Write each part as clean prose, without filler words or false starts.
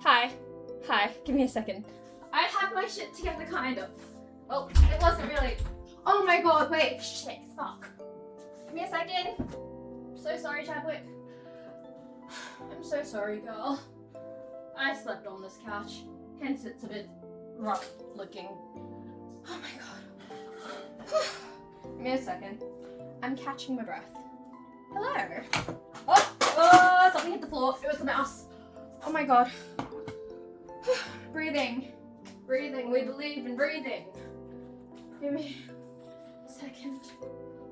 Hi. Hi. Give me a second. I have my shit together, kind of. Well, it wasn't really. Oh my god, wait. Shit, fuck. Give me a second. I'm so sorry, Chadwick. I'm so sorry, girl. I slept on this couch, hence it's a bit rough looking. Oh my god. Give me a second. I'm catching my breath. Hello. Oh, something hit the floor. It was the mouse. Oh my god. Breathing. Breathing. We believe in breathing. Give me a second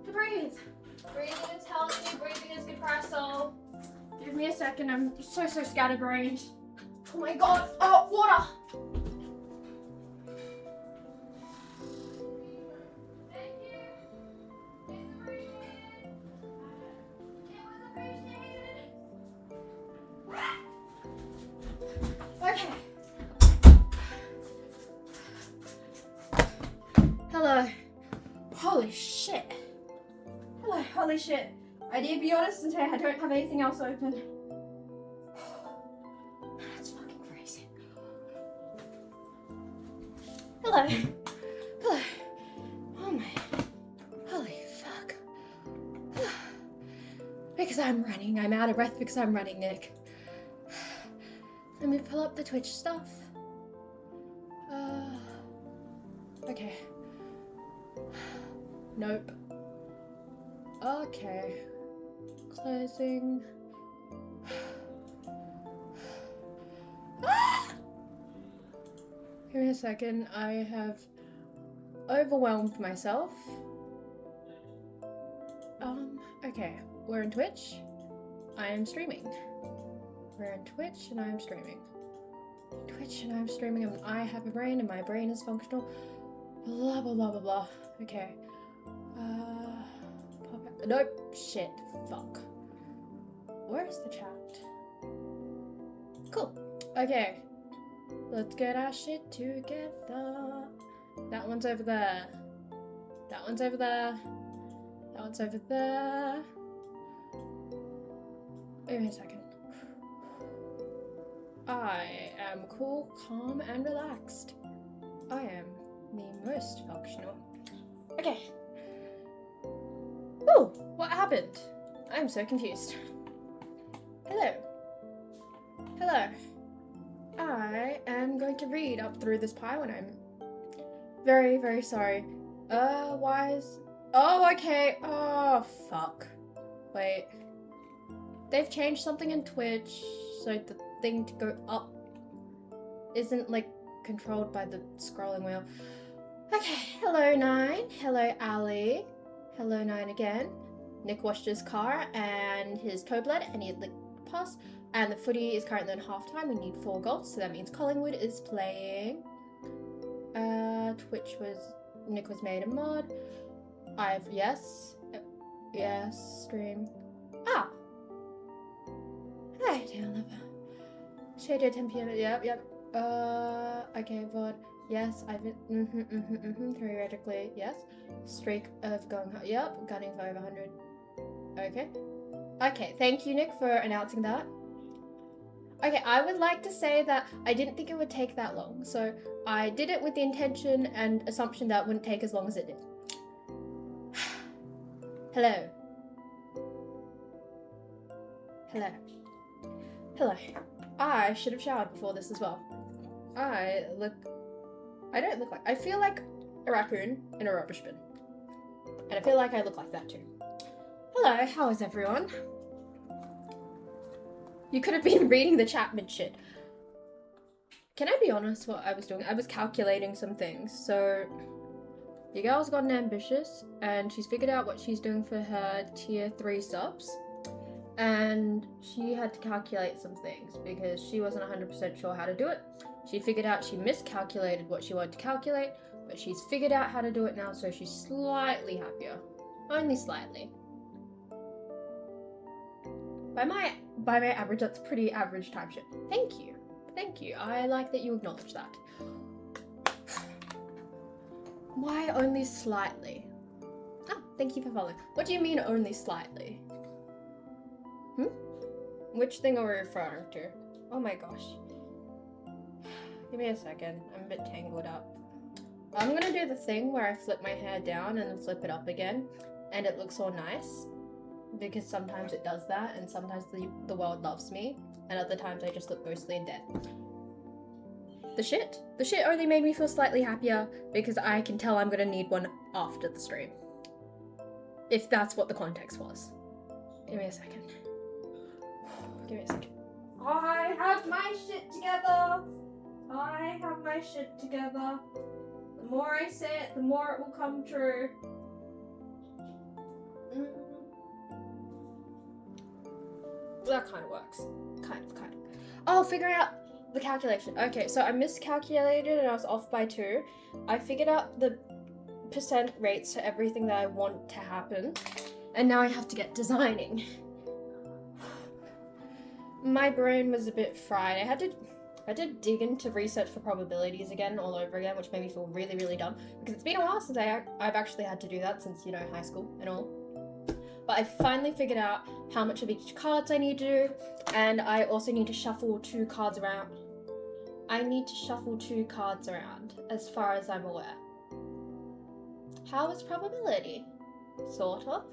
to breathe. Breathing is healthy. Breathing is good for our soul. Give me a second. I'm so scatterbrained. Oh my god. Oh, water. Thank you. It's appreciated. It was appreciated. Okay. Hello. Holy shit. Hello, holy shit. I did be honest and say I don't have anything else open. That's fucking crazy. Hello. Hello. Oh my. Holy fuck. Because I'm running. I'm out of breath because I'm running, Nick. Let me pull up the Twitch stuff. Okay. Nope. Okay. Closing. Give me a second. I have overwhelmed myself. Okay. We're in Twitch. I am streaming. We're in Twitch and I am streaming. Twitch and I'm streaming and I have a brain and my brain is functional. Blah blah blah blah blah. Okay. Nope. Shit. Fuck. Where's the chat? Cool. Okay. Let's get our shit together. That one's over there. That one's over there. That one's over there. Wait a second. I am cool, calm, and relaxed. I am the most functional. Okay. Ooh, what happened? I'm so confused. Hello. Hello. I am going to read up through this pile and I'm very sorry. Why is... Oh, okay. Oh, fuck. Wait. They've changed something in Twitch, so the thing to go up isn't, like, controlled by the scrolling wheel. Okay, hello, Nine. Hello, Ali. Hello, Nine again. Nick washed his car and his toe bled and he had licked pus. And the footy is currently in halftime. We need 4 goals, so that means Collingwood is playing. Twitch was... Nick was made a mod. Yes, stream. Ah! Hi, Taylor. Shade at 10 p.m. Yep. Okay, VOD. Yes, I've been. Theoretically, yes. Streak of going. Yep, gunning for over 100. Okay. Okay, thank you, Nick, for announcing that. Okay, I would like to say that I didn't think it would take that long, so I did it with the intention and assumption that it wouldn't take as long as it did. Hello. Hello. Hello. I should have showered before this as well. I don't look like... I feel like a raccoon in a rubbish bin. And I feel like I look like that too. Hello, how is everyone? You could have been reading the chat mid-shit. Can I be honest what I was doing? I was calculating some things. So, your girl's gotten ambitious and she's figured out what she's doing for her tier 3 subs. And she had to calculate some things because she wasn't 100% sure how to do it. She figured out she miscalculated what she wanted to calculate, but she's figured out how to do it now, so she's slightly happier. Only slightly. By my average, that's pretty average type shit. Thank you. Thank you. I like that you acknowledge that. Why only slightly? Oh, thank you for following. What do you mean only slightly? Which thing are we referring to? Oh my gosh. Give me a second. I'm a bit tangled up. I'm gonna do the thing where I flip my hair down and then flip it up again, and it looks all nice. Because sometimes it does that, and sometimes the world loves me, and other times I just look ghostly and dead. The shit only made me feel slightly happier because I can tell I'm gonna need one after the stream. If that's what the context was. Give me a second. Give me a second. I have my shit together. I have my shit together. The more I say it, the more it will come true. That kind of works. Kind of. Oh, figuring out the calculation. Okay, so I miscalculated and I was off by 2. I figured out the percent rates to everything that I want to happen. And now I have to get designing. My brain was a bit fried. I had to dig into research for probabilities again, all over again, which made me feel really, really dumb. Because it's been a while since I've actually had to do that since, high school and all. But I finally figured out how much of each cards I need to do, and I also need to shuffle 2 cards around. I need to shuffle 2 cards around, as far as I'm aware. How is probability? Sort of?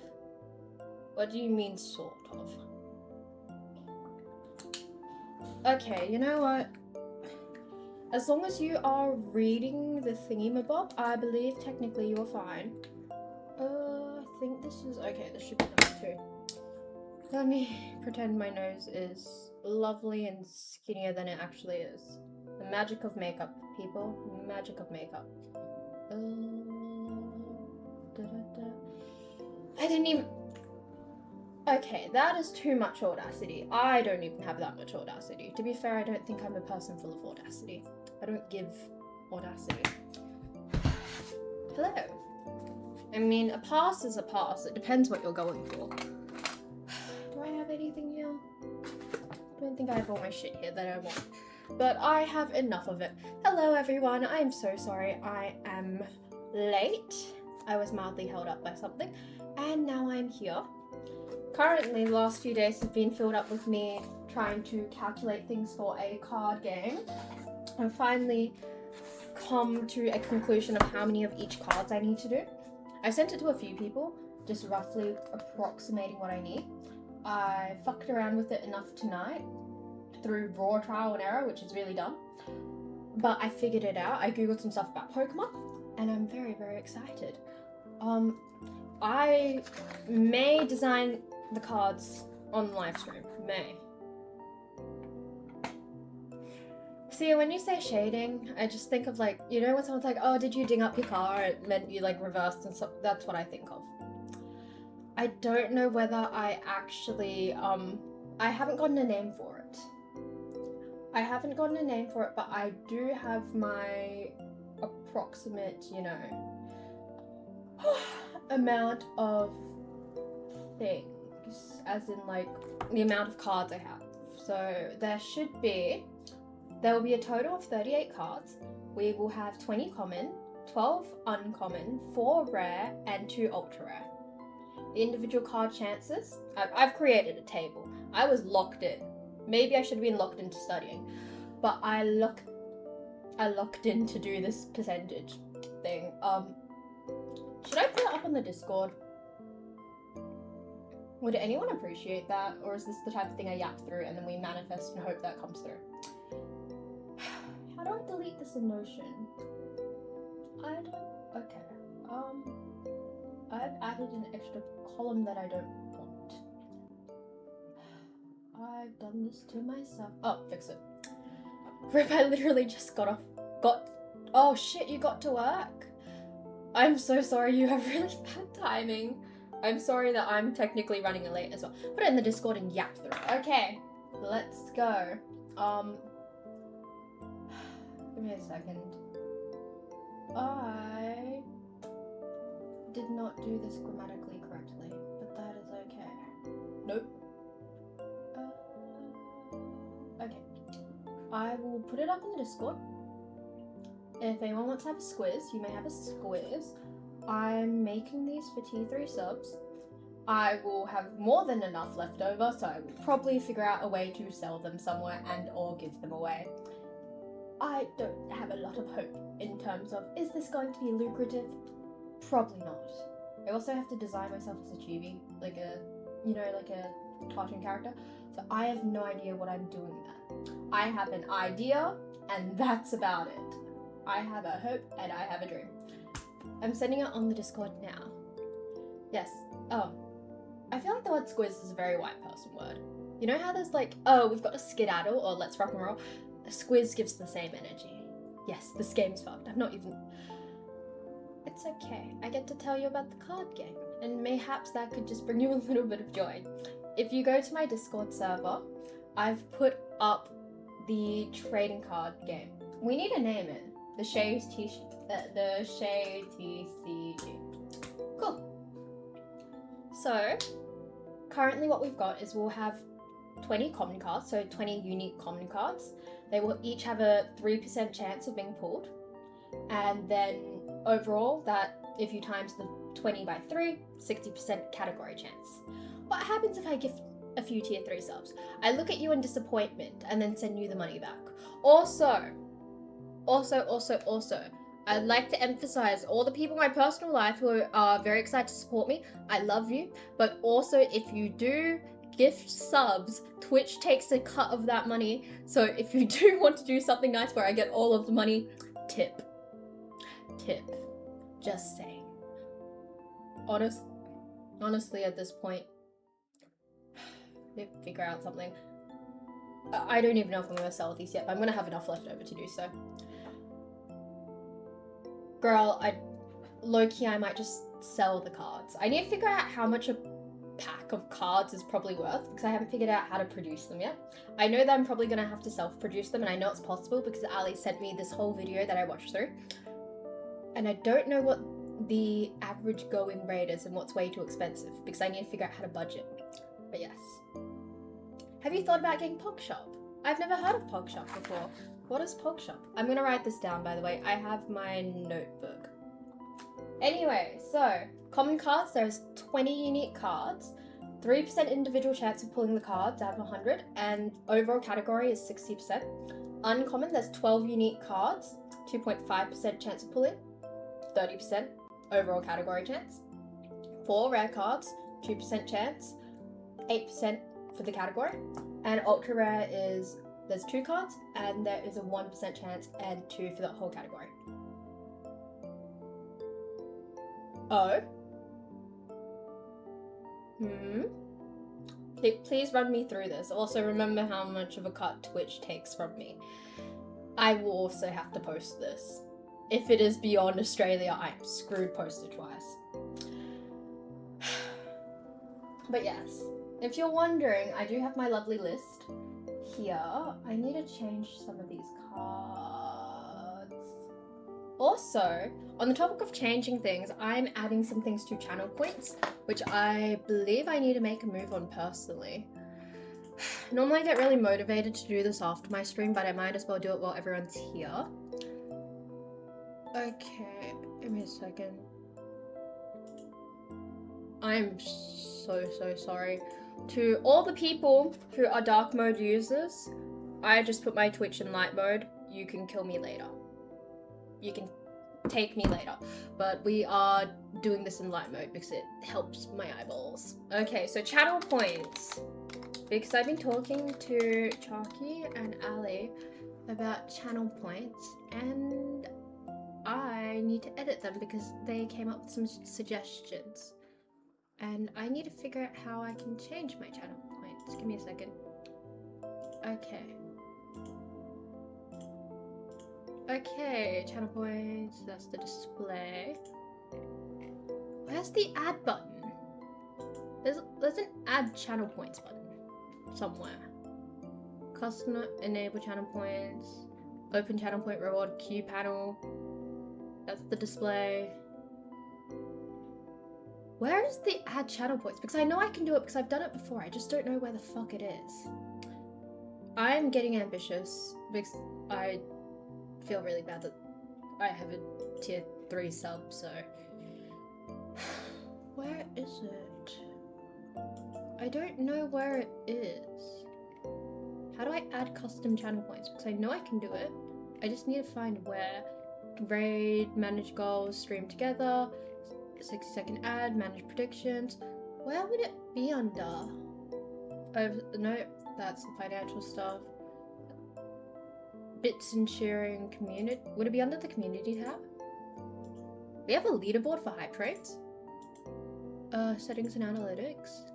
What do you mean, sort of? Okay, you know what? As long as you are reading the thingamabob, I believe technically you're fine. I think this is okay. This should be number 2. Let me pretend my nose is lovely and skinnier than it actually is. The magic of makeup, people. Magic of makeup. I didn't even. Okay, that is too much audacity. I don't even have that much audacity. To be fair, I don't think I'm a person full of audacity. I don't give audacity. Hello. I mean, a pass is a pass. It depends what you're going for. Do I have anything here? I don't think I have all my shit here that I want. But I have enough of it. Hello, everyone. I'm so sorry I am late. I was mildly held up by something. And now I'm here. Currently, the last few days have been filled up with me trying to calculate things for a card game. And finally come to a conclusion of how many of each cards I need to do. I sent it to a few people, just roughly approximating what I need. I fucked around with it enough tonight through raw trial and error, which is really dumb. But I figured it out. I googled some stuff about Pokemon, and I'm very, very excited. I may design the cards on live stream. May. See, when you say shading, I just think of when someone's like, oh, did you ding up your car? It meant you reversed and so that's what I think of. I don't know whether I actually, I haven't gotten a name for it. But I do have my approximate, amount of things, as in the amount of cards I have. So there will be a total of 38 cards. We will have 20 common, 12 uncommon, 4 rare, and 2 ultra rare. The individual card chances, I've created a table. I was locked in. Maybe I should have been locked into studying, but I locked in to do this percentage thing. Should I put it up on the Discord? Would anyone appreciate that? Or is this the type of thing I yap through and then we manifest and hope that comes through? How do I delete this emotion? Okay. I've added an extra column that I don't want. I've done this to myself. Oh, fix it. Rip, I literally just oh shit, you got to work? I'm so sorry, you have really bad timing. I'm sorry that I'm technically running late as well. Put it in the Discord and yap through it. Okay, let's go. Give me a second. I did not do this grammatically correctly, but that is okay. Nope. Okay. I will put it up in the Discord. If anyone wants to have a squiz, you may have a squiz. I'm making these for T3 subs. I will have more than enough left over, so I will probably figure out a way to sell them somewhere and or give them away. I don't have a lot of hope in terms of, is this going to be lucrative? Probably not. I also have to design myself as a chibi, like a cartoon character. So I have no idea what I'm doing there. I have an idea, and that's about it. I have a hope, and I have a dream. I'm sending it on the Discord now. Yes. Oh. I feel like the word squiz is a very white person word. You know how there's like, oh, we've got a skedaddle, or let's rock and roll? A squiz gives the same energy. Yes, this game's fucked. I'm not even... It's okay. I get to tell you about the card game, and mayhaps that could just bring you a little bit of joy. If you go to my Discord server, I've put up the trading card game. We need to name it. The Shay TCG. Cool. So, currently what we've got is we'll have 20 common cards, so 20 unique common cards. They will each have a 3% chance of being pulled. And then overall, that if you times the 20 by 3, 60% category chance. What happens if I gift a few tier 3 subs? I look at you in disappointment and then send you the money back. Also, I'd like to emphasize all the people in my personal life who are very excited to support me. I love you. But also, if you do gift subs, Twitch takes a cut of that money. So if you do want to do something nice where I get all of the money, tip. Just saying. Honestly, at this point, I need to figure out something. I don't even know if I'm going to sell these yet, but I'm going to have enough left over to do so. Girl, low-key, I might just sell the cards. I need to figure out how much a pack of cards is probably worth, because I haven't figured out how to produce them yet. I know that I'm probably going to have to self-produce them, and I know it's possible because Ali sent me this whole video that I watched through. And I don't know what the average going rate is and what's way too expensive, because I need to figure out how to budget. But yes. Have you thought about getting PogShop? I've never heard of PogShop before. What is PogShop? I'm gonna write this down, by the way. I have my notebook. Anyway, so common cards, there's 20 unique cards, 3% individual chance of pulling the cards out of 100, and overall category is 60%. Uncommon, there's 12 unique cards, 2.5% chance of pulling, 30% overall category chance. 4 rare cards, 2% chance, 8% for the category. And ultra rare is, there's 2 cards, and there is a 1% chance and 2 for the whole category. Oh? Please run me through this. Also, remember how much of a cut Twitch takes from me. I will also have to post this. If it is beyond Australia, I'm screwed postage-wise. But yes, if you're wondering, I do have my lovely list here. I need to change some of these cards. Also, on the topic of changing things, I'm adding some things to channel points, which I believe I need to make a move on personally. Normally I get really motivated to do this after my stream, but I might as well do it while everyone's here. Okay, give me a second. I'm so sorry. To all the people who are dark mode users, I just put my Twitch in light mode. You can kill me later. You can take me later. But we are doing this in light mode because it helps my eyeballs. Okay, so channel points. Because I've been talking to Chalky and Ali about channel points, and I need to edit them because they came up with some suggestions. And I need to figure out how I can change my channel points. Give me a second. Okay. Okay, channel points, that's the display. Where's the add button? There's an add channel points button somewhere. Customer enable channel points. Open channel point reward queue panel. That's the display. Where is the add channel points? Because I know I can do it because I've done it before. I just don't know where the fuck it is. I'm getting ambitious because I feel really bad that I have a tier 3 sub, so... Where is it? I don't know where it is. How do I add custom channel points? Because I know I can do it. I just need to find where. Raid, manage goals, stream together, 60-second ad, manage predictions. Where would it be under? No, that's the financial stuff. Bits and sharing community. Would it be under the community tab? We have a leaderboard for hype trains. Settings and analytics.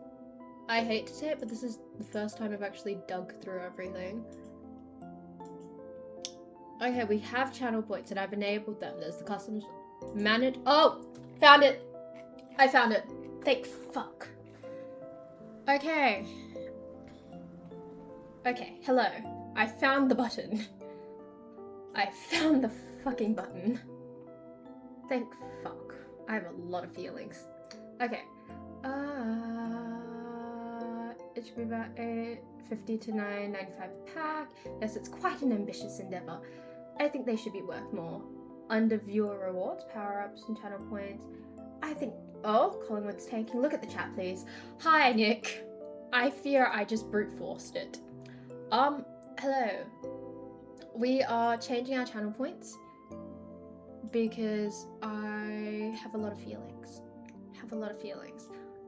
I hate to say it, but this is the first time I've actually dug through everything. Okay, we have channel points and I've enabled them. There's the customs manage. Oh, found it. I found it. Thank fuck. Okay. Okay, hello. I found the button. I found the fucking button. Thank fuck. I have a lot of feelings. Okay. It should be about 8.50 to 9.95 a pack. Yes, it's quite an ambitious endeavor. I think they should be worth more. Under viewer rewards, power-ups, and channel points. I think... Oh, Collingwood's tanking. Look at the chat, please. Hi, Nick. I fear I just brute forced it. Hello. We are changing our channel points because I have a lot of feelings.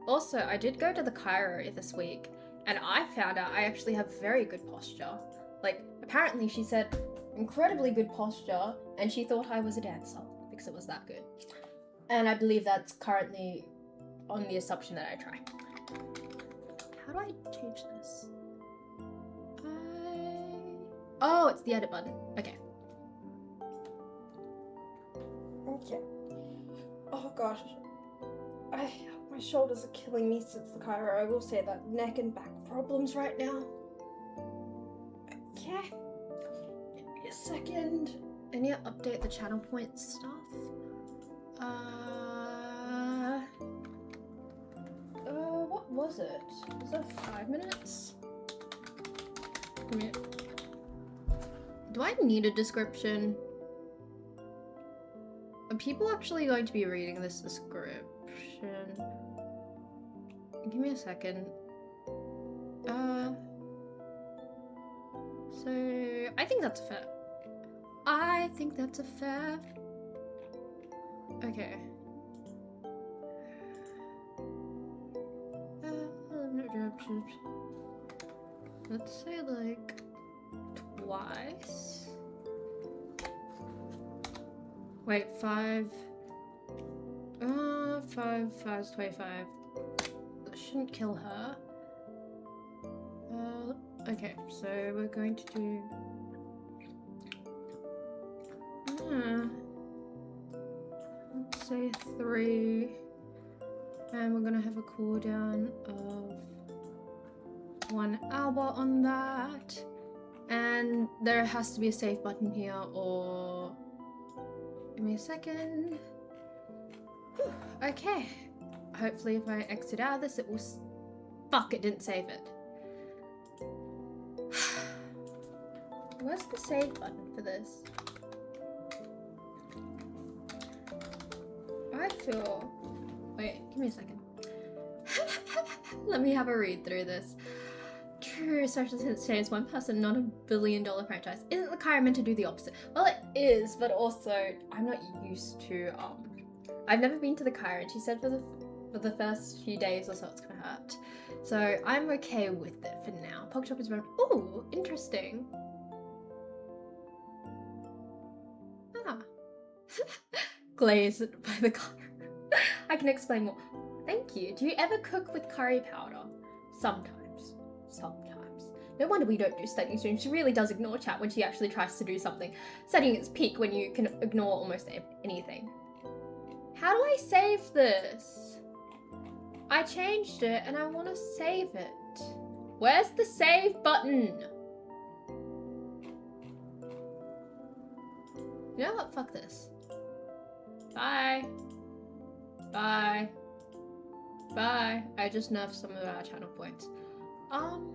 Also, I did go to the chiro this week and I found out I actually have very good posture. Like, apparently she said incredibly good posture and she thought I was a dancer because it was that good. And I believe that's currently on the assumption that I try. How do I change this? Oh, it's the edit button. Okay. Okay. Oh gosh. My shoulders are killing me since the chiro. I will say that neck and back problems right now. Okay. Give me a second. I need to update the channel point stuff. What was it? Was that 5 minutes? Do I need a description? Are people actually going to be reading this description? Give me a second. So I think that's fair. Okay. Let's say like twice. Wait, 5. 5 is 25. That shouldn't kill her. Okay, so we're going to do. Let's say 3. And we're gonna have a cooldown of 1 hour on that. And there has to be a save button here, or give me a second. Whew. Okay. Hopefully if I exit out of this, it will... Fuck, it didn't save it. Where's the save button for this? I feel... Wait, give me a second. Let me have a read through this. True, social today is one person, not $1 billion franchise. Isn't the chiro meant to do the opposite? Well, it is, but also I'm not used to. I've never been to the chiro, and she said for the first few days or so it's gonna hurt. So I'm okay with it for now. PogChop is around. Ooh, interesting. Ah, glazed by the chiro. I can explain more. Thank you. Do you ever cook with curry powder? Sometimes. No wonder we don't do studying streams. She really does ignore chat when she actually tries to do something. Studying its peak when you can ignore almost anything. How do I save this? I changed it and I want to save it. Where's the save button? You know what? Fuck this. Bye. Bye. Bye. I just nerfed some of our channel points. I'm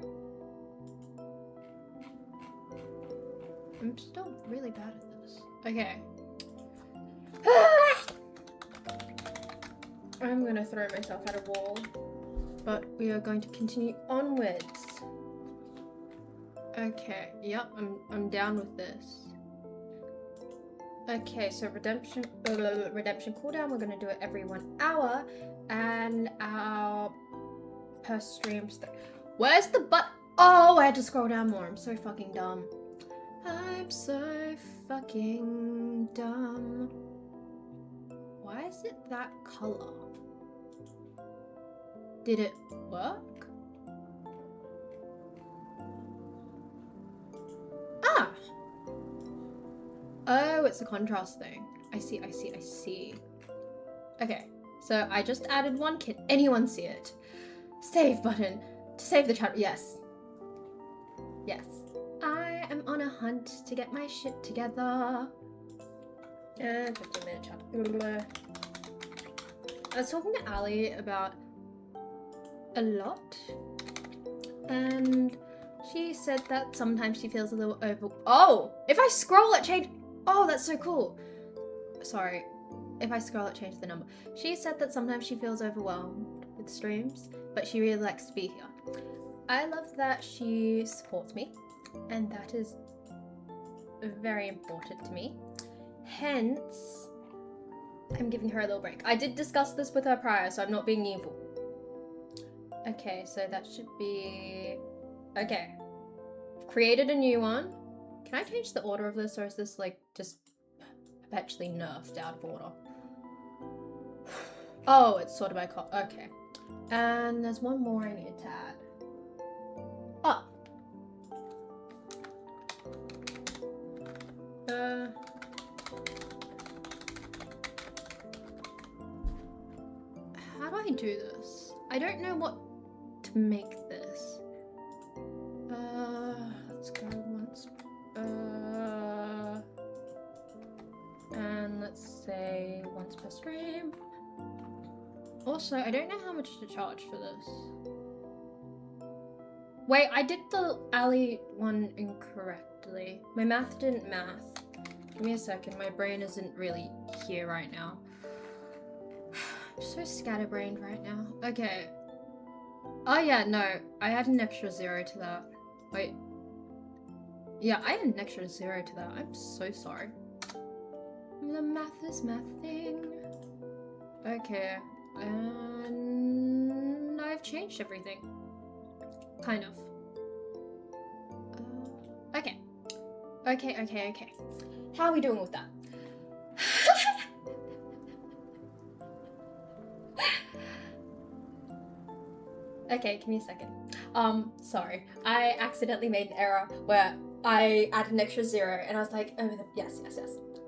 still really bad at this. Okay. I'm gonna throw myself at a wall, but we are going to continue onwards. Okay, yep, I'm down with this. Okay, so redemption cooldown, we're gonna do it every 1 hour, and our per streams. Where's the Oh, I had to scroll down more. I'm so fucking dumb. I'm so fucking dumb. Why is it that color? Did it work? Ah! Oh, it's a contrast thing. I see. Okay, so I just added one. Can anyone see it? Save button. To save the chat. Yes. Yes. I am on a hunt to get my shit together. 15-minute chat. I was talking to Ali about a lot, and she said that sometimes she feels a little Oh! If I scroll it change. Oh, that's so cool. Sorry. If I scroll it change the number. She said that sometimes she feels overwhelmed with streams, but she really likes to be here. I love that she supports me, and that is very important to me. Hence, I'm giving her a little break. I did discuss this with her prior, so I'm not being evil. Okay, so that should be... Okay. Created a new one. Can I change the order of this, or is this, like, just perpetually nerfed out of order? Oh, it's sorted by okay. And there's one more I need to add. Oh. How do I do this? I don't know what to make this. Let's go once. And let's say once per stream. Also, I don't know how much to charge for this. Wait, I did the Ali one incorrectly. My math didn't math. Give me a second, my brain isn't really here right now. I'm so scatterbrained right now. Okay. Oh yeah, no, I had an extra 0 to that. Wait. Yeah, I had an extra 0 to that. I'm so sorry. The math is mathing. Okay. And I've changed everything. Kind of. Okay. Okay. How are we doing with that? Okay, give me a second. Sorry. I accidentally made an error where I added an extra 0 and I was like, oh, yes.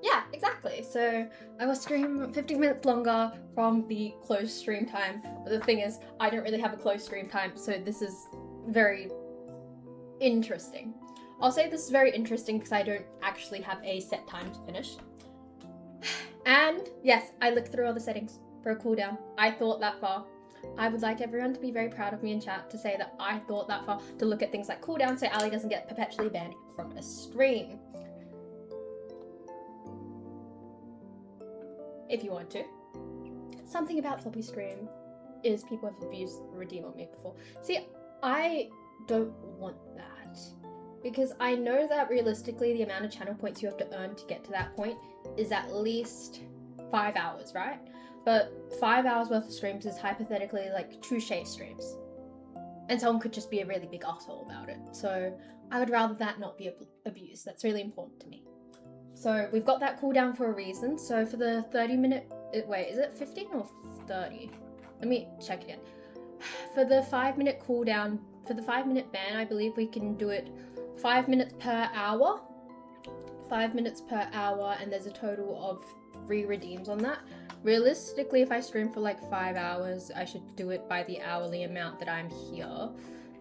Yeah, exactly. So I will stream 15 minutes longer from the closed stream time. But the thing is, I don't really have a closed stream time, so this is very interesting. I'll say this is very interesting because I don't actually have a set time to finish. And yes, I looked through all the settings for a cooldown. I thought that far. I would like everyone to be very proud of me in chat to say that I thought that far, to look at things like cooldown so Ali doesn't get perpetually banned from a stream. If you want to. Something about floppy stream is people have abused Redeem on me before. See, I don't want that. Because I know that realistically the amount of channel points you have to earn to get to that point is at least 5 hours, right? But 5 hours worth of streams is hypothetically like 2 shave streams. And someone could just be a really big asshole about it. So I would rather that not be abused. That's really important to me. So we've got that cooldown for a reason. So for the 30-minute... Wait, is it 15 or 30? Let me check again. For the 5-minute cooldown, for the 5-minute ban, I believe we can do it 5 minutes per hour. 5 minutes per hour, and there's a total of 3 redeems on that. Realistically, if I stream for like 5 hours, I should do it by the hourly amount that I'm here.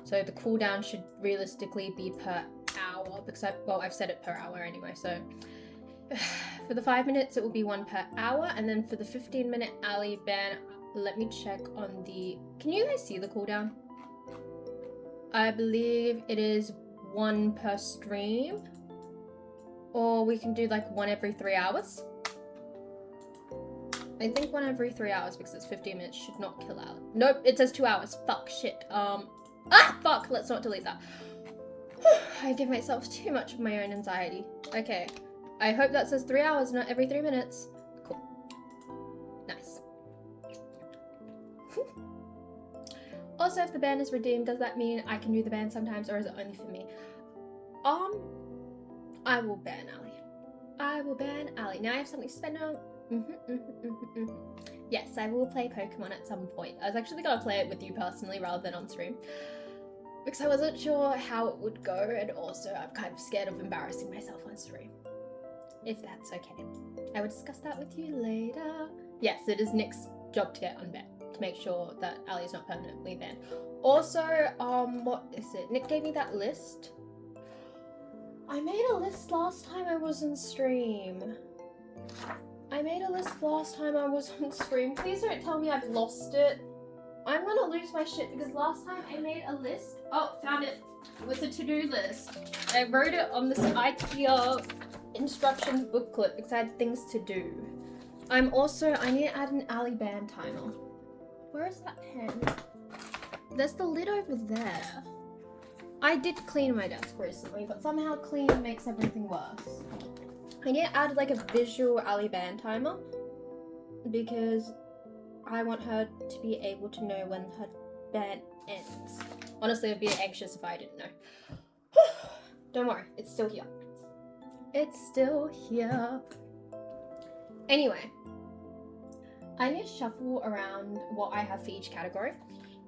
So the cooldown should realistically be per hour, because I've set it per hour anyway, so... For the 5 minutes, it will be 1 per hour, and then for the 15-minute Ali ban, let me check on the... Can you guys see the cooldown? I believe it is 1 per stream, or we can do like 1 every 3 hours. I think 1 every 3 hours because it's 15 minutes should not kill out. Nope, it says 2 hours. Fuck, shit. Fuck, let's not delete that. I give myself too much of my own anxiety. Okay. I hope that says 3 hours, not every 3 minutes. Cool. Nice. Also, if the ban is redeemed, does that mean I can do the ban sometimes, or is it only for me? I will ban Ali. I will ban Ali. Now I have something to spend on. Yes, I will play Pokemon at some point. I was actually gonna play it with you personally rather than on stream, because I wasn't sure how it would go, and also I'm kind of scared of embarrassing myself on stream. If that's okay. I will discuss that with you later. Yes, it is Nick's job to get unbanned, to make sure that Ali is not permanently banned. Also, what is it? Nick gave me that list. I made a list last time I was on stream. Please don't tell me I've lost it. I'm gonna lose my shit because last time I made a list. Oh, found it. It was a to-do list. I wrote it on this IKEA instructions booklet because I had things to do. I need to add an Ali ban timer. Where is that pen? There's the lid over there. I did clean my desk recently, but somehow clean makes everything worse. I need to add like a visual Ali ban timer because I want her to be able to know when her ban ends. Honestly, I'd be anxious if I didn't know. Don't worry, it's still here. It's still here. Anyway, I need to shuffle around what I have for each category,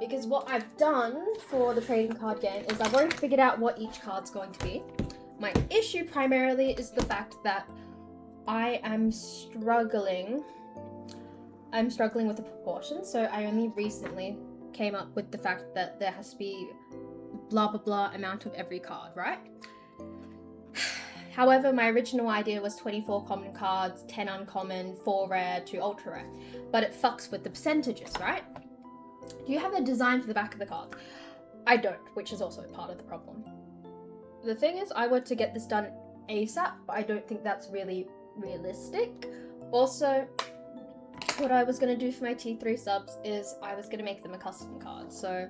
because what I've done for the trading card game is I've already figured out what each card's going to be. My issue primarily is the fact that I am struggling. I'm struggling with the proportions, so I only recently came up with the fact that there has to be blah blah blah amount of every card, right? However, my original idea was 24 common cards, 10 uncommon, 4 rare, 2 ultra rare, but it fucks with the percentages, right? Do you have a design for the back of the card? I don't, which is also part of the problem. The thing is, I want to get this done ASAP, but I don't think that's really realistic. Also, what I was going to do for my T3 subs is I was going to make them a custom card. So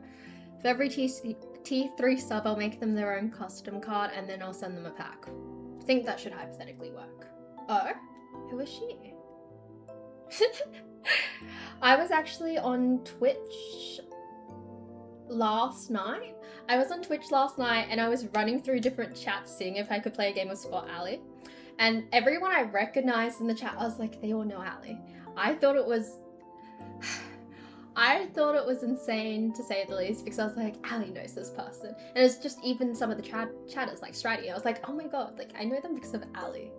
for every T3 sub, I'll make them their own custom card and then I'll send them a pack. I think that should hypothetically work. Oh, who is she? I was actually on Twitch last night. I and I was running through different chats seeing if I could play a game of Spot Ali. And everyone I recognized in the chat, I was like, they all know Ali. I thought it was insane, to say the least, because I was like, Ali knows this person. And it's just even some of the chatters, like Stratty. I was like, oh my god, like I know them because of Ali.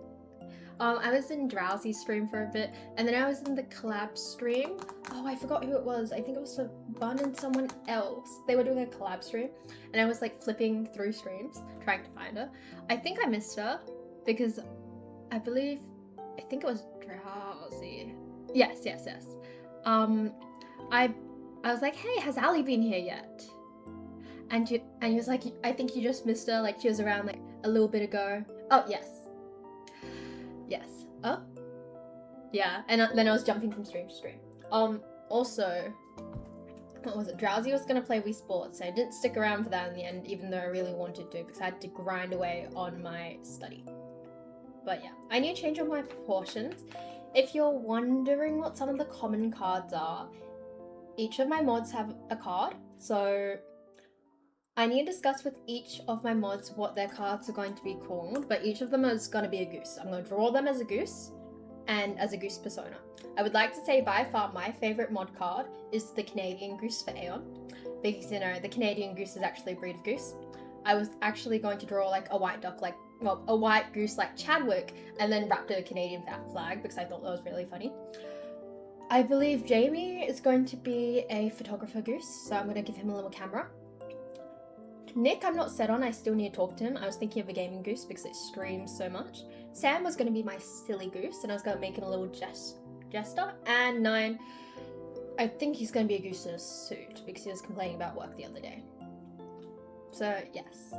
I was in Drowsy's stream for a bit, and then I was in the collab stream. Oh, I forgot who it was. I think it was for Bun and someone else. They were doing a collab stream, and I was like flipping through streams, trying to find her. I think I missed her, because I think it was Drowsy. Yes. I was like, hey, has Ali been here yet? And he was like, I think you just missed her, like she was around like a little bit ago. Oh, yes. Oh? Yeah, and then I was jumping from stream to stream. Also, what was it? Drowsy was gonna play Wii Sports, so I didn't stick around for that in the end, even though I really wanted to, because I had to grind away on my study. But yeah, I need to change all my proportions. If you're wondering what some of the common cards are, each of my mods have a card, so I need to discuss with each of my mods what their cards are going to be called, but each of them is going to be a goose. I'm going to draw them as a goose and as a goose persona. I would like to say by far my favourite mod card is the Canadian goose for Aeon, because, you know, the Canadian goose is actually a breed of goose. I was actually going to draw like a white duck, a white goose like Chadwick, and then wrapped a Canadian flag because I thought that was really funny. I believe Jamie is going to be a photographer goose, so I'm going to give him a little camera. Nick, I'm not set on. I still need to talk to him. I was thinking of a gaming goose because it streams so much. Sam was going to be my silly goose, and I was going to make him a little jester. And 9, I think he's going to be a goose in a suit because he was complaining about work the other day. So, yes.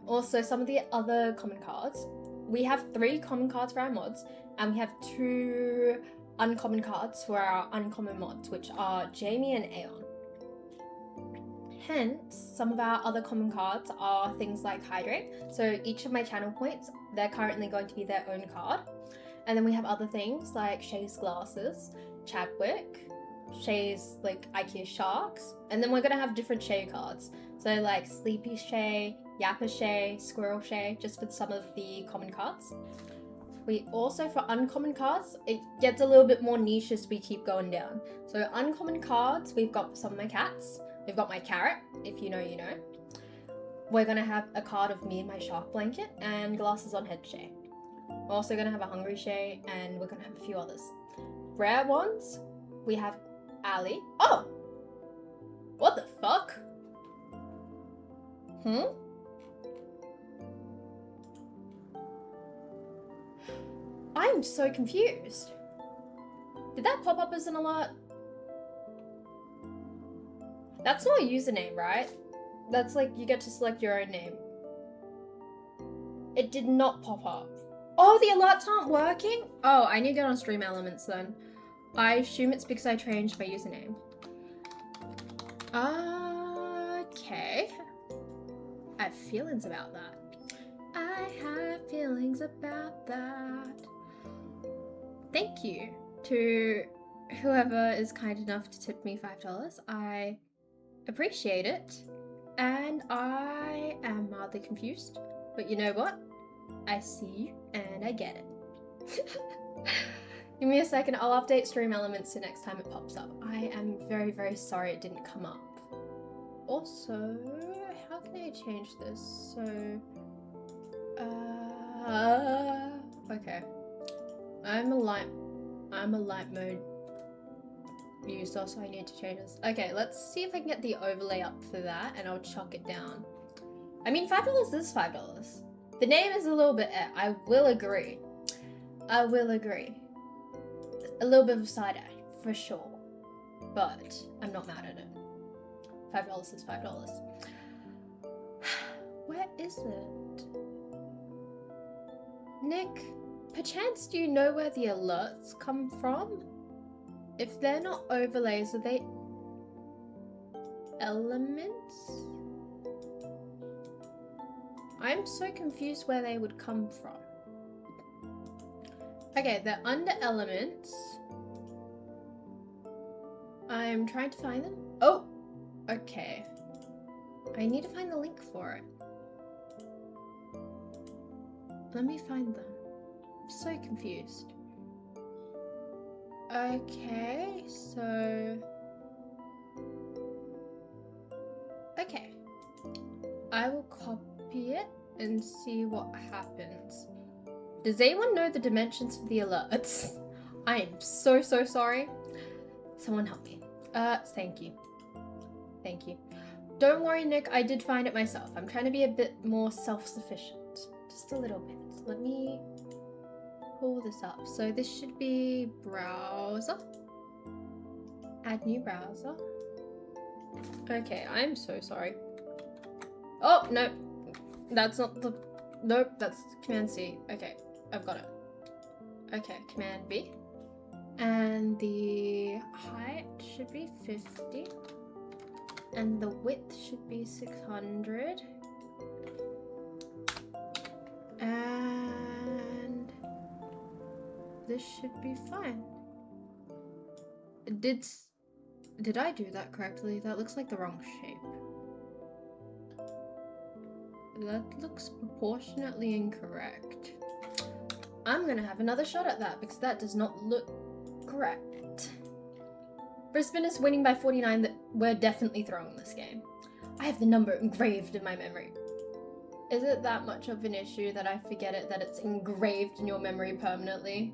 Also, some of the other common cards. We have 3 common cards for our mods, and we have 2 uncommon cards for our uncommon mods, which are Jamie and Aeon. Hence, some of our other common cards are things like Hydrate. So each of my channel points, they're currently going to be their own card. And then we have other things like Shay's Glasses, Chadwick, Shay's like IKEA Sharks, and then we're gonna have different Shay cards. So like Sleepy Shay, Yapper Shay, Squirrel Shay, just for some of the common cards. We also, for uncommon cards, it gets a little bit more niche as we keep going down. So uncommon cards, we've got some of my cats. We've got my carrot, if you know, you know. We're gonna have a card of me and my shark blanket and Glasses on Head Shay. We're also gonna have a Hungry Shay and we're gonna have a few others. Rare ones, we have Ali. Oh! What the fuck? I'm so confused. Did that pop up as an alert? That's not a username, right? That's like, you get to select your own name. It did not pop up. Oh, the alerts aren't working? Oh, I need to get on Stream Elements then. I assume it's because I changed my username. Okay. I have feelings about that. I have feelings about that. Thank you to whoever is kind enough to tip me $5. I appreciate it. And I am mildly confused. But you know what? I see you and I get it. Give me a second, I'll update Stream Elements the next time it pops up. I am very, very sorry it didn't come up. Also, how can I change this? So, okay. I'm a light mode user, so I need to change this. Okay, let's see if I can get the overlay up for that, and I'll chuck it down. I mean, $5 is $5. The name is a little bit I will agree. I will agree. A little bit of side eye, for sure. But I'm not mad at it. $5 is $5. Where is it? Nick, perchance do you know where the alerts come from? If they're not overlays, are they elements? I'm so confused where they would come from. Okay, they're under elements. I'm trying to find them. Oh, okay. I need to find the link for it. Let me find them. I'm so confused. Okay, so... Okay. I will copy it and see what happens. Does anyone know the dimensions for the alerts? I am so sorry. Someone help me. Thank you. Thank you. Don't worry, Nick, I did find it myself. I'm trying to be a bit more self-sufficient. Just a little bit. Let me pull this up. So this should be browser. Add new browser. Okay, I'm so sorry. Oh, no. That's not the... Nope, that's Command C. Okay, I've got it. Okay, Command B. And the height should be 50. And the width should be 600. And this should be fine. Did I do that correctly? That looks like the wrong shape. That looks proportionately incorrect. I'm gonna have another shot at that because that does not look correct. Brisbane is winning by 49. That we're definitely throwing this game. I have the number engraved in my memory. Is it that much of an issue that I forget it, that it's engraved in your memory permanently?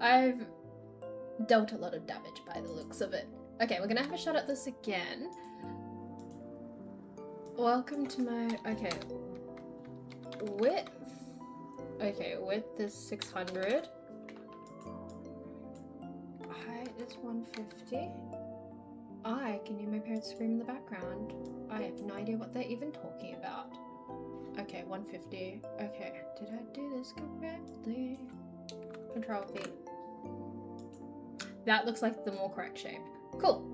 I've dealt a lot of damage by the looks of it. Okay, we're gonna have a shot at this again. Welcome to my... Okay. Width. Okay, width is 600. Height is 150. I can hear my parents scream in the background. I have no idea what they're even talking about. Okay, 150. Okay, did I do this correctly? Control V. That looks like the more correct shape. Cool.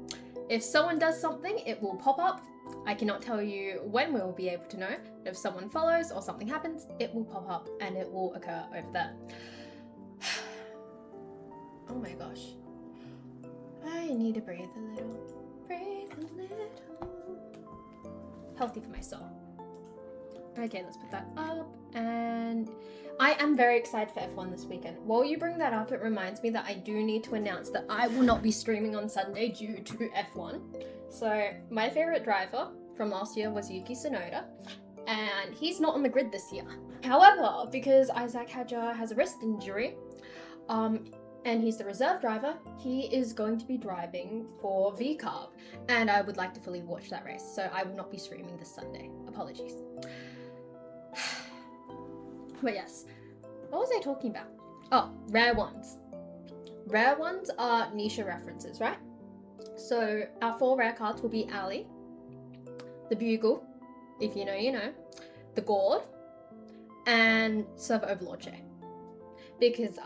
If someone does something, it will pop up. I cannot tell you when we will be able to know. If someone follows or something happens, it will pop up and it will occur over there. Oh my gosh. I need to breathe a little. Breathe a little. Healthy for my soul. Okay, let's put that up. And I am very excited for F1 this weekend. While you bring that up, it reminds me that I do need to announce that I will not be streaming on Sunday due to F1. So my favorite driver from last year was Yuki Tsunoda, and he's not on the grid this year. However, because Isaac Hadjar has a wrist injury, and he's the reserve driver, he is going to be driving for VCARB, and I would like to fully watch that race, so I will not be streaming this Sunday. Apologies. But yes, what was I talking about? Oh, rare ones. Rare ones are Nisha references, right? So our 4 rare cards will be Ali, the Bugle, if you know, you know, the Gourd, and Server Overlord Chair. Because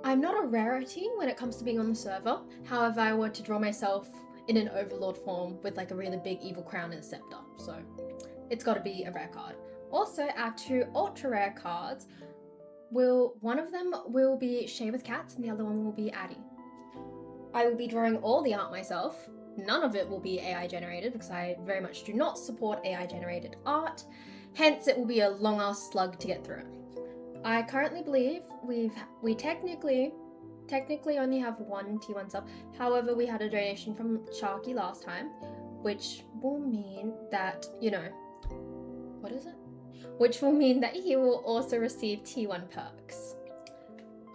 I'm not a rarity when it comes to being on the server. However, I want to draw myself in an Overlord form with like a really big evil crown and a scepter. So it's got to be a rare card. Also, our 2 ultra rare cards one of them will be Shay with cats and the other one will be Addie. I will be drawing all the art myself. None of it will be AI generated because I very much do not support AI generated art. Hence, it will be a long ass slug to get through. I currently believe we technically only have 1 T1 sub. However, we had a donation from Sharky last time, which will mean that, you know, what is it? Which will mean that he will also receive T1 perks.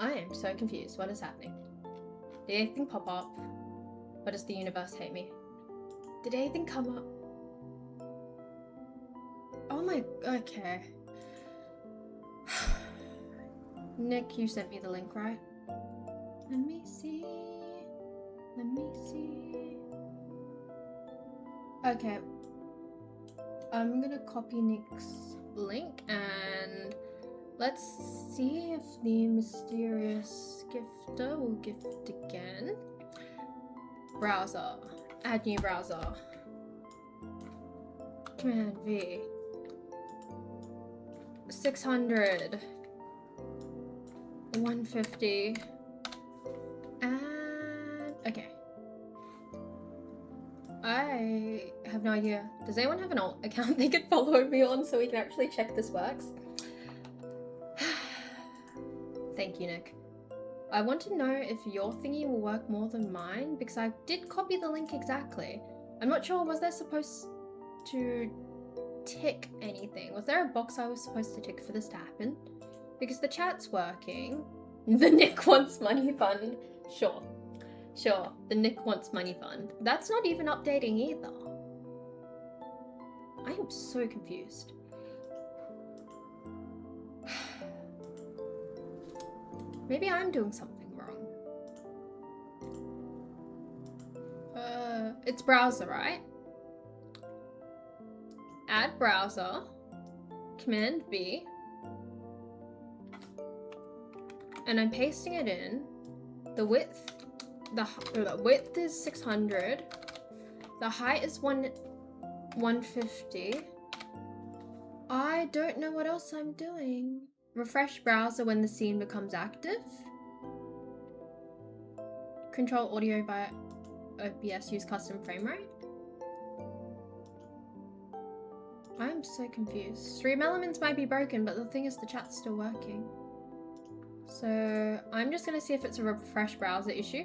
I am so confused. What is happening? Did anything pop up? Or does the universe hate me? Did anything come up? Oh my, okay. Nick, you sent me the link, right? Let me see. Okay. I'm gonna copy Nick's link and let's see if the mysterious gifter will gift again. Browser. Add new browser. Command V. 600. 150. And okay. I have no idea. Does anyone have an alt account they could follow me on so we can actually check this works? Thank you, Nick. I want to know if your thingy will work more than mine because I did copy the link exactly. I'm not sure, was there supposed to tick anything? Was there a box I was supposed to tick for this to happen? Because the chat's working. The Nick wants money fund. Sure, the Nick wants money fund. That's not even updating either. I am so confused. Maybe I'm doing something wrong. It's browser, right? Add browser. Command V. And I'm pasting it in. The width is 600. The height is 150. I don't know what else I'm doing. Refresh browser when the scene becomes active. Control audio via OBS, use custom frame rate. I'm so confused. Stream elements might be broken, but the thing is the chat's still working. So I'm just gonna see if it's a refresh browser issue.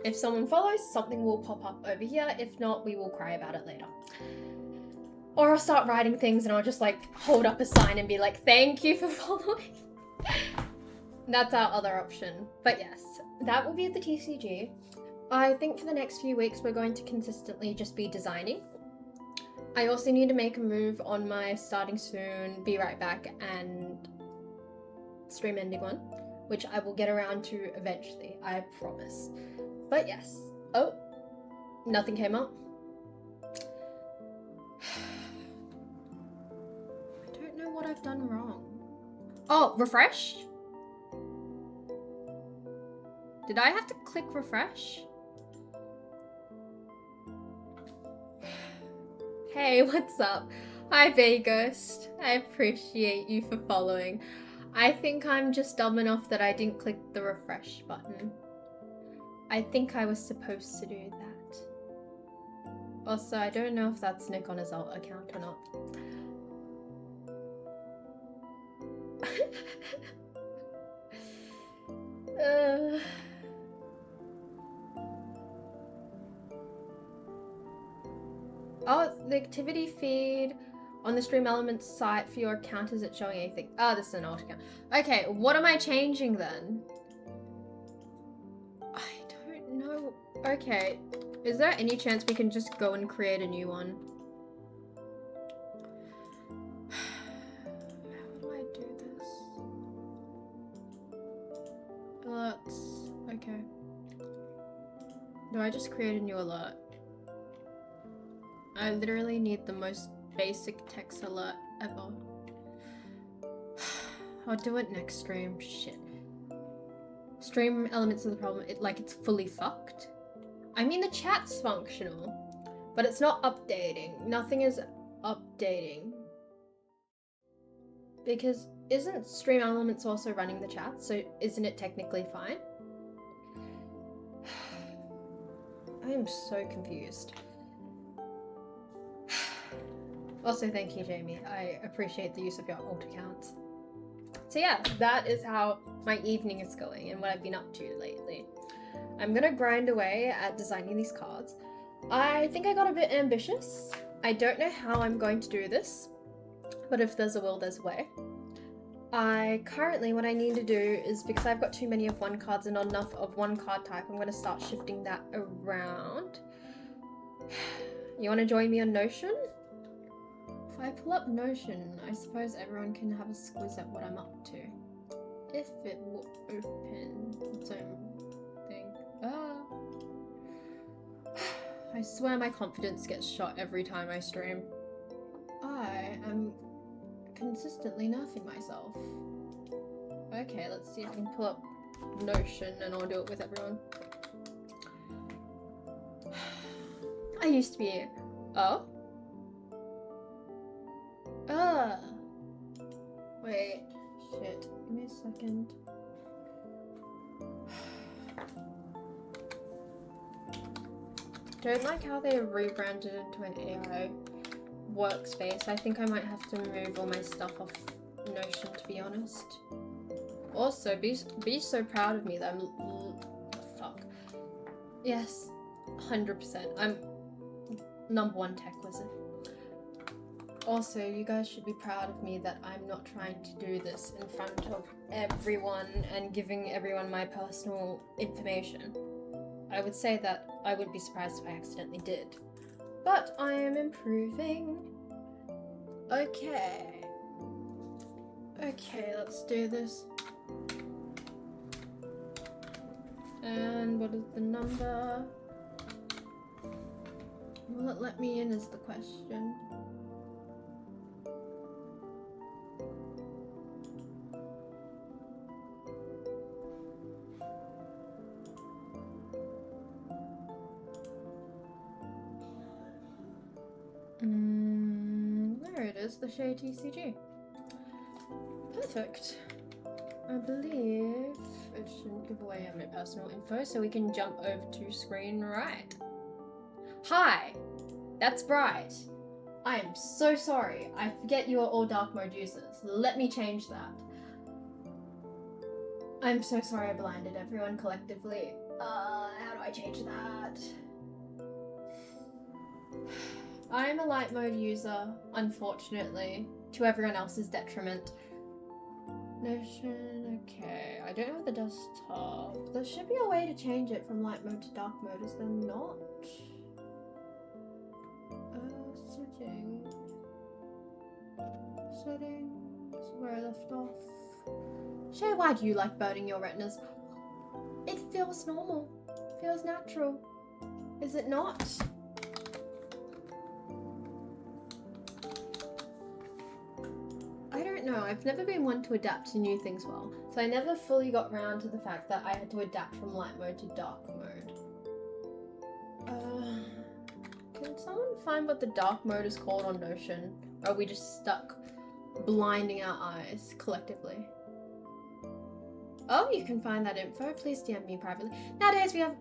If someone follows, something will pop up over here. If not, we will cry about it later. Or I'll start writing things and I'll just like hold up a sign and be like, thank you for following. That's our other option. But yes, that will be at the TCG. I think for the next few weeks, we're going to consistently just be designing. I also need to make a move on my starting soon, be right back, and stream ending one, which I will get around to eventually, I promise. But yes. Oh, nothing came up. I don't know what I've done wrong. Oh, refresh? Did I have to click refresh? Hey, what's up? Hi, Bay Ghost. I appreciate you for following. I think I'm just dumb enough that I didn't click the refresh button. I think I was supposed to do that. Also, I don't know if that's Nick on his alt account or not. Oh, the activity feed on the Stream Elements site for your account isn't showing anything. Oh, this is an alt account. Okay, what am I changing then? I don't know. Okay, is there any chance we can just go and create a new one? How do I do this? Alerts. Okay. Do I just create a new alert? I literally need the most basic text alert ever. I'll do it next stream. Shit. Stream Elements is the problem. It's fully fucked. I mean, the chat's functional, but it's not updating. Nothing is updating. Because isn't Stream Elements also running the chat? So isn't it technically fine? I am so confused. Also, thank you, Jamie. I appreciate the use of your alt account. So yeah, that is how my evening is going and what I've been up to lately. I'm gonna grind away at designing these cards. I think I got a bit ambitious. I don't know how I'm going to do this, but if there's a will, there's a way. What I need to do is, because I've got too many of one cards and not enough of one card type, I'm gonna start shifting that around. You wanna join me on Notion? If I pull up Notion, I suppose everyone can have a squiz at what I'm up to. If it will open its own thing. I swear my confidence gets shot every time I stream. I am consistently nerfing myself. Okay, let's see if I can pull up Notion and I'll do it with everyone. I used to be... Oh? Wait, shit. Give me a second. Don't like how they rebranded into an AI workspace. I think I might have to move all my stuff off Notion, to be honest. Also, be so proud of me that I'm... Fuck. Yes, 100%. I'm #1 tech wizard. Also, you guys should be proud of me that I'm not trying to do this in front of everyone and giving everyone my personal information. I would say that I wouldn't be surprised if I accidentally did. But I am improving. Okay. Okay, let's do this. And what is the number? Will it let me in is the question. There it is, the Shade TCG. Perfect. I believe it shouldn't give away my personal info, so we can jump over to screen right. Hi, that's Bright. I am so sorry. I forget you are all dark mode users. Let me change that. I'm so sorry I blinded everyone collectively. How do I change that? I'm a light mode user, unfortunately, to everyone else's detriment. Notion, okay. I don't have the desktop. There should be a way to change it from light mode to dark mode, is there not? Settings, where I left off. Shay, why do you like burning your retinas? It feels normal. Feels natural. Is it not? I don't know. I've never been one to adapt to new things well, so I never fully got round to the fact that I had to adapt from light mode to dark mode. Can someone find what the dark mode is called on Notion? Or are we just stuck blinding our eyes collectively? Oh, you can find that info. Please DM me privately. Nowadays we have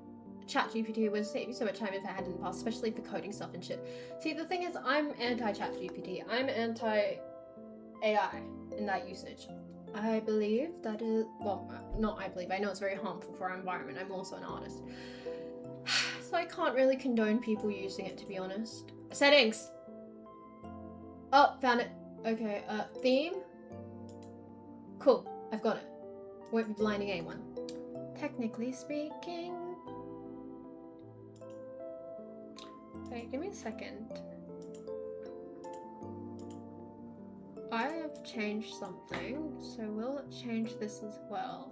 ChatGPT, would save you so much time if I had in the past, especially for coding stuff and shit. See, the thing is, I'm anti-ChatGPT. I'm anti-AI in that usage. I believe that is, well, not I believe, I know it's very harmful for our environment. I'm also an artist. So I can't really condone people using it, to be honest. Settings! Oh, found it. Okay, theme? Cool, I've got it. Won't be blinding anyone. Technically speaking... Wait, give me a second. I have changed something, so we'll change this as well.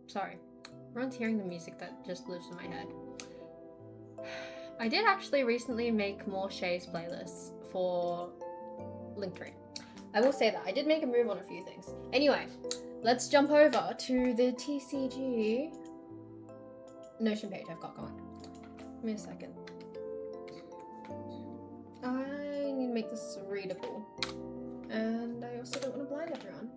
Sorry, everyone's hearing the music that just lives in my head. I did actually recently make more Shay's playlists for Linktree. I will say that. I did make a move on a few things. Anyway, let's jump over to the TCG Notion page I've got going. Give me a second. I need to make this readable. And I also don't want to blind everyone.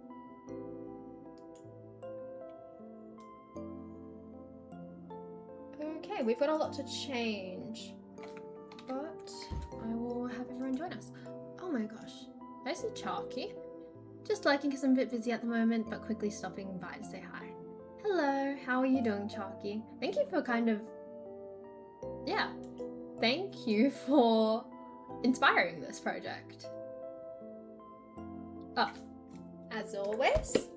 Okay, we've got a lot to change. But I will have everyone join us. Oh my gosh. I see Chalky. Just liking because I'm a bit busy at the moment, but quickly stopping by to say hi. Hello, how are you doing, Chalky? Thank you for thank you for inspiring this project. Oh, as always.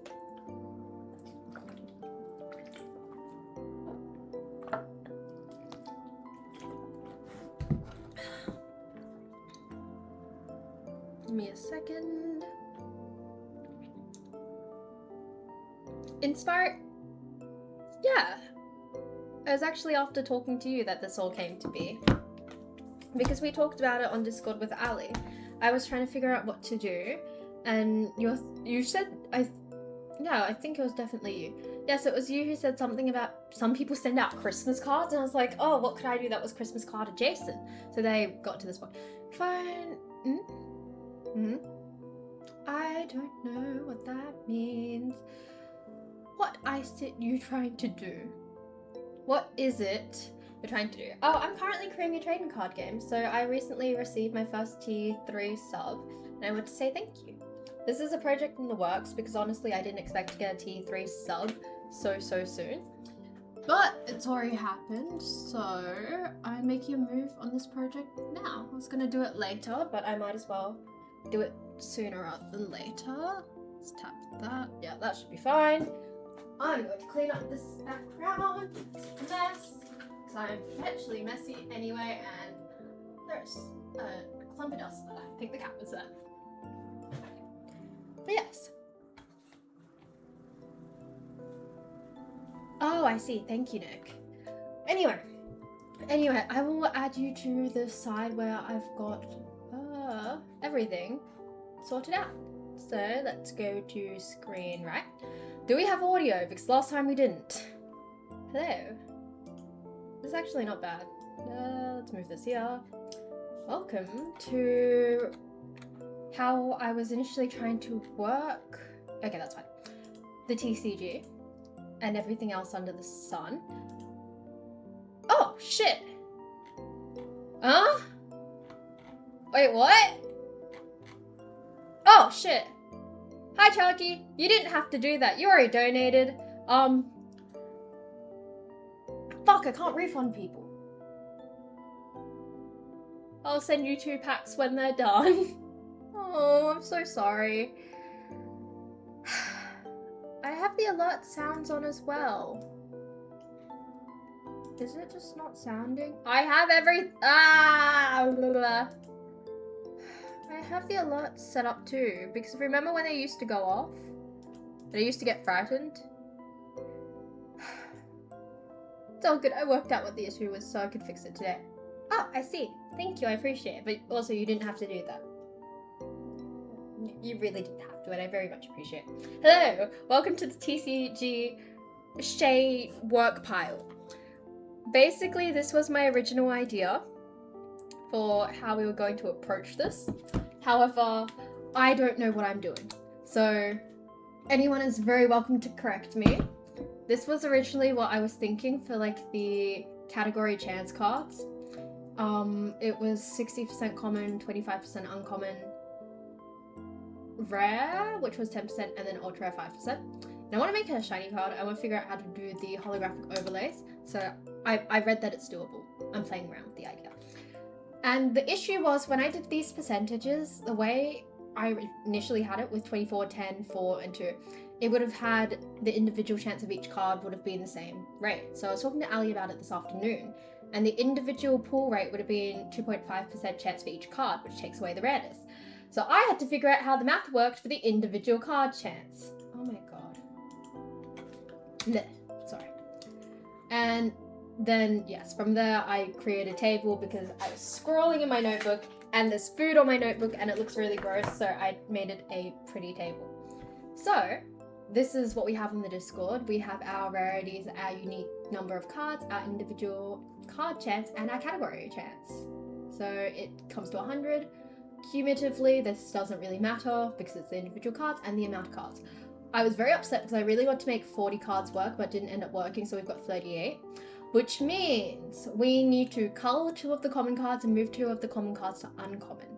Give me a second. Inspire. Yeah. It was actually after talking to you that this all came to be. Because we talked about it on Discord with Ali. I was trying to figure out what to do, and you said, I think it was definitely you. Yes, it was you who said something about some people send out Christmas cards, and I was like, oh, what could I do that was Christmas card adjacent? So they got to this point. Fine. I don't know what that means. What you trying to do? What is it you're trying to do? Oh, I'm currently creating a trading card game. So I recently received my first T3 sub, and I want to say thank you. This is a project in the works because honestly, I didn't expect to get a T3 sub so soon. But it's already happened, so I'm making a move on this project now. I was gonna do it later, but I might as well do it sooner rather than later. Let's tap that. Yeah, that should be fine. I'm going to clean up this background mess, because I'm perpetually messy anyway, and there's a clump of dust there. I think the cat was there. But yes. Oh, I see. Thank you, Nick. Anyway, I will add you to the side where I've got everything sorted out. So let's go to screen, right? Do we have audio? Because last time we didn't. Hello. This is actually not bad. Let's move this here. Welcome to how I was initially trying to work. Okay, that's fine. The TCG and everything else under the sun. Oh, shit. Huh? Wait, what? Oh, shit. Hi, Chalky. You didn't have to do that. You already donated. Fuck, I can't refund people. I'll send you 2 packs when they're done. Oh, I'm so sorry. I have the alert sounds on as well. Is it just not sounding? I have I have the alerts set up too, because remember when they used to go off? And I used to get frightened? It's all good. I worked out what the issue was so I could fix it today. Oh, I see. Thank you, I appreciate it. But also, you didn't have to do that. You really didn't have to, and I very much appreciate it. Hello! Welcome to the TCG Shay work pile. Basically, this was my original idea for how we were going to approach this. However, I don't know what I'm doing. So, anyone is very welcome to correct me. This was originally what I was thinking for like the category chance cards. It was 60% common, 25% uncommon, rare, which was 10%, and then ultra 5%. And I want to make a shiny card. I want to figure out how to do the holographic overlays. So I read that it's doable. I'm playing around with the idea. And the issue was when I did these percentages, the way I initially had it with 24, 10, 4, and 2, it would have had the individual chance of each card would have been the same rate. So I was talking to Ali about it this afternoon, and the individual pull rate would have been 2.5% chance for each card, which takes away the rareness. So I had to figure out how the math worked for the individual card chance. Oh my god. Blech, sorry. And then, yes, from there I created a table because I was scrolling in my notebook and there's food on my notebook and it looks really gross, so I made it a pretty table. So, this is what we have on the Discord. We have our rarities, our unique number of cards, our individual card chance, and our category chance. So it comes to 100. Cumulatively, this doesn't really matter because it's the individual cards and the amount of cards. I was very upset because I really want to make 40 cards work, but didn't end up working, so we've got 38. Which means we need to cull 2 of the common cards and move 2 of the common cards to uncommon.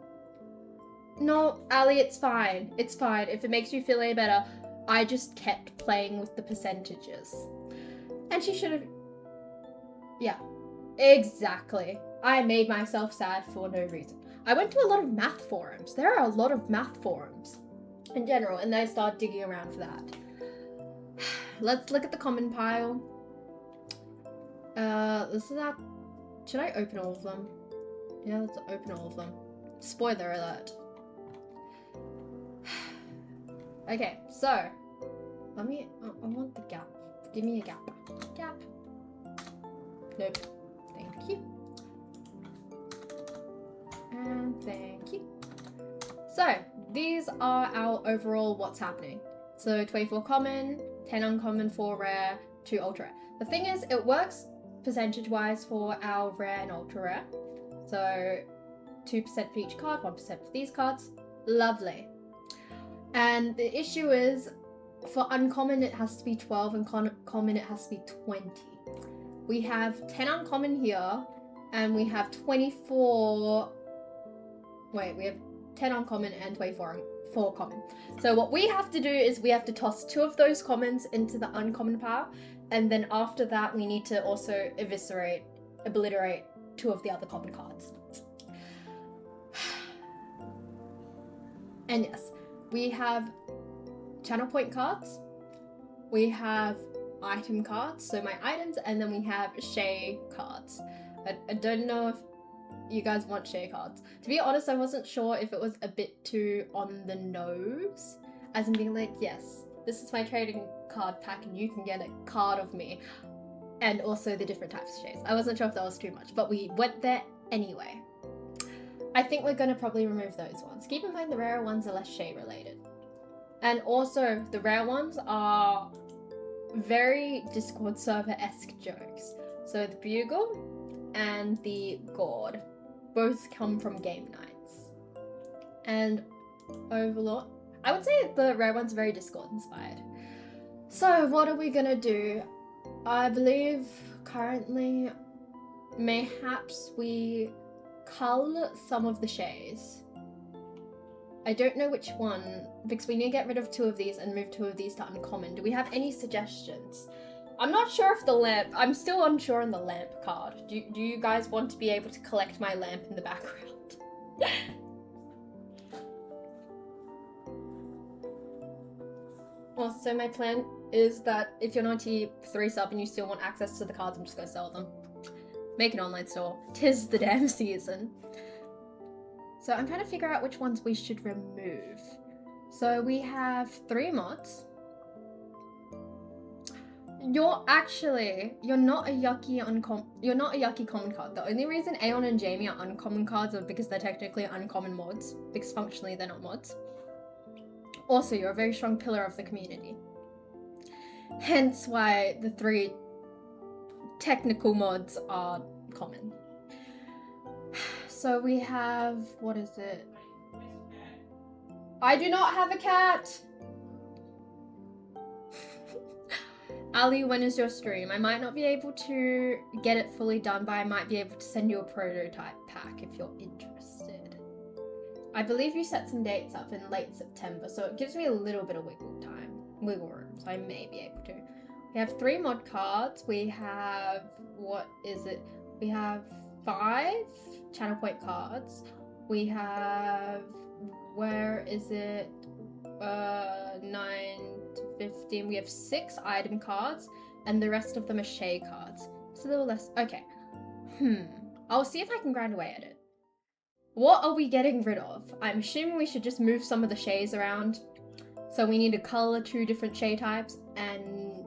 No, Ali, it's fine. It's fine. If it makes you feel any better, I just kept playing with the percentages. And she should have... Yeah, exactly. I made myself sad for no reason. I went to a lot of math forums. There are a lot of math forums in general, and I started digging around for that. Let's look at the common pile. This is our... Should I open all of them? Yeah, let's open all of them. Spoiler alert. Okay, so... Let me... I want the gap. Give me a gap. Gap. Nope. Thank you. And thank you. So, these are our overall what's happening. So, 24 common, 10 uncommon, 4 rare, 2 ultra rare. The thing is, it works percentage-wise for our rare and ultra rare. So, 2% for each card, 1% for these cards. Lovely. And the issue is, for uncommon it has to be 12 and common it has to be 20. We have 10 uncommon here, and we have 24... Wait, we have 10 uncommon and 24 common. So what we have to do is we have to toss 2 of those commons into the uncommon pile, and then after that we need to also obliterate 2 of the other common cards. And yes, we have channel point cards, we have item cards, so my items, and then we have Shay cards. I don't know if you guys want Shay cards. To be honest, I wasn't sure if it was a bit too on the nose, as in being like, yes, this is my trading card pack and you can get a card of me, and also the different types of Shays. I wasn't sure if that was too much, but we went there anyway. I think we're going to probably remove those ones. Keep in mind the rare ones are less Shay related. And also, the rare ones are very Discord server-esque jokes. So the Bugle and the Gourd both come from game nights. And Overlord, I would say the rare one's very Discord inspired. So what are we gonna do? I believe currently mayhaps we cull some of the Shays. I don't know which one, because we need to get rid of 2 of these and move 2 of these to uncommon. Do we have any suggestions? I'm not sure if the lamp, I'm still unsure on the lamp card. Do you guys want to be able to collect my lamp in the background? Also, my plan is that if you're not T3 sub and you still want access to the cards, I'm just gonna sell them. Make an online store. 'Tis the damn season. So I'm trying to figure out which ones we should remove. So we have 3 mods. You're not a yucky common card. The only reason Aeon and Jamie are uncommon cards are because they're technically uncommon mods, because functionally they're not mods. Also, you're a very strong pillar of the community. Hence why the 3 technical mods are common. So we have, what is it? I do not have a cat! Ali, when is your stream? I might not be able to get it fully done, but I might be able to send you a prototype pack if you're interested. I believe you set some dates up in late September, so it gives me a little bit of wiggle room, so I may be able to. We have 3 mod cards. We have, what is it? We have 5 channel point cards. We have, where is it? 9 to 15. We have 6 item cards, and the rest of them are Shay cards. It's a little less. Okay. I'll see if I can grind away at it. What are we getting rid of? I'm assuming we should just move some of the Shays around. So we need to color 2 different Shay types, and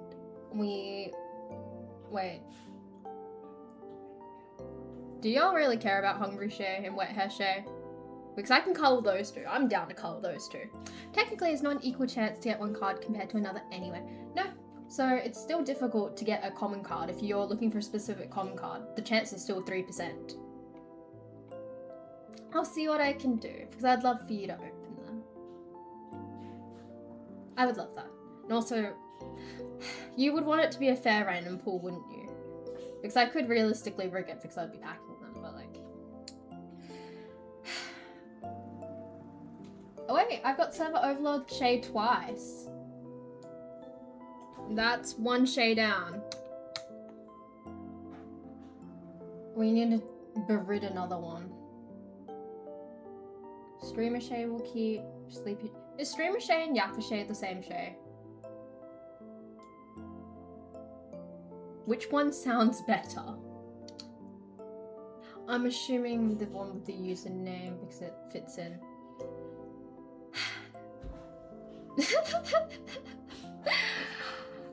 wait. Do y'all really care about Hungry Shay and Wet Hair Shay? Because I can color those 2. I'm down to color those 2. Technically, it's not an equal chance to get one card compared to another anyway. No. So it's still difficult to get a common card if you're looking for a specific common card. The chance is still 3%. I'll see what I can do, because I'd love for you to open them. I would love that. And also, you would want it to be a fair random pool, wouldn't you? Because I could realistically rig it because I'd be packing them, but like... Oh wait, I've got Server Overlord Shay twice. That's 1 Shay down. We need to berid another one. Streamer Shay will keep Sleepy... Is Streamer Shay and Yappa Shay the same Shay? Which one sounds better? I'm assuming the one with the username because it fits in.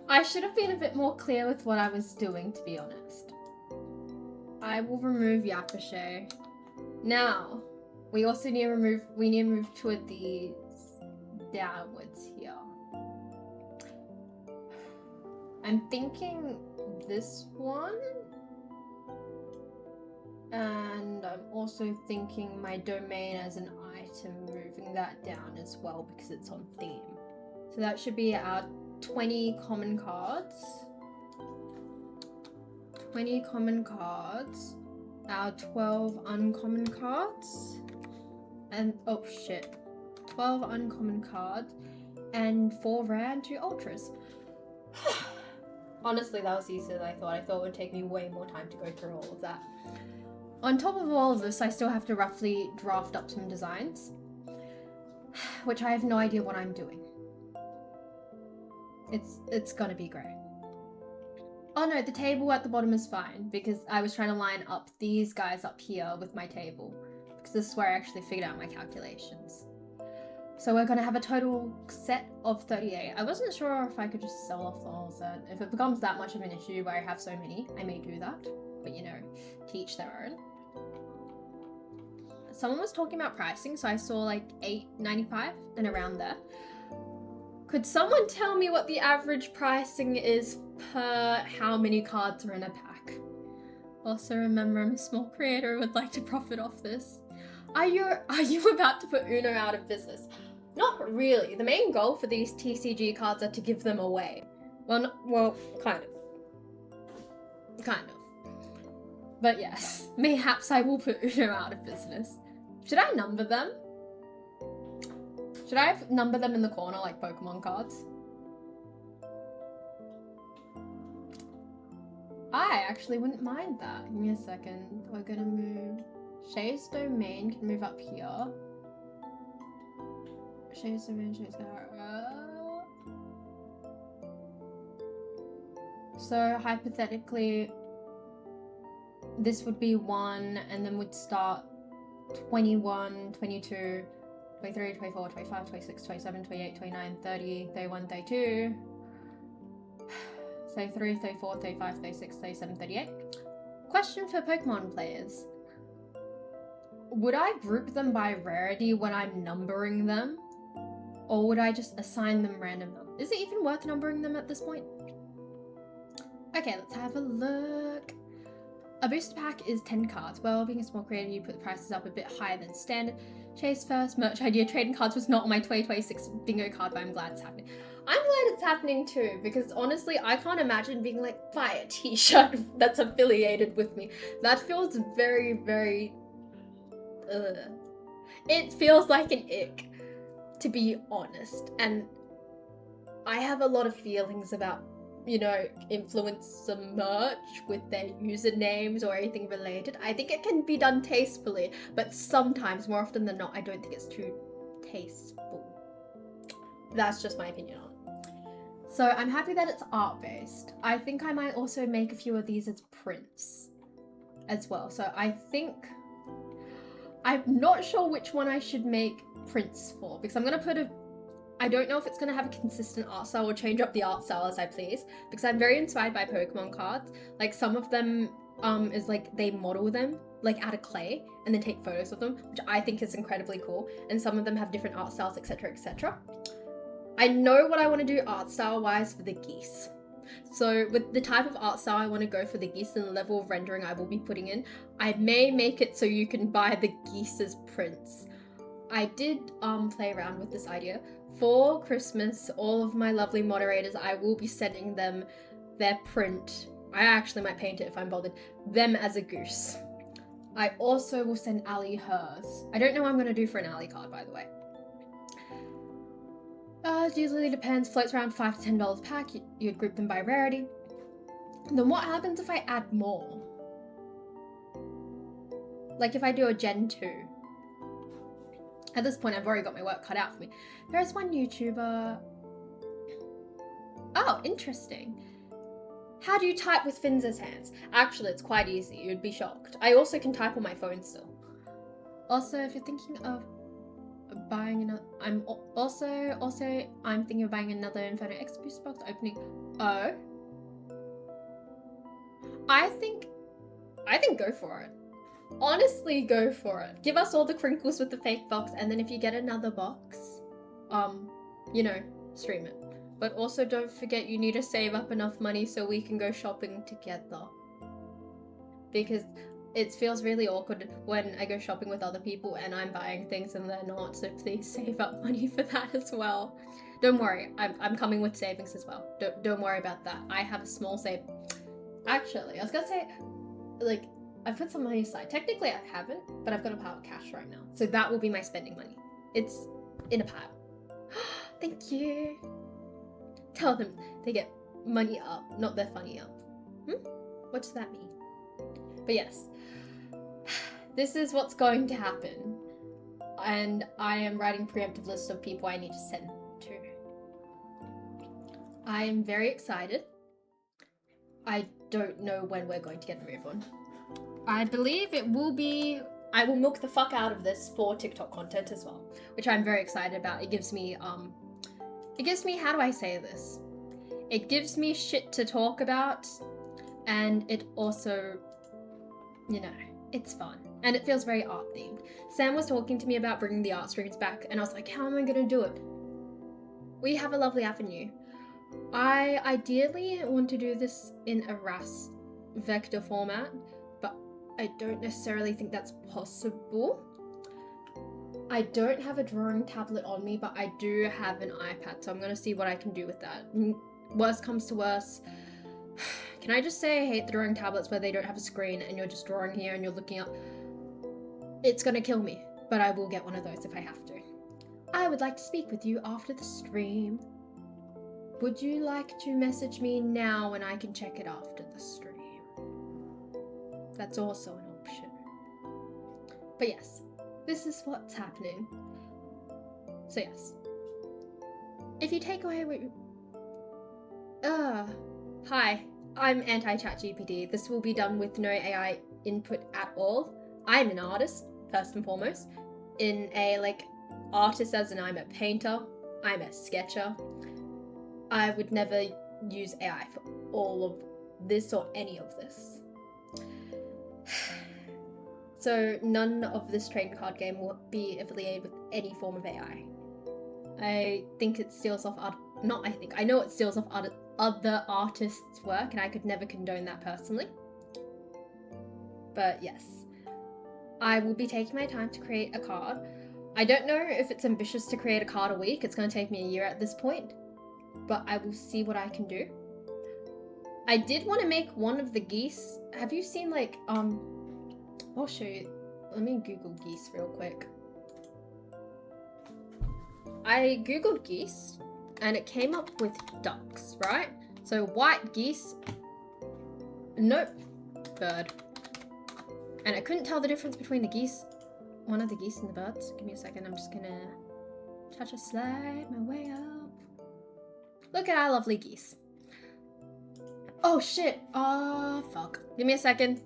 I should have been a bit more clear with what I was doing, to be honest. I will remove Yappa Shay. Now, we also need to move 2 of these downwards here. I'm thinking this one. And I'm also thinking my domain as an item, moving that down as well because it's on theme. So that should be our 20 common cards. 20 common cards. Our 12 uncommon cards. And, oh shit. 12 uncommon cards. And 4 rare and 2 ultras. Honestly, that was easier than I thought. I thought it would take me way more time to go through all of that. On top of all of this, I still have to roughly draft up some designs, which I have no idea what I'm doing. It's gonna be great. Oh no, the table at the bottom is fine because I was trying to line up these guys up here with my table because this is where I actually figured out my calculations. So we're gonna have a total set of 38. I wasn't sure if I could just sell off the whole set. If it becomes that much of an issue where I have so many, I may do that. But you know, to each their own. Someone was talking about pricing, so I saw like $8.95 and around there. Could someone tell me what the average pricing is per how many cards are in a pack? Also remember, I'm a small creator who would like to profit off this. Are you about to put Uno out of business? Not really. The main goal for these TCG cards are to give them away. Well, kind of. Kind of. But yes, mayhaps I will put Uno out of business. Should I number them? Should I number them in the corner like Pokemon cards? I actually wouldn't mind that. Give me a second. We're gonna move... Shay's domain can move up here. Shay's domain, Shay's So hypothetically, this would be 1, and then we'd start 21, 22, 23, 24, 25, 26, 27, 28, 29, 30, 31, 32. 33, 34, 35, 36, 37, 38. Question for Pokemon players. Would I group them by rarity when I'm numbering them? Or would I just assign them random numbers? Is it even worth numbering them at this point? Okay, let's have a look. A booster pack is 10 cards. Well, being a small creator, you put the prices up a bit higher than standard. Chase first, merch idea, trading cards was not on my 2026 bingo card, but I'm glad it's happening. I'm glad it's happening too, because honestly, I can't imagine being like, buy a t-shirt that's affiliated with me. That feels very, very, it feels like an ick, to be honest. And I have a lot of feelings about, you know, influencer merch with their usernames or anything related. I think it can be done tastefully, but sometimes, more often than not, I don't think it's too tasteful. That's just my opinion on it. So I'm happy that it's art-based. I think I might also make a few of these as prints as well. So I think, I'm not sure which one I should make prints for, because I'm going to put I don't know if it's going to have a consistent art style or change up the art style as I please, because I'm very inspired by Pokemon cards. Like some of them is like they model them like out of clay and then take photos of them, which I think is incredibly cool. And some of them have different art styles, etc, etc. I know what I want to do art style wise for the geese. So with the type of art style I want to go for the geese and the level of rendering I will be putting in, I may make it so you can buy the geese as prints. I did play around with this idea. For Christmas, all of my lovely moderators, I will be sending them their print. I actually might paint it if I'm bothered. Them as a goose. I also will send Ali hers. I don't know what I'm going to do for an Ali card, by the way. It usually depends. Floats around $5 to $10 a pack. You'd group them by rarity. Then what happens if I add more? Like if I do a Gen 2. At this point, I've already got my work cut out for me. There is one YouTuber. Oh, interesting. How do you type with Finz's hands? Actually, it's quite easy. You'd be shocked. I also can type on my phone still. Also, if you're thinking of buying another, I'm thinking of buying another Inferno X booster box opening. Oh, I think go for it. Honestly, go for it. Give us all the crinkles with the fake box, and then if you get another box, you know, stream it. But also don't forget you need to save up enough money so we can go shopping together. Because it feels really awkward when I go shopping with other people and I'm buying things and they're not, so please save up money for that as well. Don't worry, I'm coming with savings as well. Don't worry about that. I have a small save. Actually, I was gonna say, like, I've put some money aside. Technically I haven't, but I've got a pile of cash right now. So that will be my spending money. It's in a pile. Thank you. Tell them they get money up, not their funny up. What does that mean? But yes, this is what's going to happen. And I am writing a preemptive list of people I need to send to. I am very excited. I don't know when we're going to get the move on. I believe it will be, I will milk the fuck out of this for TikTok content as well, which I'm very excited about. It gives me, how do I say this? It gives me shit to talk about, and it also, you know, it's fun. And it feels very art themed. Sam was talking to me about bringing the art streams back, and I was like, how am I gonna do it? We have a lovely avenue. I ideally want to do this in a RAS vector format, but I don't necessarily think that's possible. I don't have a drawing tablet on me, but I do have an iPad, so I'm gonna see what I can do with that. Worst comes to worst, can I just say I hate the drawing tablets where they don't have a screen and you're just drawing here and you're looking up? It's gonna kill me, but I will get one of those if I have to. I would like to speak with you after the stream. Would you like to message me now and I can check it after the stream? That's also an option. But yes, this is what's happening. So yes. If you take away what hi, I'm anti-ChatGPT. This will be done with no AI input at all. I'm an artist, first and foremost. In a, like, artist as in I'm a painter, I'm a sketcher. I would never use AI for all of this or any of this. So none of this trading card game will be affiliated with any form of AI. I think it steals off I know it steals off other artists' work, and I could never condone that personally. But yes, I will be taking my time to create a card. I don't know if it's ambitious to create a card a week. It's going to take me a year at this point, but I will see what I can do. I did want to make one of the geese. Have you seen like, I'll show you. Let me Google geese real quick. I Googled geese and it came up with ducks, right? So white geese, nope, bird. And I couldn't tell the difference between the geese, one of the geese and the birds. Give me a second, I'm just gonna slide my way up. Look at our lovely geese. Oh shit, fuck. Give me a second.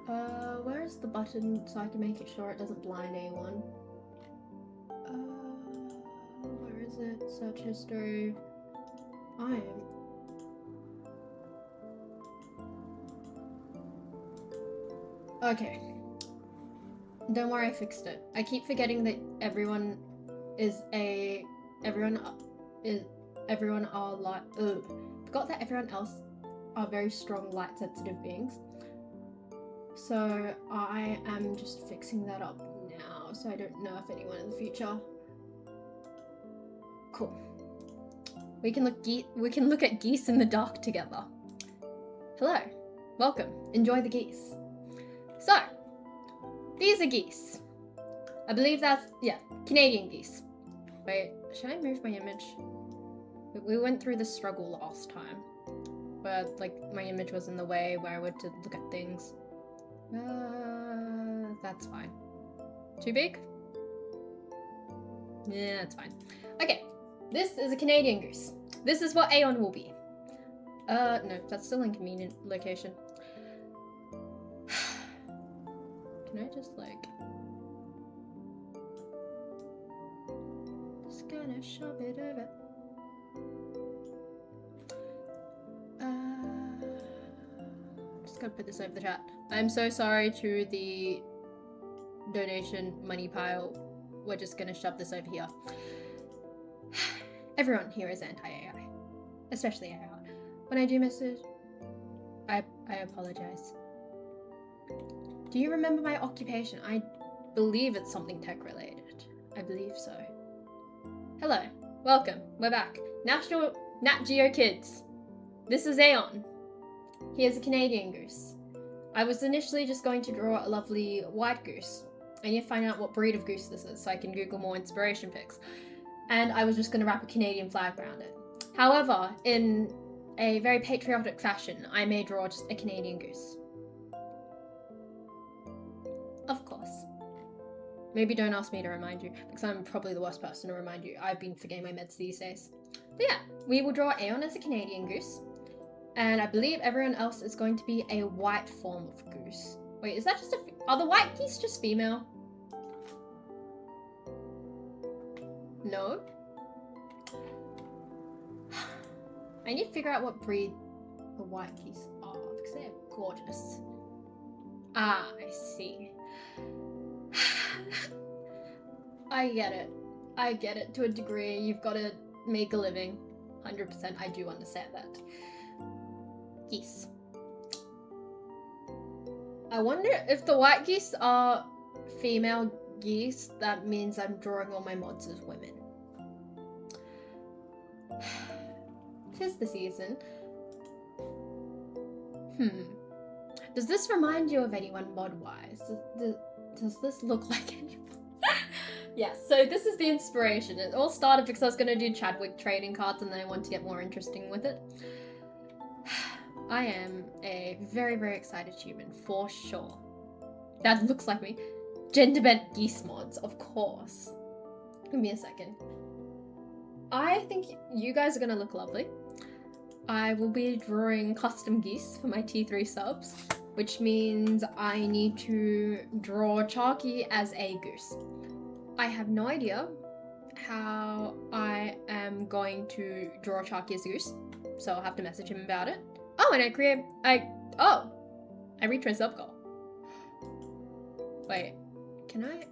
Where is the button so I can make it sure it doesn't blind anyone? Where is it? Search history. Okay. Don't worry, I fixed it. I keep forgetting that everyone forgot that everyone else are very strong light sensitive beings. So I am just fixing that up now so I don't nerf anyone in the future. Cool. We can look at geese in the dark together. Hello. Welcome. Enjoy the geese. So, these are geese. I believe that's, yeah, Canadian geese. Wait, should I move my image? We went through this struggle last time, where, like, my image was in the way, where I went to look at things. That's fine. Too big? Yeah, that's fine. Okay, this is a Canadian goose. This is what Aeon will be. No, that's still inconvenient location. Can I just, like... Just gonna shove it over. Just gotta put this over the chat. I'm so sorry to the donation money pile. We're just gonna shove this over here. Everyone here is anti-AI. Especially AI. When I do message, I apologize. Do you remember my occupation? I believe it's something tech related. I believe so. Hello, welcome, we're back. Nat Geo Kids. This is Aeon. He is a Canadian goose. I was initially just going to draw a lovely white goose. I need to find out what breed of goose this is so I can Google more inspiration pics. And I was just going to wrap a Canadian flag around it. However, in a very patriotic fashion, I may draw just a Canadian goose. Of course. Maybe don't ask me to remind you, because I'm probably the worst person to remind you. I've been forgetting my meds these days. But yeah, we will draw Aeon as a Canadian goose. And I believe everyone else is going to be a white form of goose. Wait, is that just are the white geese just female? No? I need to figure out what breed the white geese are, because they're gorgeous. Ah, I see. I get it. I get it to a degree. You've got to make a living. 100%, I do understand that. Geese. I wonder if the white geese are female geese, that means I'm drawing all my mods as women. 'Tis the season. Does this remind you of anyone mod-wise? Does this look like anyone? Yeah, so this is the inspiration. It all started because I was going to do Chadwick trading cards and then I wanted to get more interesting with it. I am a very, very excited human, for sure. That looks like me. Gender-bent geese mods, of course. Give me a second. I think you guys are going to look lovely. I will be drawing custom geese for my T3 subs, which means I need to draw Chalky as a goose. I have no idea how I am I'm going to draw Sharky as a goose, so I'll have to message him about it. Oh, and I reached my sub goal. Wait, can I?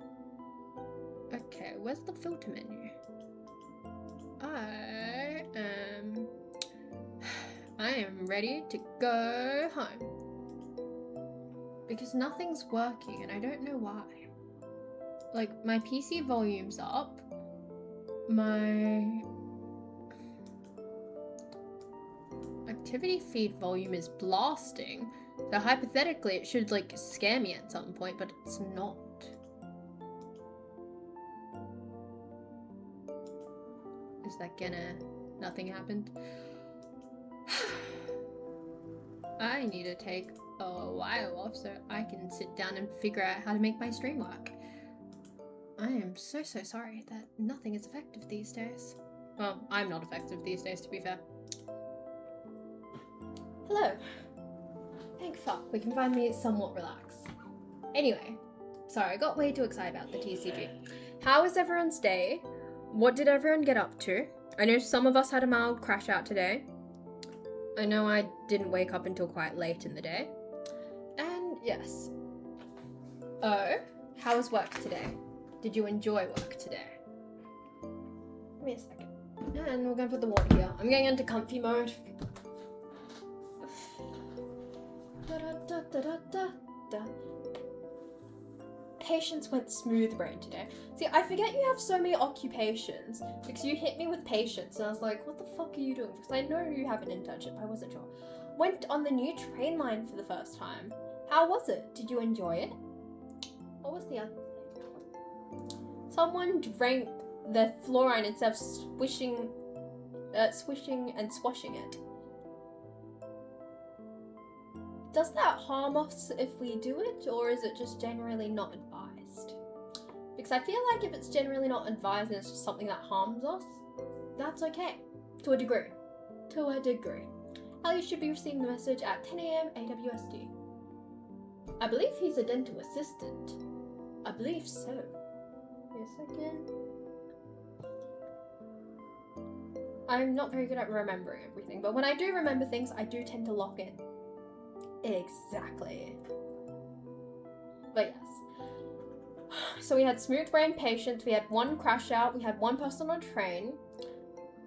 Okay, where's the filter menu? I am ready to go home. Because nothing's working and I don't know why. Like, my PC volume's up. My activity feed volume is blasting. So hypothetically it should like scare me at some point, but it's not. Is that gonna... Nothing happened? I need to take a while off so I can sit down and figure out how to make my stream work. I am so sorry that nothing is effective these days. Well, I'm not effective these days, to be fair. Hello. Thank fuck, we can finally somewhat relax. Anyway, sorry, I got way too excited about the TCG. How was everyone's day? What did everyone get up to? I know some of us had a mild crash out today. I know I didn't wake up until quite late in the day. And yes. Oh, how was work today? Did you enjoy work today? Give me a second. And we're gonna put the water here. I'm getting into comfy mode. Patience went smooth brain today. See, I forget you have so many occupations because you hit me with patience and I was like, what the fuck are you doing? Because I know you have an internship, I wasn't sure. Went on the new train line for the first time. How was it? Did you enjoy it? What was the other thing? Someone drank the fluorine instead of swishing and swashing it. Does that harm us if we do it, or is it just generally not advised? Because I feel like if it's generally not advised and it's just something that harms us, that's okay. To a degree. To a degree. Ali should be receiving the message at 10 AM AWSD. I believe he's a dental assistant. I believe so. Wait a second. I'm not very good at remembering everything, but when I do remember things, I do tend to lock in. Exactly. But yes. So we had smooth brain patience, we had one crash out, we had one person on train.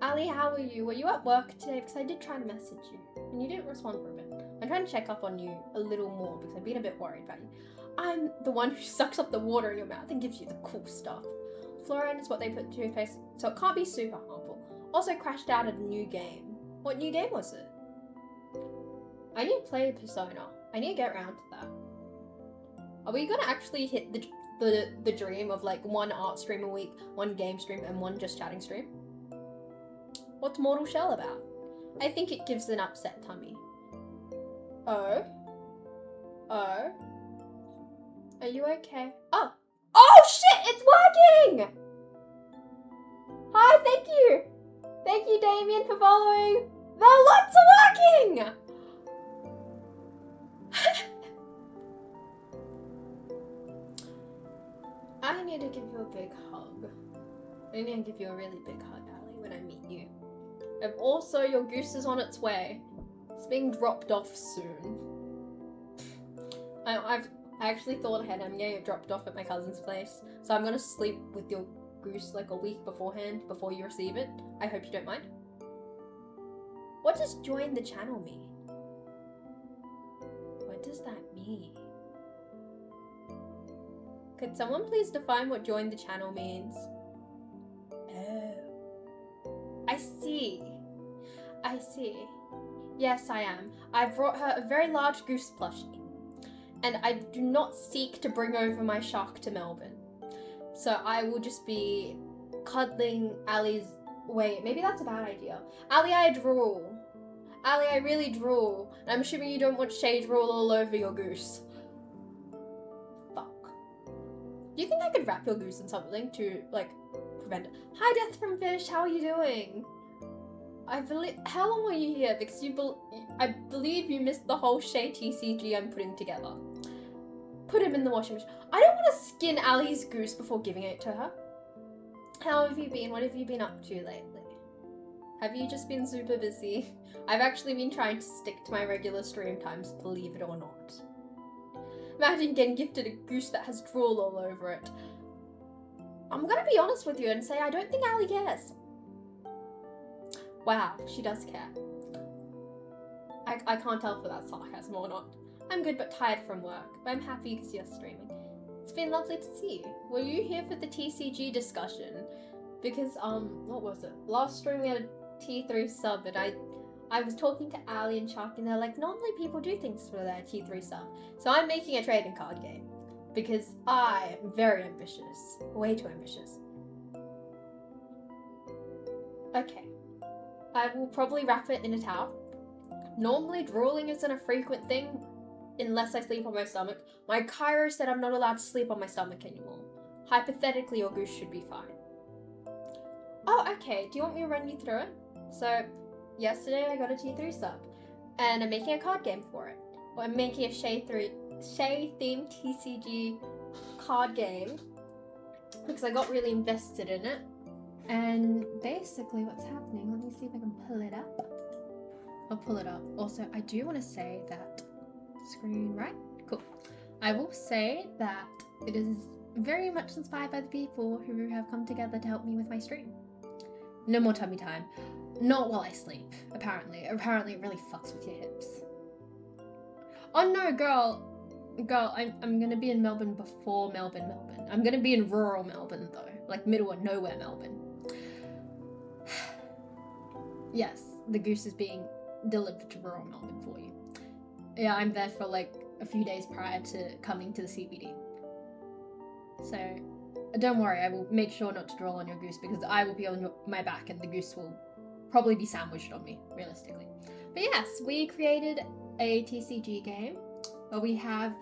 Ali, how are you? Were you at work today? Because I did try to message you and you didn't respond for a bit. I'm trying to check up on you a little more because I've been a bit worried about you. I'm the one who sucks up the water in your mouth and gives you the cool stuff. Fluorine is what they put in toothpaste, so it can't be super harmful. Also crashed out of a new game. What new game was it? I need to play Persona. I need to get around to that. Are we gonna actually hit the dream of like one art stream a week, one game stream, and one just chatting stream? What's Mortal Shell about? I think it gives an upset tummy. Oh? Oh? Are you okay? Oh! Oh shit! It's working! Hi, thank you! Thank you, Damien, for following! The lights are working! I need to give you a big hug. I need to give you a really big hug, Ali, when I meet you. And also, your goose is on its way. It's being dropped off soon. I actually thought ahead. I'm getting it dropped off at my cousin's place. So I'm gonna sleep with your goose like a week beforehand, before you receive it. I hope you don't mind. What does join the channel mean? What does that mean? Could someone please define what join the channel means? Oh. I see. I see. Yes, I am. I brought her a very large goose plushie. And I do not seek to bring over my shark to Melbourne. So I will just be cuddling Ali's... Wait, maybe that's a bad idea. Ali, I drool. Ali, I really drool. And I'm assuming you don't want shade drool all over your goose. Fuck. Do you think I could wrap your goose in something to, like, prevent it? Hi, Death from Fish, how are you doing? I believe... How long were you here? Because I believe you missed the whole Shay TCG I'm putting together. Put him in the washing machine. I don't want to skin Ali's goose before giving it to her. How have you been? What have you been up to lately? Have you just been super busy? I've actually been trying to stick to my regular stream times, believe it or not. Imagine getting gifted a goose that has drool all over it. I'm gonna be honest with you and say I don't think Ali cares. Wow, she does care. I can't tell if that's sarcasm or not. I'm good but tired from work, but I'm happy because you're streaming. It's been lovely to see you. Were you here for the TCG discussion? Because, what was it? Last stream we had a T3 sub and I was talking to Ali and Chuck and they're like, normally people do things for their T3 sub. So I'm making a trading card game. Because I am very ambitious. Way too ambitious. Okay. I will probably wrap it in a towel. Normally drooling isn't a frequent thing unless I sleep on my stomach. My Cairo said I'm not allowed to sleep on my stomach anymore. Hypothetically, your goose should be fine. Oh, okay. Do you want me to run you through it? So, yesterday I got a T3 sub, and I'm making a card game for it. Well, I'm making a Shay themed TCG card game because I got really invested in it. And basically what's happening, let me see if I can pull it up. I'll pull it up. Also, I do want to say that screen right? Cool. I will say that it is very much inspired by the people who have come together to help me with my stream. No more tummy time. Not while I sleep, apparently. Apparently it really fucks with your hips. Oh no, girl, I'm gonna be in Melbourne before Melbourne. I'm gonna be in rural Melbourne though, like middle of nowhere Melbourne. Yes, the goose is being delivered to rural Melbourne for you. Yeah, I'm there for like a few days prior to coming to the CBD. So, don't worry, I will make sure not to drool on your goose because I will be on my back and the goose will probably be sandwiched on me, realistically. But yes, we created a TCG game where we have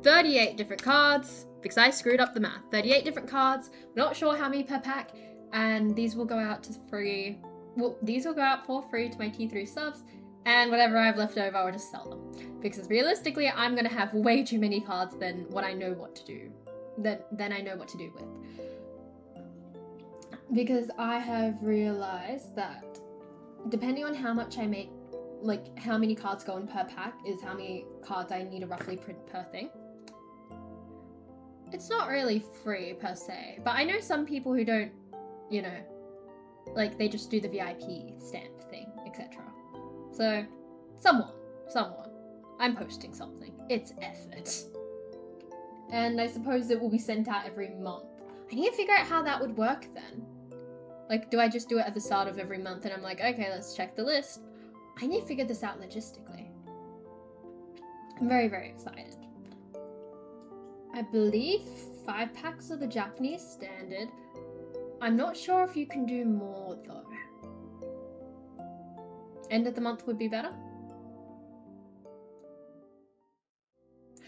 38 different cards, because I screwed up the math. 38 different cards, not sure how many per pack, and these will go out to free. Well, these will go out for free to my T3 subs, and whatever I have left over, I will just sell them. Because realistically, I'm gonna have way too many cards than what I know what to do. Than I know what to do with. Because I have realized that depending on how much I make, like how many cards go in per pack is how many cards I need to roughly print per thing. It's not really free per se, but I know some people who don't, you know, like they just do the VIP stamp thing, etc. So, someone, I'm posting something. It's effort. And I suppose it will be sent out every month. I need to figure out how that would work then. Like, do I just do it at the start of every month and I'm like, okay, let's check the list. I need to figure this out logistically. I'm very, very excited. I believe 5 packs are the Japanese standard. I'm not sure if you can do more though. End of the month would be better.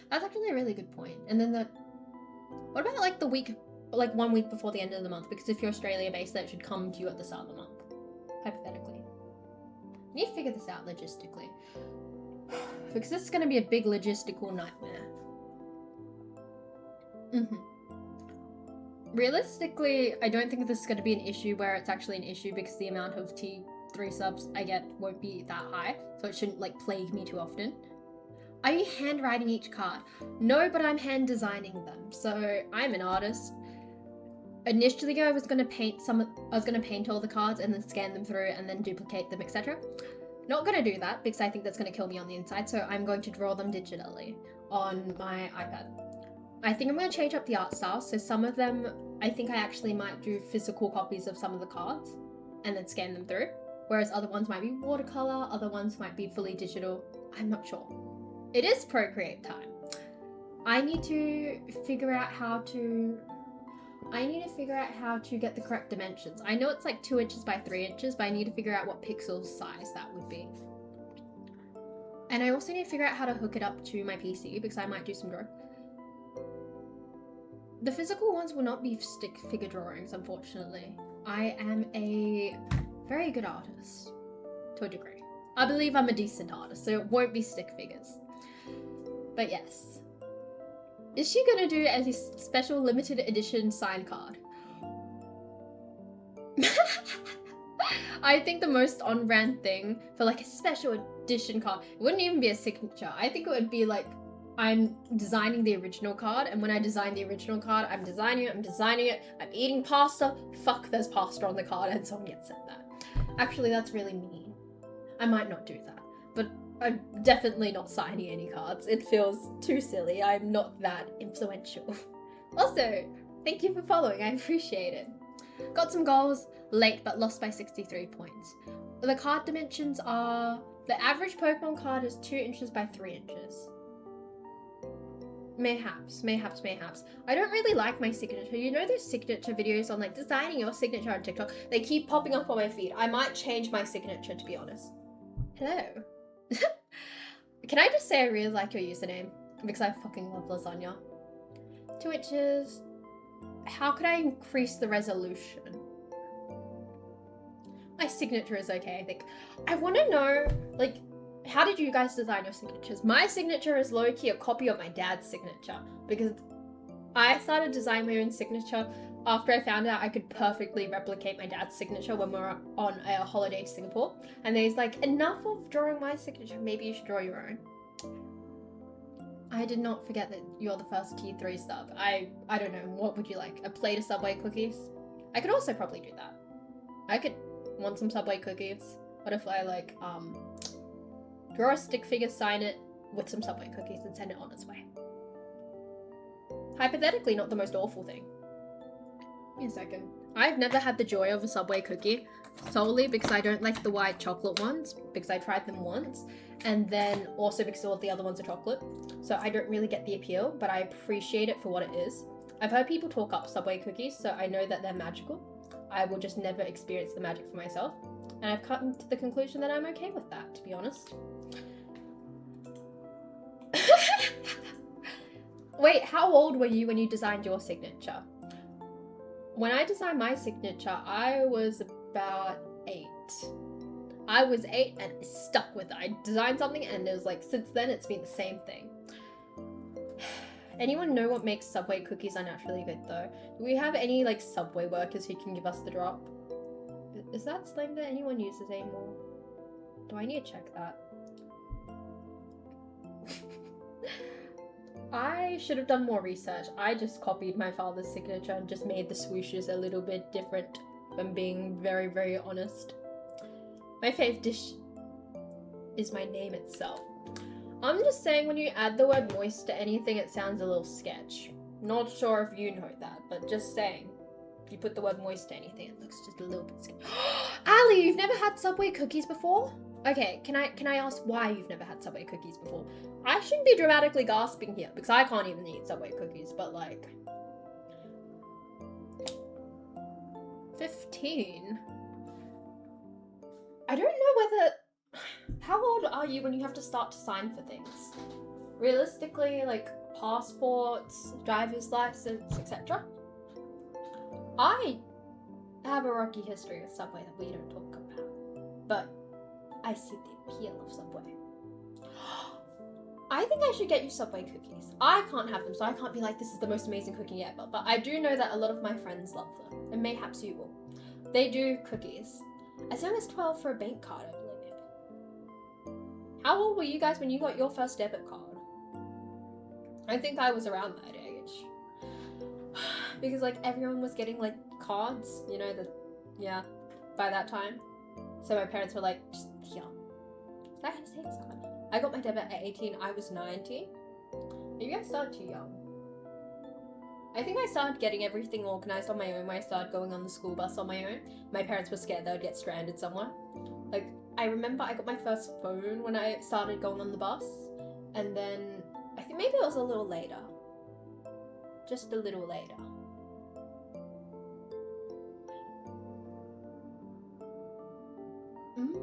That's actually a really good point. And then what about like the week, like 1 week before the end of the month? Because if you're Australia based, that should come to you at the start of the month, hypothetically. I need to figure this out logistically. Because this is going to be a big logistical nightmare. Realistically, I don't think this is going to be an issue where it's actually an issue because the amount of T3 subs I get won't be that high. So it shouldn't like plague me too often. Are you handwriting each card? No, but I'm hand designing them. So I'm an artist. Initially, I was gonna paint all the cards and then scan them through and then duplicate them, etc. Not gonna do that because I think that's gonna kill me on the inside. So I'm going to draw them digitally on my iPad. I think I'm gonna change up the art style. So some of them, I think I actually might do physical copies of some of the cards and then scan them through. Whereas other ones might be watercolor, other ones might be fully digital. I'm not sure. It is Procreate time. I need to figure out how to get the correct dimensions. I know it's like 2 inches by 3 inches, but I need to figure out what pixel size that would be. And I also need to figure out how to hook it up to my PC because I might do some drawing. The physical ones will not be stick figure drawings, unfortunately. I am a very good artist, to a degree. I believe I'm a decent artist, so it won't be stick figures. But yes. Is she gonna do a special limited edition sign card? I think the most on-brand thing for like a special edition card, it wouldn't even be a signature. I think it would be like I'm designing the original card, and when I design the original card, I'm designing it, I'm eating pasta, fuck, there's pasta on the card, and someone gets sent that. Actually, that's really mean. I might not do that, but I'm definitely not signing any cards. It feels too silly. I'm not that influential. Also, thank you for following, I appreciate it. Got some goals, late but lost by 63 points. The card dimensions are, the average Pokemon card is 2 inches by 3 inches. Mayhaps. I don't really like my signature. You know those signature videos on like designing your signature on TikTok? They keep popping up on my feed. I might change my signature, to be honest. Hello. Can I just say I really like your username? Because I fucking love lasagna. 2 inches. How could I increase the resolution? My signature is okay, I think. I want to know, like, how did you guys design your signatures? My signature is low-key a copy of my dad's signature, because I started designing my own signature after I found out I could perfectly replicate my dad's signature when we were on a holiday to Singapore. And there's like, enough of drawing my signature, maybe you should draw your own. I did not forget that you're the first tier 3 sub. I don't know, what would you like? A plate of Subway cookies? I could also probably do that. I could want some Subway cookies. What if I like, draw a stick figure, sign it with some Subway cookies and send it on its way? Hypothetically, not the most awful thing. Give me a second. I've never had the joy of a Subway cookie, solely because I don't like the white chocolate ones, because I tried them once, and then also because all the other ones are chocolate. So I don't really get the appeal, but I appreciate it for what it is. I've heard people talk up Subway cookies, so I know that they're magical. I will just never experience the magic for myself. And I've come to the conclusion that I'm okay with that, to be honest. Wait, how old were you when you designed your signature? When I designed my signature, I was about 8. I was 8 and stuck with it. I designed something and it was like, since then it's been the same thing. Anyone know what makes Subway cookies unnaturally good though? Do we have any like Subway workers who can give us the drop? Is that slang that anyone uses anymore? Do I need to check that? I should have done more research. I just copied my father's signature and just made the swooshes a little bit different, if I'm being very, very honest. My fave dish is my name itself. I'm just saying, when you add the word moist to anything, it sounds a little sketch. Not sure if you know that, but just saying. If you put the word moist to anything, it looks just a little bit sketch. Ali, you've never had Subway cookies before? Okay, can I ask why you've never had Subway cookies before? I shouldn't be dramatically gasping here, because I can't even eat Subway cookies, but like... 15? I don't know whether... How old are you when you have to start to sign for things? Realistically, like passports, driver's license, etc. I have a rocky history with Subway that we don't talk about, but I see the appeal of Subway. I think I should get you Subway cookies. I can't have them, so I can't be like, this is the most amazing cookie ever, but I do know that a lot of my friends love them, and mayhaps you will. They do cookies. As young as 12 for a bank card, I believe. How old were you guys when you got your first debit card? I think I was around that age. Because like everyone was getting like cards, you know, by that time. So my parents were like, just here. Is that how to say this card? I got my debit at 18, I was 19. Maybe I started too young. I think I started getting everything organized on my own when I started going on the school bus on my own. My parents were scared they would get stranded somewhere. Like, I remember I got my first phone when I started going on the bus, and then I think maybe it was a little later. Just a little later. I'm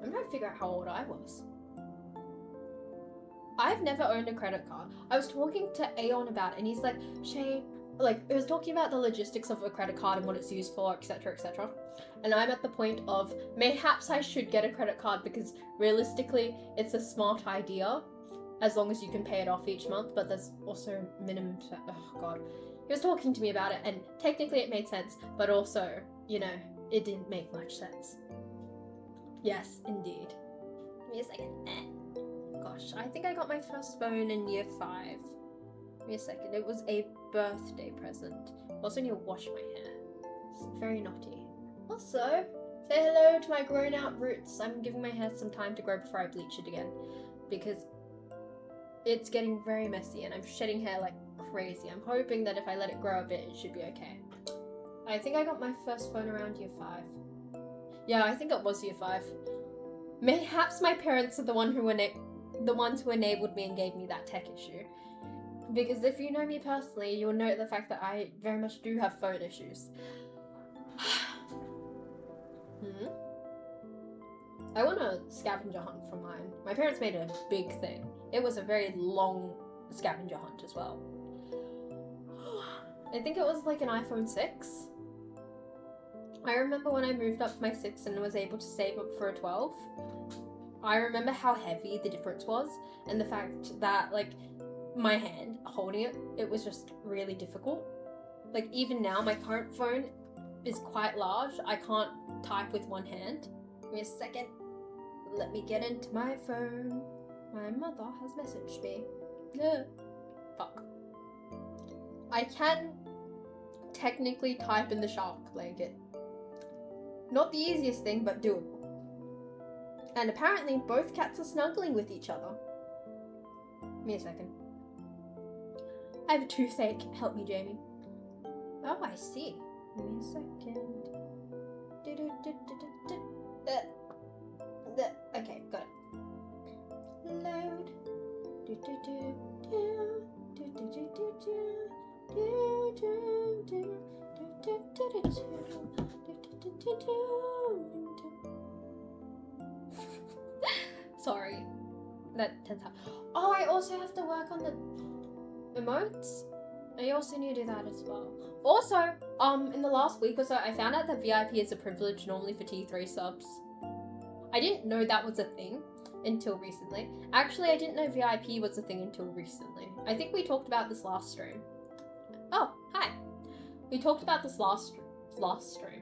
trying to figure out how old I was. I've never owned a credit card. I was talking to Aeon about it, and he's like, Shay, like, it was talking about the logistics of a credit card and what it's used for, etc, etc. And I'm at the point of, mayhaps I should get a credit card because realistically, it's a smart idea. as long as you can pay it off each month, but there's also minimum, oh god. He was talking to me about it, and technically it made sense, but also, you know, it didn't make much sense. Yes, indeed. Give me a second. Gosh, I think I got my first phone in year 5. Give me a second. It was a birthday present. Also need to wash my hair. It's very naughty. Also, say hello to my grown out roots. I'm giving my hair some time to grow before I bleach it again, because it's getting very messy and I'm shedding hair like crazy. I'm hoping that if I let it grow a bit, it should be okay. I think I got my first phone around year 5. Yeah, I think it was year 5. Mayhaps my parents are the ones who enabled me and gave me that tech issue. Because if you know me personally, you'll note the fact that I very much do have phone issues. I want a scavenger hunt for mine. My parents made a big thing. It was a very long scavenger hunt as well. I think it was like an iPhone 6. I remember when I moved up to my 6 and was able to save up for a 12. I remember how heavy the difference was, and the fact that, like, my hand holding it, it was just really difficult. Like, even now, my current phone is quite large. I can't type with one hand. Give me a second. Let me get into my phone. My mother has messaged me. Fuck. I can technically type in the shark blanket. Not the easiest thing, but doable. And apparently both cats are snuggling with each other. Give me a second. I have a toothache. Help me, Jamie. Oh, I see. Give me a second. Okay, got it. Load. Sorry. That tends out. Oh, I also have to work on the emotes. I also need to do that as well. Also, in the last week or so, I found out that VIP is a privilege normally for T3 subs. I didn't know that was a thing until recently. Actually, I didn't know VIP was a thing until recently. I think we talked about this last stream. Oh, hi. We talked about this last stream.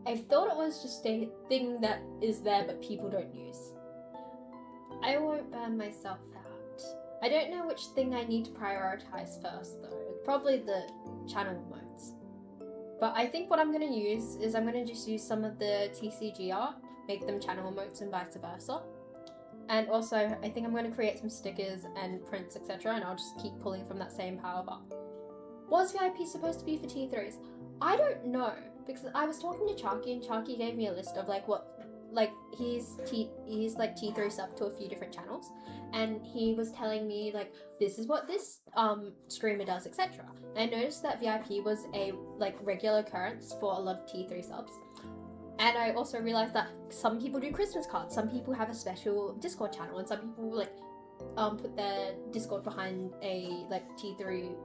I thought it was just a thing that is there but people don't use. I won't burn myself out. I don't know which thing I need to prioritize first though. Probably the channel emotes. But I think what I'm going to use is I'm going to just use some of the TCG art, make them channel emotes and vice versa. And also, I think I'm going to create some stickers and prints, etc. And I'll just keep pulling from that same pile of art. Was VIP supposed to be for T3s? I don't know, because I was talking to Charky and Charky gave me a list of like what, like he's like T3 sub to a few different channels, and he was telling me like this is what this streamer does, etc. And I noticed that VIP was a like regular occurrence for a lot of T3 subs. And I also realized that some people do Christmas cards, some people have a special Discord channel, and some people like put their Discord behind a like T3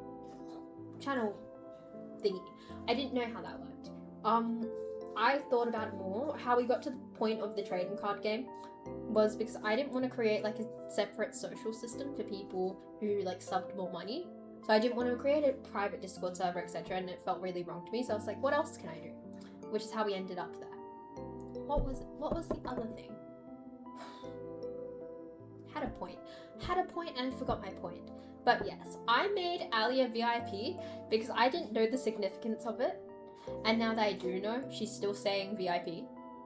channel thingy. I didn't know how that worked. I thought about it more. How we got to the point of the trading card game was because I didn't want to create like a separate social system for people who like subbed more money. So I didn't want to create a private Discord server, etc. And it felt really wrong to me. So I was like, what else can I do? Which is how we ended up there. What was the other thing? Had a point and I forgot my point. But yes, I made Ali a VIP because I didn't know the significance of it. And now that I do know, she's still saying VIP.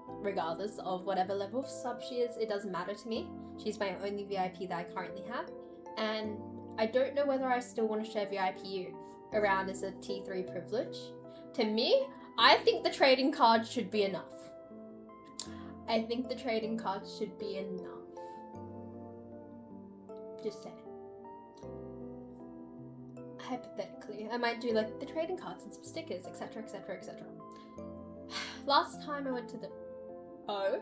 Regardless of whatever level of sub she is, it doesn't matter to me. She's my only VIP that I currently have. And I don't know whether I still want to share VIP around as a T3 privilege. To me, I think the trading cards should be enough. I think the trading cards should be enough. Just saying. Hypothetically, I might do like the trading cards and some stickers, etc, etc, etc. Last time I went to the... Oh?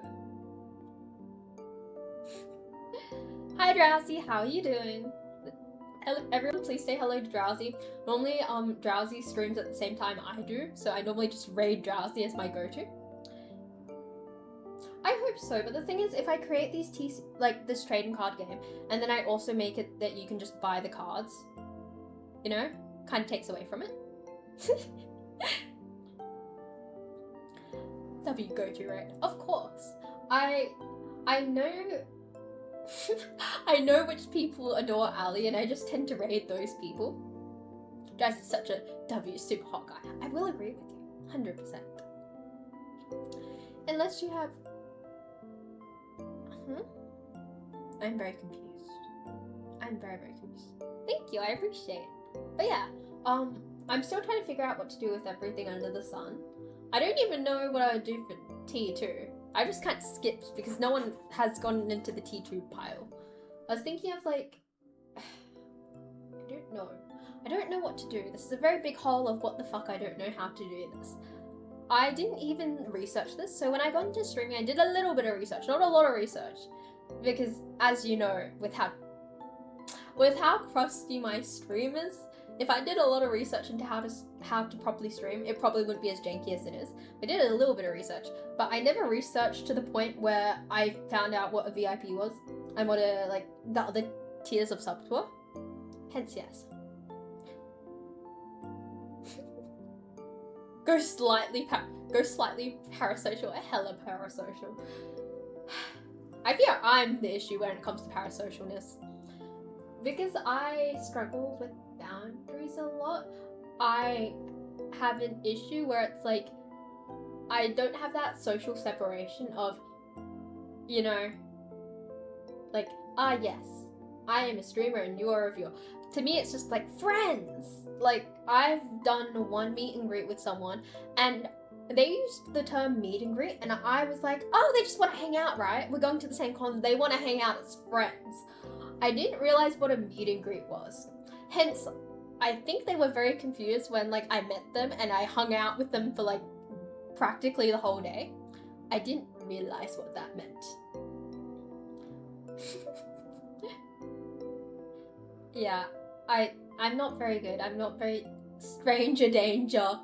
Hi Drowsy, how are you doing? Hello, everyone please say hello to Drowsy. Normally Drowsy streams at the same time I do, so I normally just raid Drowsy as my go-to. I hope so, but the thing is, if I create these this trading card game, and then I also make it that you can just buy the cards, you know, kind of takes away from it. W go-to, right? Of course. I know I know which people adore Ali, and I just tend to raid those people. Jazz is such a W super hot guy. I will agree with you, 100%. Unless you have... I'm very confused. I'm very, very confused. Thank you, I appreciate it. But yeah, I'm still trying to figure out what to do with everything under the sun. I don't even know what I would do for T2. I just kind of skipped because no one has gone into the T2 pile. I was thinking of like... I don't know what to do. This is a very big hole of what the fuck, I don't know how to do this. I didn't even research this, so when I got into streaming, I did a little bit of research, not a lot of research. Because, as you know, with how crusty my stream is, if I did a lot of research into how to properly stream, it probably wouldn't be as janky as it is. I did a little bit of research, but I never researched to the point where I found out what a VIP was and what the other tiers of subs were. Hence, yes. Go slightly parasocial, hella parasocial. I fear I'm the issue when it comes to parasocialness. Because I struggle with boundaries a lot, I have an issue where it's like, I don't have that social separation of, you know, like, yes, I am a streamer and you are a viewer. To me, it's just like friends. Like, I've done one meet and greet with someone, and they used the term meet and greet, and I was like, oh, they just want to hang out, right? We're going to the same con, they want to hang out as friends. I didn't realize what a meet and greet was. Hence, I think they were very confused when, like, I met them and I hung out with them for, like, practically the whole day. I didn't realize what that meant. Yeah, I'm not very good. I'm not very stranger danger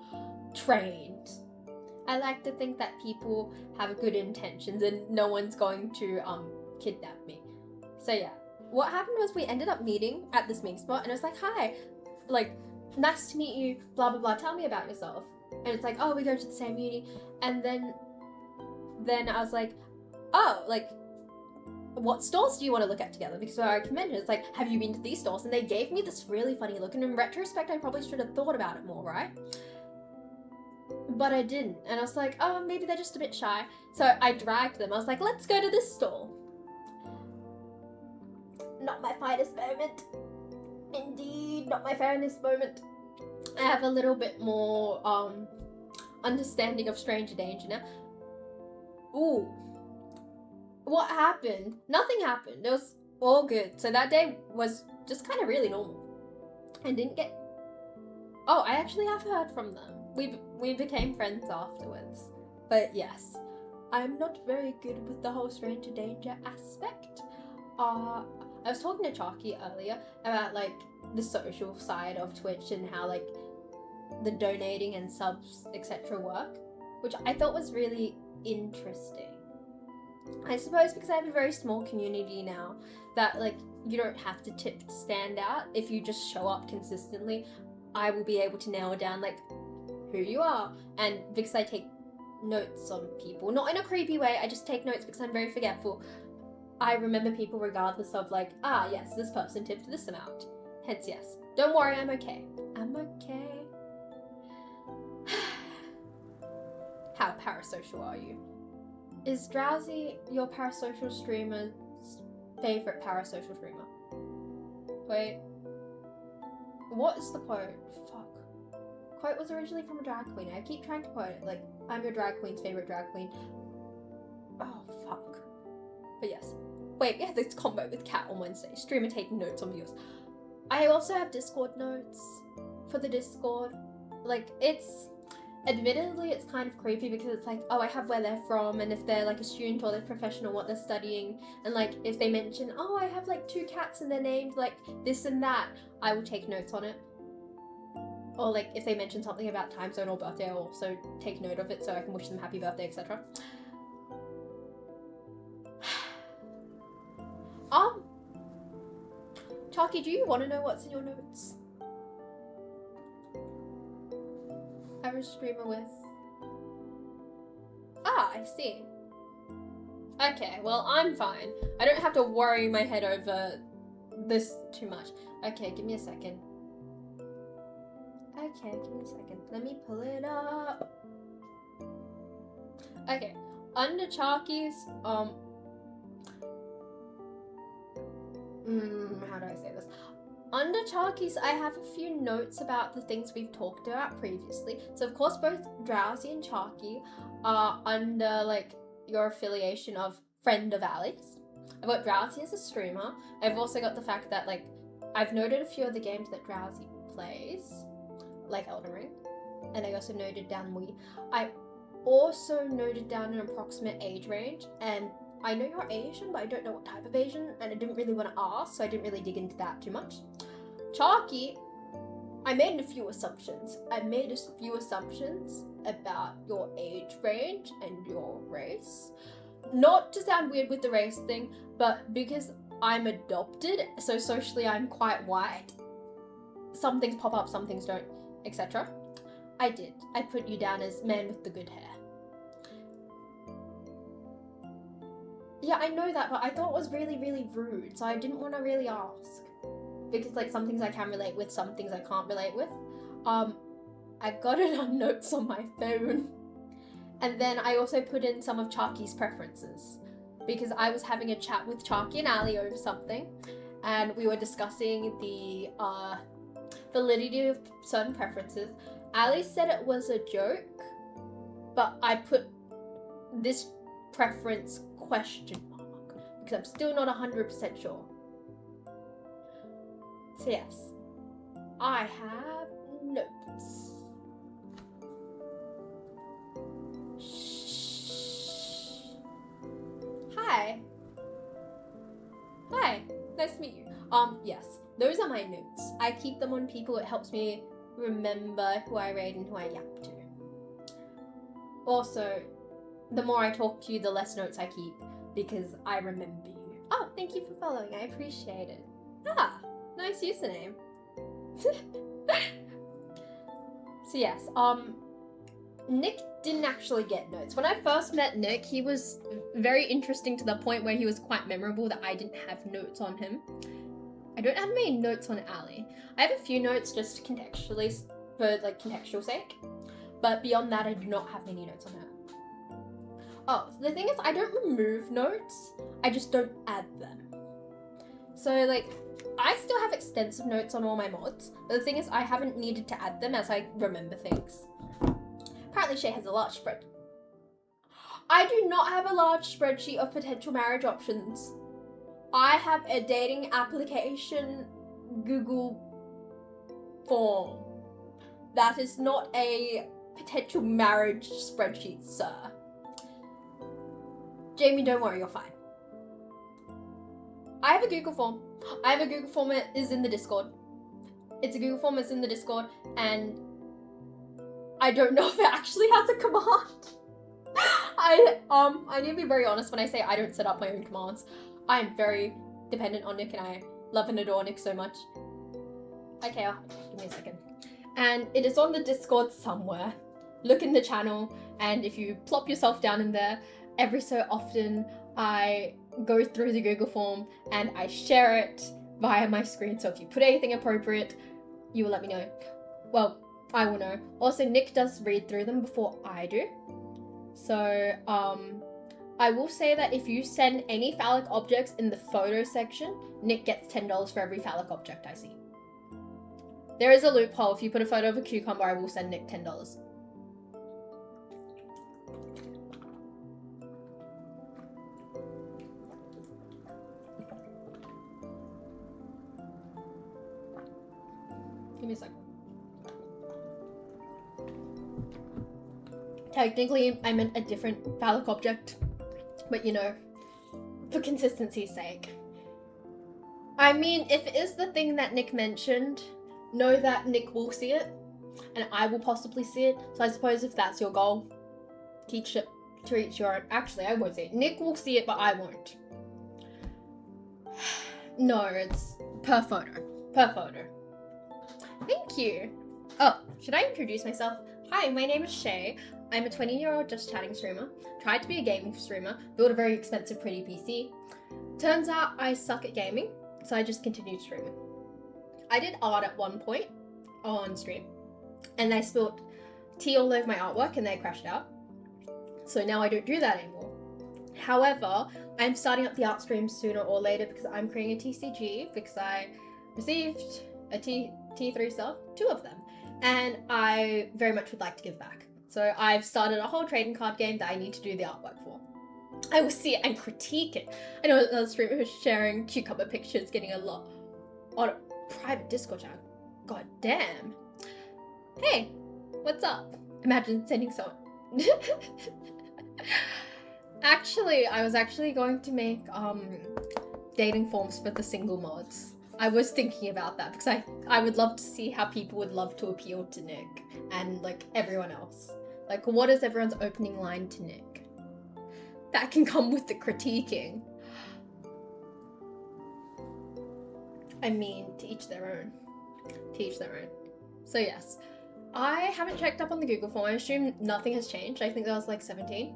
trained. I like to think that people have good intentions and no one's going to kidnap me. So yeah, what happened was we ended up meeting at this meeting spot, and it was like, hi, like, nice to meet you, blah blah blah, tell me about yourself. And it's like, oh, we go to the same uni. And then I was like, oh, like, what stores do you want to look at together? Because I recommended, it's like, have you been to these stores? And they gave me this really funny look, and in retrospect, I probably should have thought about it more, right? But I didn't, and I was like, oh, maybe they're just a bit shy. So I dragged them. I was like, let's go to this store. Not my finest moment. Indeed, not my finest moment. I have a little bit more understanding of stranger danger now. Ooh. What happened? Nothing happened. It was all good. So that day was just kind of really normal. I didn't get... Oh, I actually have heard from them. We became friends afterwards. But yes, I'm not very good with the whole stranger danger aspect. I was talking to Chalky earlier about, like, the social side of Twitch and how, like, the donating and subs, etc. work, which I thought was really interesting. I suppose because I have a very small community now that, like, you don't have to tip to stand out. If you just show up consistently, I will be able to nail down, like, who you are. And because I take notes on people, not in a creepy way, I just take notes because I'm very forgetful. I remember people regardless of, like, yes, this person tipped this amount. Hence, yes. Don't worry, I'm okay. I'm okay. How parasocial are you? Is Drowsy your parasocial streamer's favourite parasocial streamer? Wait. What is the quote? Fuck. Quote was originally from a drag queen. I keep trying to quote it. Like, I'm your drag queen's favourite drag queen. Oh, fuck. But yes. Wait, we had this combo with Kat on Wednesday. Streamer taking notes on videos. I also have Discord notes for the Discord. Like, it's... Admittedly, it's kind of creepy because it's like, oh, I have where they're from, and if they're, like, a student or they're professional, what they're studying, and, like, if they mention, oh, I have, like, 2 cats and they're named, like, this and that, I will take notes on it. Or, like, if they mention something about time zone or birthday, I'll also take note of it so I can wish them happy birthday, etc. Chalky, do you want to know what's in your notes? Average streamer with... Ah, I see. Okay, well, I'm fine. I don't have to worry my head over this too much. Okay, give me a second. Okay, give me a second. Let me pull it up. Okay, under Chalky's, how do I say this? Under Chalky's, I have a few notes about the things we've talked about previously. So, of course, both Drowsy and Chalky are under, like, your affiliation of Friend of Ali's. I've got Drowsy as a streamer. I've also got the fact that, like, I've noted a few of the games that Drowsy plays, like Elden Ring, and I also noted down Wii. I also noted down an approximate age range, and I know you're Asian, but I don't know what type of Asian, and I didn't really want to ask, so I didn't really dig into that too much. Chalky, I made a few assumptions. I made a few assumptions about your age range and your race. Not to sound weird with the race thing, but because I'm adopted, so socially I'm quite white. Some things pop up, some things don't, etc. I did. I put you down as man with the good hair. Yeah, I know that, but I thought it was really, really rude, so I didn't want to really ask. Because, like, some things I can relate with, some things I can't relate with. I got it on notes on my phone. And then I also put in some of Chalky's preferences. Because I was having a chat with Chalky and Ali over something, and we were discussing the validity of certain preferences. Ali said it was a joke, but I put this preference question mark because I'm still not 100% sure. So yes, I have notes. Shh. Hi. Hi. Nice to meet you. Yes, those are my notes. I keep them on people. It helps me remember who I raid and who I yap to. Also, the more I talk to you, the less notes I keep because I remember you. Oh, thank you for following. I appreciate it. Ah, nice username. So yes, Nick didn't actually get notes. When I first met Nick, he was very interesting to the point where he was quite memorable that I didn't have notes on him. I don't have many notes on Ali. I have a few notes just contextually, for like contextual sake, but beyond that I do not have many notes on her. Oh, the thing is I don't remove notes, I just don't add them. So like, I still have extensive notes on all my mods, but the thing is I haven't needed to add them as I remember things. Apparently Shay has a large spread. I do not have a large spreadsheet of potential marriage options. I have a dating application Google form. That is not a potential marriage spreadsheet, sir. Jamie, don't worry, you're fine. I have a Google form. I have a Google form, it is in the Discord. It's a Google form, it's in the Discord, and I don't know if it actually has a command. I need to be very honest when I say I don't set up my own commands. I am very dependent on Nick and I love and adore Nick so much. Okay, give me a second. And it is on the Discord somewhere. Look in the channel, and if you plop yourself down in there, every so often I go through the Google form and I share it via my screen. So if you put anything appropriate, you will let me know. Well, I will know. Also, Nick does read through them before I do. So, I will say that if you send any phallic objects in the photo section, Nick gets $10 for every phallic object I see. There is a loophole. If you put a photo of a cucumber, I will send Nick $10. Give me a second. Technically, I meant a different phallic object, but you know, for consistency's sake. I mean, if it is the thing that Nick mentioned, know that Nick will see it, and I will possibly see it, so I suppose if that's your goal, teach it to each your own. Actually, I won't see it. Nick will see it, but I won't. No, it's Per photo. Per photo. Thank you. Oh, should I introduce myself? Hi, my name is Shay. I'm a 20-year-old just chatting streamer. Tried to be a gaming streamer, built a very expensive pretty PC. Turns out I suck at gaming, so I just continued streaming. I did art at one point on stream, and I spilled tea all over my artwork and they crashed out. So now I don't do that anymore. However, I'm starting up the art stream sooner or later because I'm creating a TCG because I received a T3 sub, 2 of them, and I very much would like to give back. So I've started a whole trading card game that I need to do the artwork for. I will see it and critique it. I know another streamer who's sharing cucumber pictures, getting a lot on a private Discord channel. God damn. Hey, what's up? Imagine sending someone. Actually, I was actually going to make dating forms for the single mods. I was thinking about that because I would love to see how people would love to appeal to Nick and like everyone else. Like, what is everyone's opening line to Nick? That can come with the critiquing. I mean, to each their own. To each their own. So yes, I haven't checked up on the Google form. I assume nothing has changed. I think there was like 17.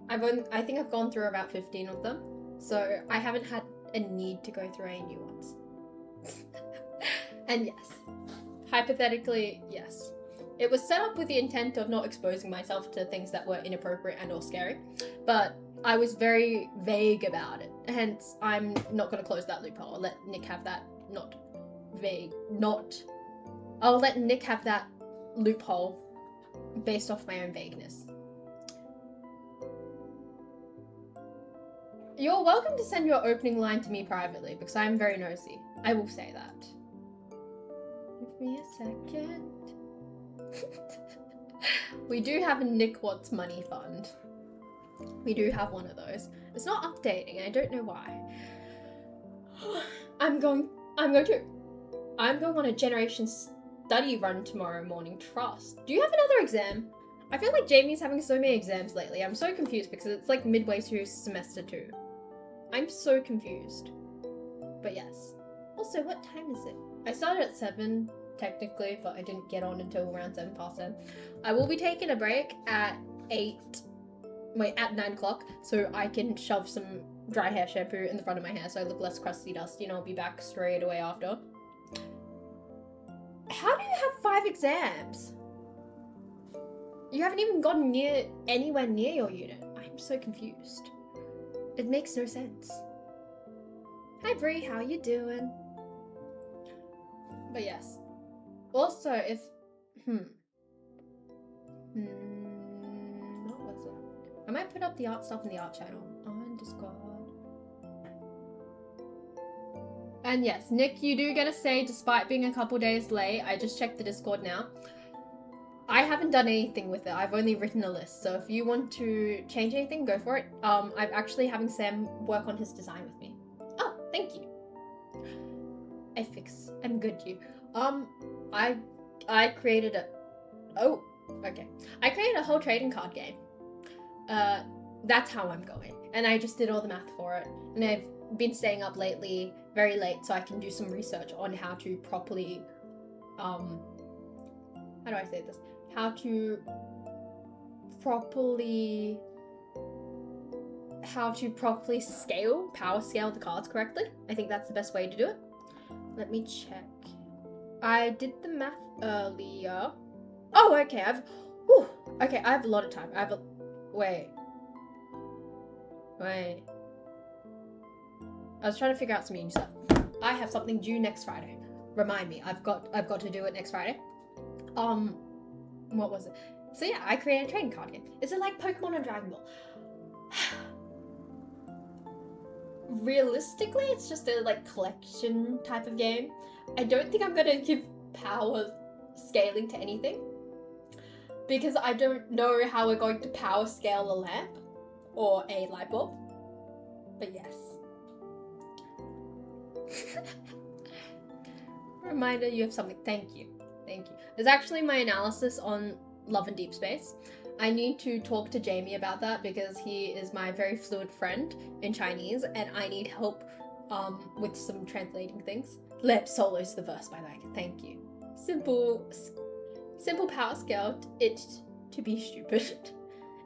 I think I've gone through about 15 of them. So I haven't had a need to go through any new ones. And yes, hypothetically, yes. It was set up with the intent of not exposing myself to things that were inappropriate and or scary, but I was very vague about it. Hence, I'm not going to close that loophole. I'll let Nick have that I'll let Nick have that loophole based off my own vagueness. You're welcome to send your opening line to me privately because I'm very nosy. I will say that. Give me a second. We do have a Nick Wants Money fund. We do have one of those. It's not updating. I don't know why. I'm going on a generation study run tomorrow morning. Trust. Do you have another exam? I feel like Jamie's having so many exams lately. I'm so confused because it's like midway through semester 2. I'm so confused. But yes. Also, what time is it? I started at 7 technically, but I didn't get on until around 7 past 10. I will be taking a break at 9 o'clock so I can shove some dry hair shampoo in the front of my hair so I look less crusty dusty, and I'll be back straight away after. How do you have 5 exams? You haven't even gotten anywhere near your unit. I'm so confused. It makes no sense. Hi Brie, how you doing? But yes. Also, if what was it? I might put up the art stuff in the art channel on Discord. And yes, Nick, you do get a say despite being a couple days late. I just checked the Discord now. I haven't done anything with it. I've only written a list. So if you want to change anything, go for it. I'm actually having Sam work on his design with me. Oh, thank you. I'm good, you. I created I created a whole trading card game. That's how I'm going. And I just did all the math for it. And I've been staying up lately, very late, so I can do some research on how to properly, how do I say this? How to properly power scale the cards correctly. I think that's the best way to do it. Let me check. I did the math earlier. Oh, okay. I have a lot of time. Wait. I was trying to figure out some new stuff. I have something due next Friday. Remind me. I've got to do it next Friday. What was it? So yeah, I created a trading card game. Is it like Pokemon or Dragon Ball? Realistically, it's just a like collection type of game. I don't think I'm gonna give power scaling to anything because I don't know how we're going to power scale a lamp or a light bulb. But yes. Reminder, you have something. Thank you. There's actually my analysis on Love and Deep Space. I need to talk to Jamie about that because he is my very fluent friend in Chinese and I need help with some translating things. Leb solos the verse, by the way. Thank you. Simple power scale it to be stupid.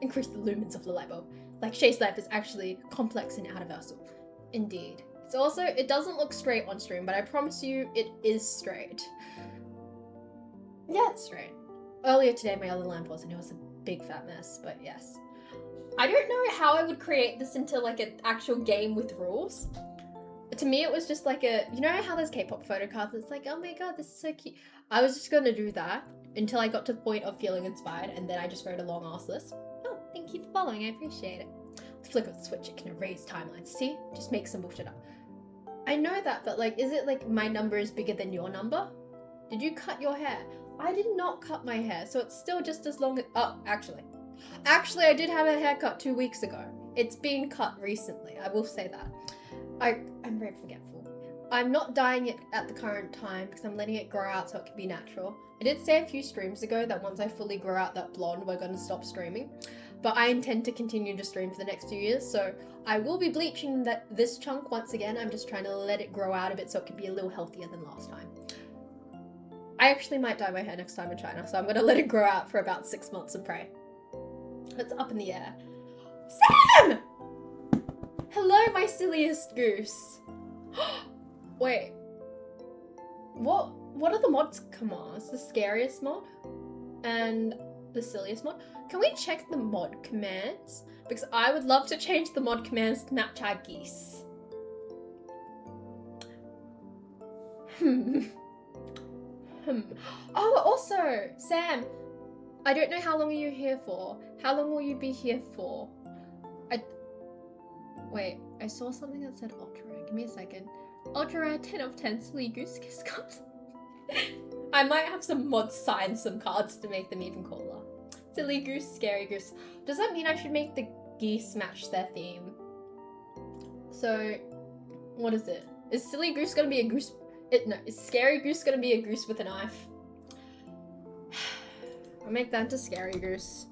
Increase the lumens of the light bulb. Like Shay's life is actually complex and universal. Indeed. It's also, it doesn't look straight on stream, but I promise you it is straight. Yeah, it's straight. Earlier today my other lamp was, and it was a big fat mess, but yes. I don't know how I would create this into like an actual game with rules. To me it was just like you know how there's K-pop photo cards, it's like, oh my god, this is so cute. I was just gonna do that until I got to the point of feeling inspired, and then I just wrote a long ass list. Oh, thank you for following, I appreciate it. With the flick of the switch it can erase timelines. See? Just make some bullshit up. I know that, but like, is it like my number is bigger than your number? Did you cut your hair? I did not cut my hair, so it's still just as long as, oh, actually I did have a haircut 2 weeks ago. It's been cut recently, I will say that. I'm very forgetful. I'm not dyeing it at the current time because I'm letting it grow out so it can be natural. I did say a few streams ago that once I fully grow out that blonde, we're going to stop streaming. But I intend to continue to stream for the next few years, so I will be bleaching this chunk once again. I'm just trying to let it grow out a bit so it can be a little healthier than last time. I actually might dye my hair next time in China, so I'm going to let it grow out for about 6 months and pray. It's up in the air. Sam! Hello, my silliest goose. Wait. What are the mods commands? The scariest mod? And the silliest mod? Can we check the mod commands? Because I would love to change the mod commands to match our geese. Oh, also, Sam, I don't know how long are you here for. How long will you be here for? Wait, I saw something that said ultra rare. Give me a second. Ultra rare 10 of 10 silly goose kiss cards. I might have some mods sign some cards to make them even cooler. Silly goose, scary goose. Does that mean I should make the geese match their theme? So, what is it? Is silly goose gonna be a goose? No, is scary goose gonna be a goose with a knife? I'll make that into scary goose.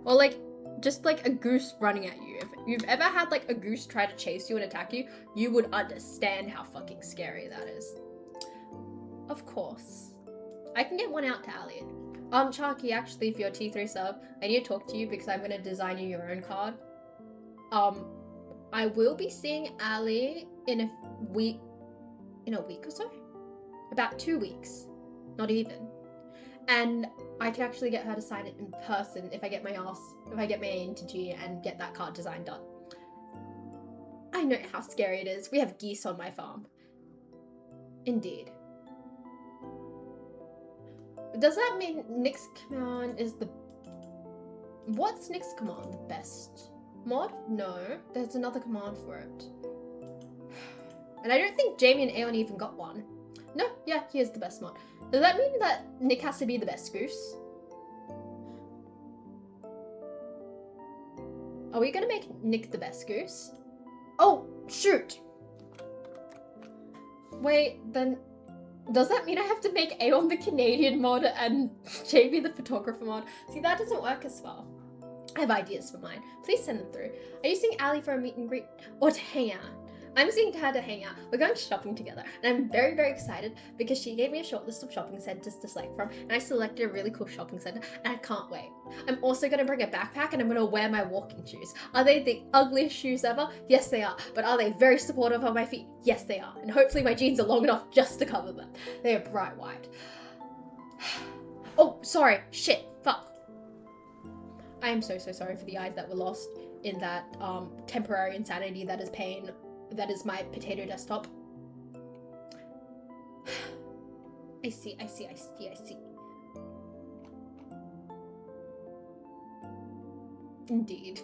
Or like, just like a goose running at you. If you've ever had like a goose try to chase you and attack you, you would understand how fucking scary that is. Of course. I can get one out to Ali. Sharky, actually, for your T3 sub, I need to talk to you because I'm gonna design you your own card. I will be seeing Ali in a week or so? About 2 weeks. Not even. And I can actually get her to sign it in person if I get my A into G and get that card design done. I know how scary it is. We have geese on my farm. Indeed. Does that mean Nick's command is the... What's Nick's command? The best mod? No, there's another command for it. And I don't think Jamie and Aeon even got one. No, yeah, he is the best mod. Does that mean that Nick has to be the best goose? Are we gonna make Nick the best goose? Oh, shoot! Wait, then... Does that mean I have to make Aeon the Canadian mod and Jamie the photographer mod? See, that doesn't work as well. I have ideas for mine. Please send them through. Are you seeing Ali for a meet and greet? Or to hang out? I'm seeing her to hang out. We're going shopping together, and I'm very, very excited because she gave me a short list of shopping centers to select from, and I selected a really cool shopping center, and I can't wait. I'm also going to bring a backpack, and I'm going to wear my walking shoes. Are they the ugliest shoes ever? Yes, they are. But are they very supportive of my feet? Yes, they are. And hopefully my jeans are long enough just to cover them. They are bright white. Oh, sorry. Shit. Fuck. I am so, so sorry for the eyes that were lost in that temporary insanity that is pain. That is my potato desktop. I see. Indeed.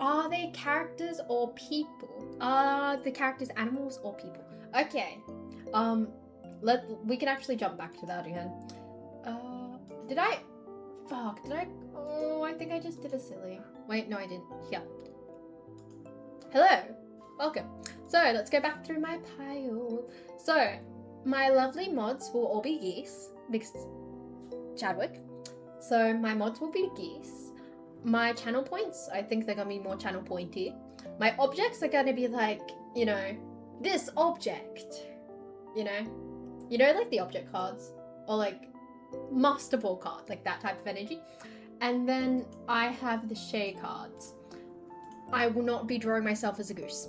Are they characters or people? Are the characters animals or people? Okay. We can actually jump back to that again. Oh, I think I just did a silly. Wait, no I didn't. Here. Hello, welcome. So let's go back through my pile. So my lovely mods will all be geese because Chadwick. So my mods will be geese. my channel points, I think they're gonna be more channel pointy. My objects are gonna be like, you know, this object, you know, like the object cards, or like Master Ball cards, like that type of energy. And then I have the Shay cards. I will not be drawing myself as a goose,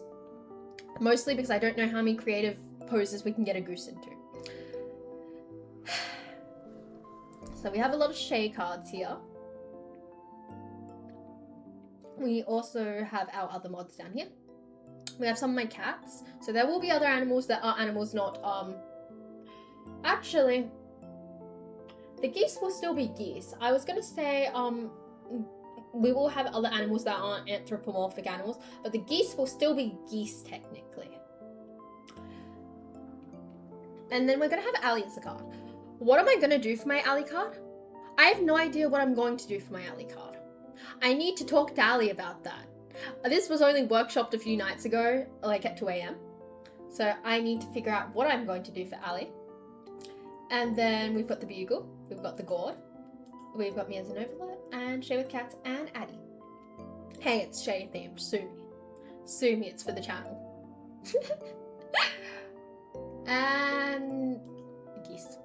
mostly because I don't know how many creative poses we can get a goose into. So we have a lot of Shay cards here. We also have our other mods down here. We have some of my cats. So there will be other animals that are animals, not, actually, the geese will still be geese. I was gonna say, we will have other animals that aren't anthropomorphic animals, but the geese will still be geese, technically. And then we're gonna have Ali as a card. What am I gonna do for my Ali card? I have no idea what I'm going to do for my Ali card. I need to talk to Ali about that. This was only workshopped a few nights ago, like at 2 a.m. So I need to figure out what I'm going to do for Ali. And then we've got the Bugle, we've got the Gourd, we've got me as an Overlord, and Shay with Cats, and Addie. Hey, it's Shay themed, sue me. Sue me, it's for the channel. And geese.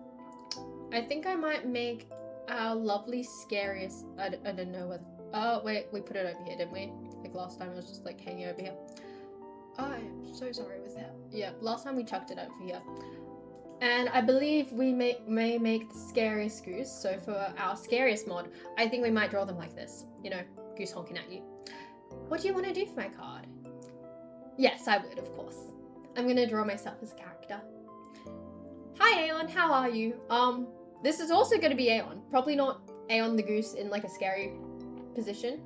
I think I might make our lovely scariest, I don't know whether, oh wait, we put it over here, didn't we? Like last time it was just like hanging over here. Oh, I'm so sorry with that. Yeah, last time we chucked it over here. And I believe we may make the scariest goose. So for our scariest mod, I think we might draw them like this. You know, goose honking at you. What do you want to do for my card? Yes, I would, of course. I'm going to draw myself as a character. Hi, Aeon. How are you? This is also going to be Aeon. Probably not Aeon the goose in like a scary position.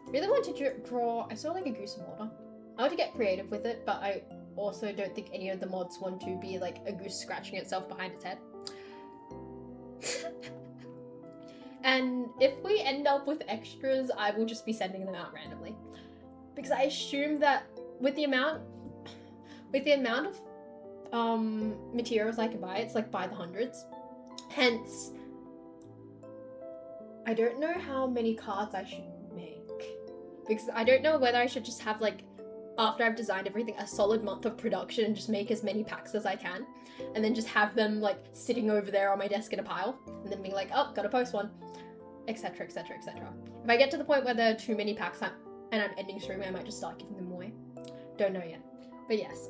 Really want to draw, I saw like a goose mortar. I want to get creative with it, but I also don't think any of the mods want to be like a goose scratching itself behind its head. And if we end up with extras, I will just be sending them out randomly. Because I assume that with the amount of materials I can buy, it's like by the hundreds. Hence, I don't know how many cards I should make. Because I don't know whether I should just have like, after I've designed everything, a solid month of production and just make as many packs as I can. And then just have them like sitting over there on my desk in a pile. And then being like, oh, gotta post one. Etc, etc, etc. If I get to the point where there are too many packs and I'm ending streaming, I might just start giving them away. Don't know yet. But yes,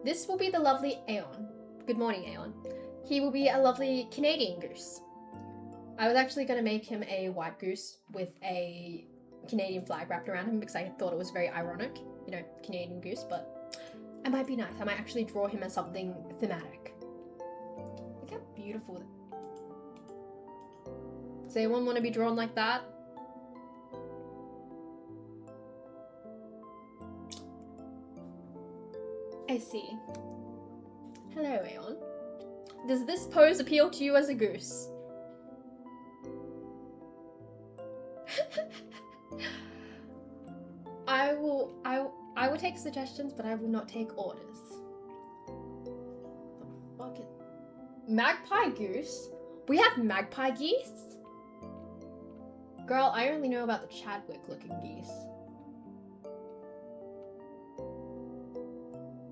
this will be the lovely Aeon. Good morning, Aeon. He will be a lovely Canadian goose. I was actually going to make him a white goose with a Canadian flag wrapped around him because I thought it was very ironic, you know, Canadian goose, but it might be nice. I might actually draw him as something thematic. Look how beautiful. Does anyone want to be drawn like that? I see. Hello, Aeon. Does this pose appeal to you as a goose? I will take suggestions, but I will not take orders. Fucking magpie goose? We have magpie geese? Girl, I only know about the Chadwick looking geese.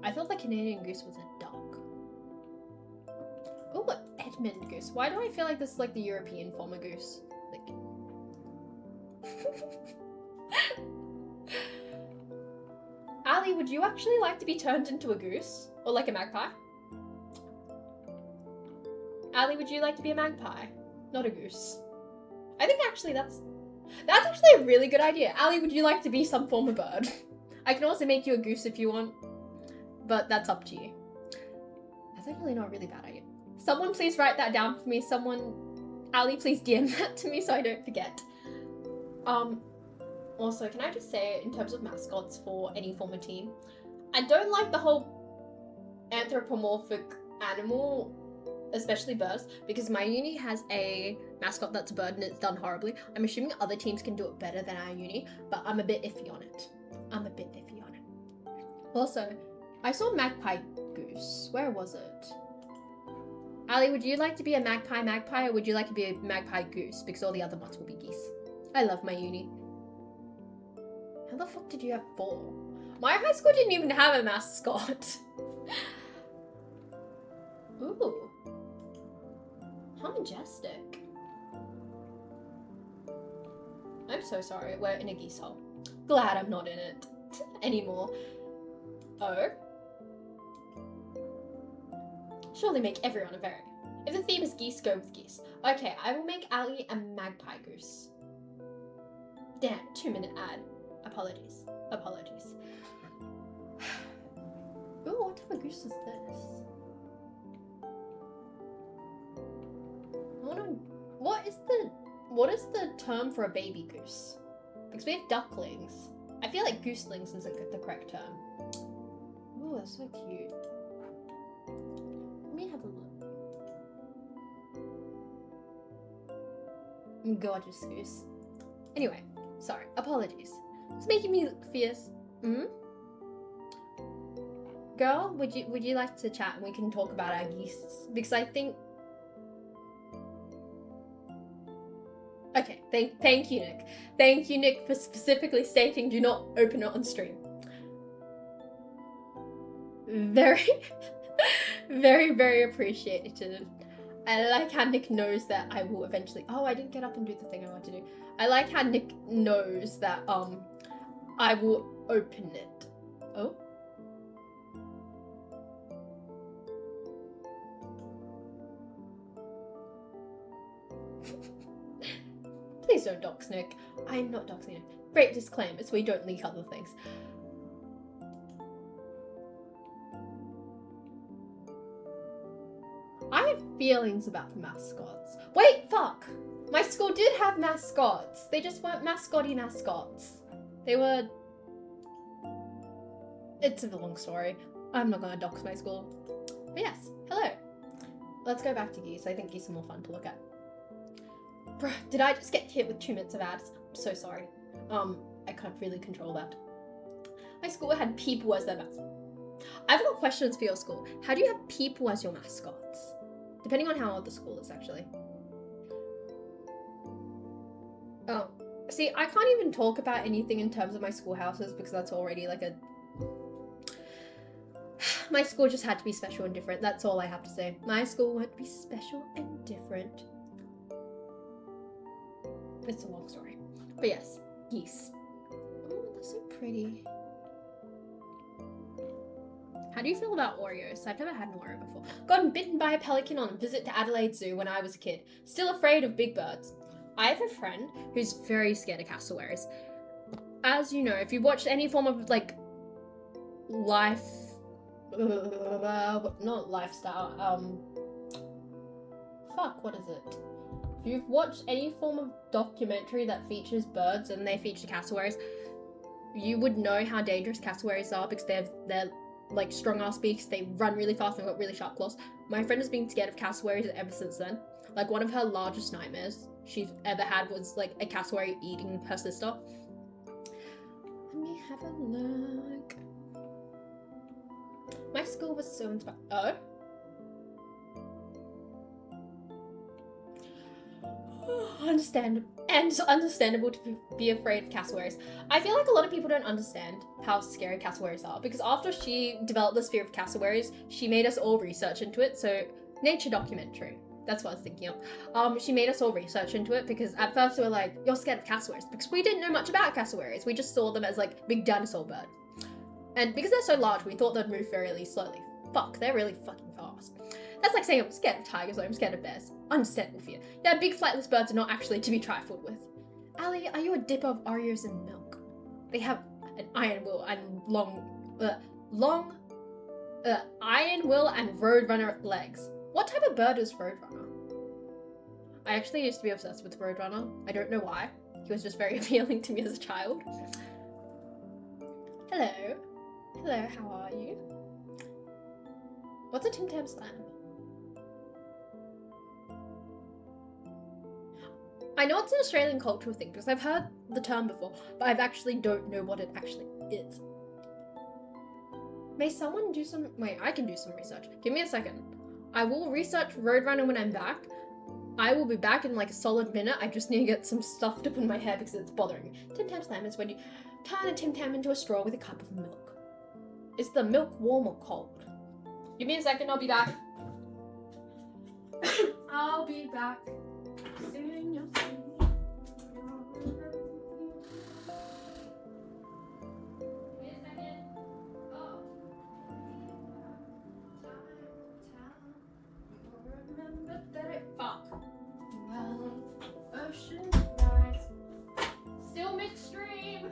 I thought the Canadian goose was a duck. Oh, Edmund goose. Why do I feel like this is like the European form of goose? Like... Ali, would you actually like to be turned into a goose? Or like a magpie? Ali, would you like to be a magpie? Not a goose. I think actually that's actually a really good idea. Ali, would you like to be some form of bird? I can also make you a goose if you want. But that's up to you. That's actually not a really bad idea. Someone please write that down for me. Someone, Ali, please DM that to me so I don't forget. Also, can I just say, in terms of mascots for any form of team, I don't like the whole anthropomorphic animal, especially birds, because my uni has a mascot that's a bird and it's done horribly. I'm assuming other teams can do it better than our uni, but I'm a bit iffy on it. Also, I saw magpie goose. Where was it? Ali, would you like to be a magpie, or would you like to be a magpie goose? Because all the other ones will be geese. I love my uni. How the fuck did you have 4? My high school didn't even have a mascot. Ooh. How majestic. I'm so sorry, we're in a geese hole. Glad I'm not in it anymore. Oh. Surely make everyone a fairy. If the theme is geese, go with geese. Okay, I will make Ali a magpie goose. Damn, 2-minute ad. Apologies. Apologies. Ooh, what type of goose is this? What is the term for a baby goose? Because we have ducklings. I feel like gooselings isn't the correct term. Ooh, that's so cute. Let me have a look. Gorgeous goose. Anyway, sorry, apologies. It's making me look fierce. Girl, would you like to chat and we can talk about our geese? Because I think. Okay, thank you, Nick. Thank you, Nick, for specifically stating do not open it on stream. Very, very, very appreciated. I like how Nick knows that I will eventually. Oh, I didn't get up and do the thing I want to do. I like how Nick knows that I will open it. Oh. Please don't dox Nick. I'm not doxing him. Great disclaimer, so we don't leak other things. I have feelings about the mascots. Wait, fuck! My school did have mascots. They just weren't mascotty mascots. They were... It's a long story. I'm not gonna dox my school. But yes, hello. Let's go back to geese. I think geese are more fun to look at. Bruh, did I just get hit with 2 minutes of ads? I'm so sorry. I can't really control that. My school had people as their mascots. I've got questions for your school. How do you have people as your mascots? Depending on how old the school is, actually. Oh, see, I can't even talk about anything in terms of my schoolhouses because that's already like a... My school just had to be special and different. That's all I have to say. My school had to be special and different. It's a long story. But yes, geese. Oh, they're so pretty. How do you feel about Oreos? I've never had an Oreo before. Gotten bitten by a pelican on a visit to Adelaide Zoo when I was a kid. Still afraid of big birds. I have a friend who's very scared of cassowaries. As you know, if you've watched any form of, like, life... not lifestyle, fuck, what is it? If you've watched any form of documentary that features birds and they feature cassowaries, you would know how dangerous cassowaries are because they're like strong-ass beaks, they run really fast, they've got really sharp claws. My friend has been scared of cassowaries ever since then. Like, one of her largest nightmares she's ever had was, like, a cassowary eating her sister. Let me have a look. My school was so inspired. Oh? Understandable to be afraid of cassowaries. I feel like a lot of people don't understand how scary cassowaries are because after she developed this fear of cassowaries, she made us all research into it. So, nature documentary. That's what I was thinking of. She made us all research into it because at first we were like, you're scared of cassowaries because we didn't know much about cassowaries. We just saw them as like big dinosaur bird. And because they're so large, we thought they'd move very slowly. Fuck, they're really fucking fast. That's like saying I'm scared of tigers or I'm scared of bears. Understandable fear. Yeah, big flightless birds are not actually to be trifled with. Ali, are you a dipper of Oreos and milk? They have an iron will and iron will and Roadrunner legs. What type of bird is Roadrunner? I actually used to be obsessed with Roadrunner. I don't know why. He was just very appealing to me as a child. Hello. Hello, how are you? What's a Tim Tam Slam? I know it's an Australian cultural thing because I've heard the term before, but I actually don't know what it actually is. May someone do some... Wait, I can do some research. Give me a second. I will research Roadrunner when I'm back. I will be back in like a solid minute. I just need to get some stuff to put in my hair because it's bothering me. Tim Tam Slam is when you turn a Tim Tam into a straw with a cup of milk. Is the milk warm or cold? Give me a second, I'll be back. I'll be back. Soon you'll see. Fuck. Well, ocean rise. Still midstream.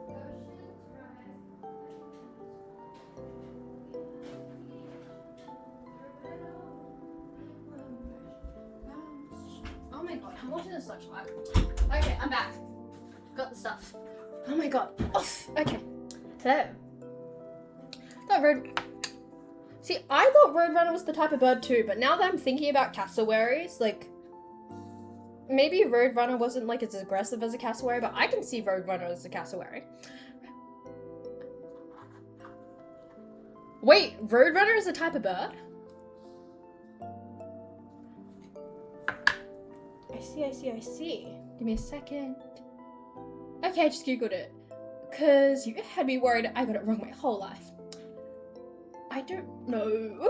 Oceans rise. Oh my god, I'm watching this such live. Okay, I'm back. Got the stuff. Oh my god. Oof. Okay. Hello. That road. See, I thought Roadrunner was the type of bird too, but now that I'm thinking about cassowaries, like, maybe Roadrunner wasn't like as aggressive as a cassowary, but I can see Roadrunner as a cassowary. Wait, Roadrunner is a type of bird? I see. Give me a second. Okay, I just googled it. Cause you had me worried I got it wrong my whole life. I don't know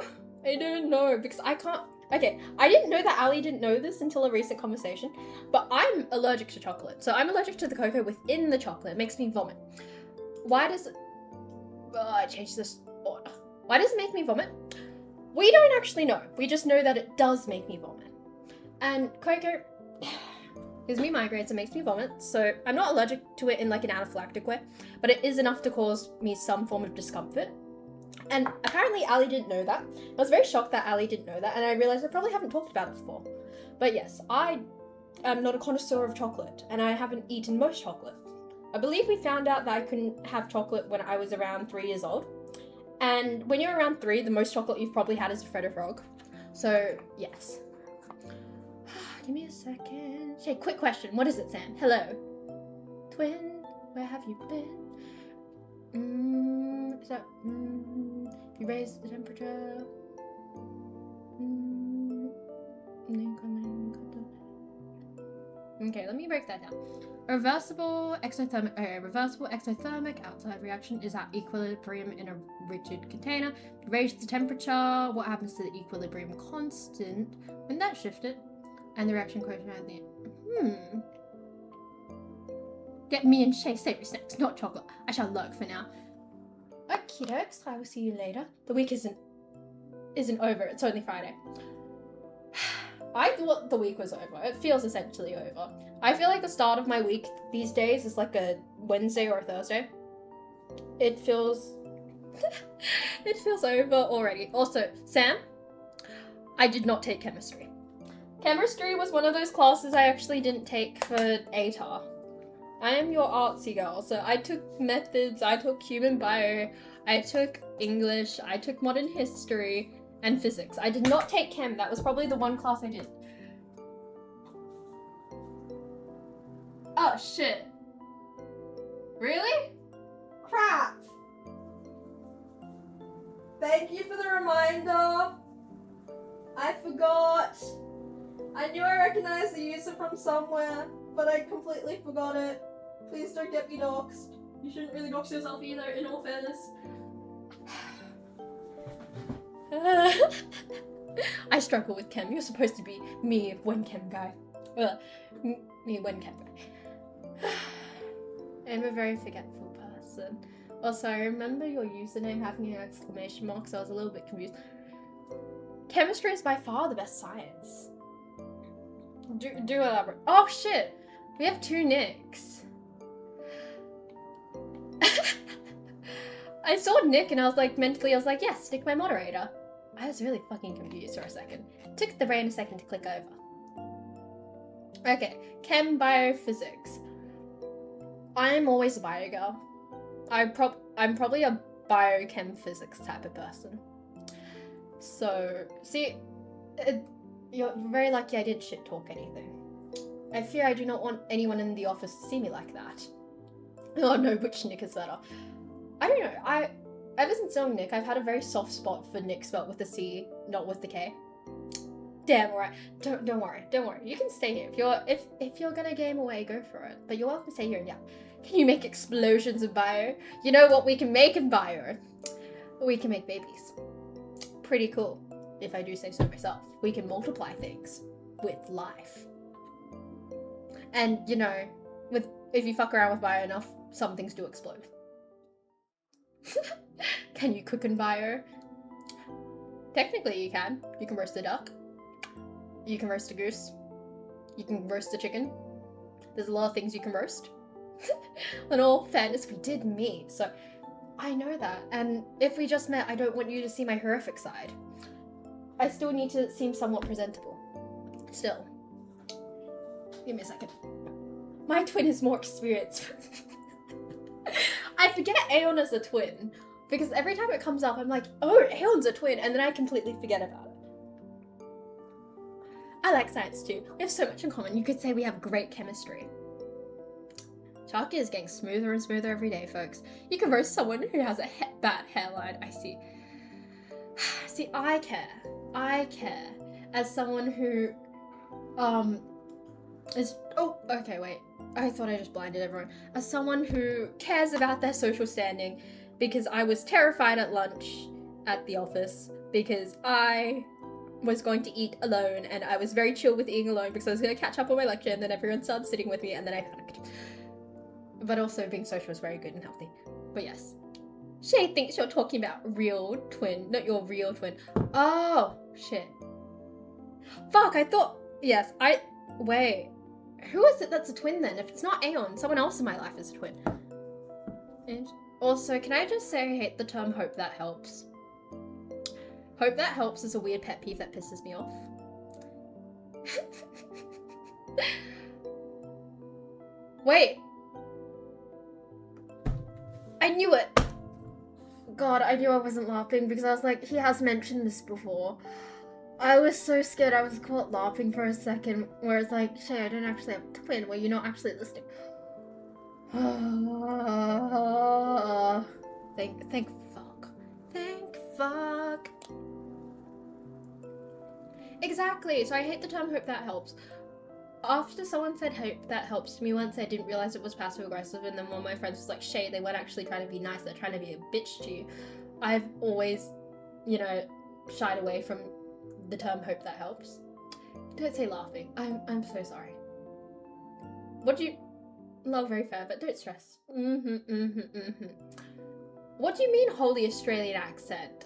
because I can't. Okay, I didn't know that Ali didn't know this until a recent conversation, but I'm allergic to chocolate. So I'm allergic to the cocoa within the chocolate. It makes me vomit. Why does it... I changed this order. Why does it make me vomit? We don't actually know. We just know that it does make me vomit. And cocoa gives me migraines and makes me vomit, so I'm not allergic to it in like an anaphylactic way, but it is enough to cause me some form of discomfort. And apparently Ali didn't know that. I was very shocked that Ali didn't know that, and I realized I probably haven't talked about it before. But yes, I am not a connoisseur of chocolate, and I haven't eaten most chocolate. I believe we found out that I couldn't have chocolate when I was around 3 years old. And when you're around 3, the most chocolate you've probably had is a Freddo Frog. So, yes. Give me a second. Hey, quick question. What is it, Sam? Hello. Twin, where have you been? Is that, you raise the temperature. Okay, let me break that down. Reversible exothermic outside reaction is at equilibrium in a rigid container. Raise the temperature. What happens to the equilibrium constant when that's shifted? And the reaction quotient at the end. Get me and Shay savory snacks, not chocolate. I shall lurk for now. Okie dokes, I will see you later. The week isn't over, it's only Friday. I thought the week was over. It feels essentially over. I feel like the start of my week these days is like a Wednesday or a Thursday. It feels... it feels over already. Also, Sam, I did not take chemistry. Chemistry was one of those classes I actually didn't take for ATAR. I am your artsy girl, so I took methods, I took human bio, I took English, I took modern history, and physics. I did not take chem. That was probably the one class I did. Oh shit. Really? Crap. Thank you for the reminder. I forgot. I knew I recognized the user from somewhere, but I completely forgot it. Please don't get me doxxed. You shouldn't really dox yourself either, in all fairness. I struggle with chem. You're supposed to be me when chem guy. Me when chem guy. I'm a very forgetful person. Also, I remember your username having an exclamation mark, so I was a little bit confused. Chemistry is by far the best science. Do elaborate. Oh shit! We have 2 Nicks. I saw Nick and I was like, mentally, I was like, yes, Nick, my moderator. I was really fucking confused for a second. Took the brain a second to click over. Okay, chem, bio, physics. I'm always a bio girl. I'm probably a biochem physics type of person. So, see, you're very lucky I didn't shit talk anything. I fear I do not want anyone in the office to see me like that. Oh no, which Nick is better? I don't know, ever since knowing Nick, I've had a very soft spot for Nick spelt with the C, not with the K. Damn, alright. Don't worry. You can stay here. If you're gonna game away, go for it. But you're welcome to stay here. Yeah. Can you make explosions in bio? You know what we can make in bio? We can make babies. Pretty cool, if I do say so myself. We can multiply things with life. And you know, if you fuck around with bio enough, some things do explode. Can you cook in bio? Technically you can. You can roast a duck. You can roast a goose. You can roast a chicken. There's a lot of things you can roast. In all fairness, we did meet, so I know that. And if we just met, I don't want you to see my horrific side. I still need to seem somewhat presentable. Still. Give me a second. My twin is more experienced. I forget Aeon is a twin, because every time it comes up, I'm like, oh, Aeon's a twin, and then I completely forget about it. I like science too. We have so much in common. You could say we have great chemistry. Sharky is getting smoother and smoother every day, folks. You can roast someone who has a bad hairline. I see. See, I care. I care. As someone who, is... Oh, okay, wait. I thought I just blinded everyone. As someone who cares about their social standing, because I was terrified at lunch at the office, because I was going to eat alone, and I was very chill with eating alone because I was going to catch up on my lecture, and then everyone started sitting with me, and then I panicked. But also being social is very good and healthy. But yes. Shay thinks you're talking about real twin, not your real twin. Oh, shit. Fuck, I thought... Yes, Wait. Who is it that's a twin then? If it's not Aeon, someone else in my life is a twin. And also, can I just say I hate the term hope that helps? Hope that helps is a weird pet peeve that pisses me off. Wait. I knew it. God, I knew I wasn't laughing because I was like, he has mentioned this before. I was so scared I was caught laughing for a second, where it's like, Shay, I don't actually have a twin, where you're not actually listening. Thank fuck. Thank fuck. Exactly, so I hate the term hope that helps. After someone said hope that helps to me once, I didn't realize it was passive aggressive, and then one of my friends was like, Shay, they weren't actually trying to be nice, they're trying to be a bitch to you. I've always, you know, shied away from the term hope that helps. Don't say laughing. I'm so sorry. What do you... Not very fair, but don't stress. What do you mean holy Australian accent?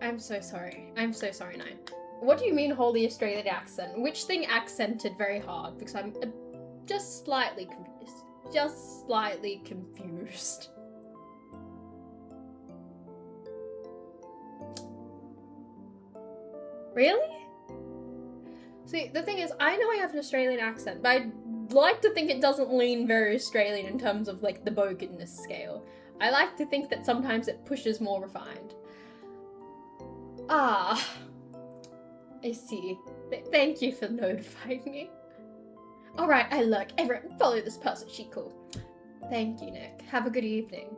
I'm so sorry. I'm so sorry, Nine. What do you mean holy Australian accent? Which thing accented very hard? Because I'm just slightly confused. Just slightly confused. Really? See, the thing is, I know I have an Australian accent, but I'd like to think it doesn't lean very Australian in terms of, like, the boganness scale. I like to think that sometimes it pushes more refined. Ah, I see. Thank you for notifying me. Alright, I look. Everyone, follow this person. She cool. Thank you, Nick. Have a good evening.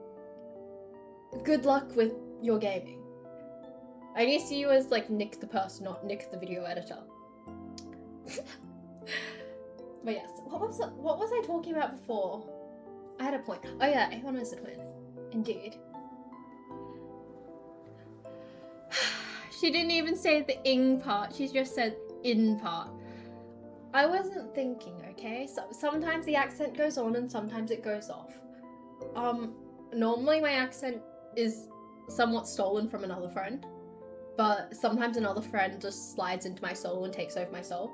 Good luck with your gaming. I need to see you as, like, Nick the person, not Nick the video editor. But yes, what was I talking about before? I had a point. Oh yeah, Aeon is a twin. Indeed. She didn't even say the ing part, she just said in part. I wasn't thinking, okay? So sometimes the accent goes on and sometimes it goes off. Normally my accent is somewhat stolen from another friend, but sometimes another friend just slides into my soul and takes over my soul.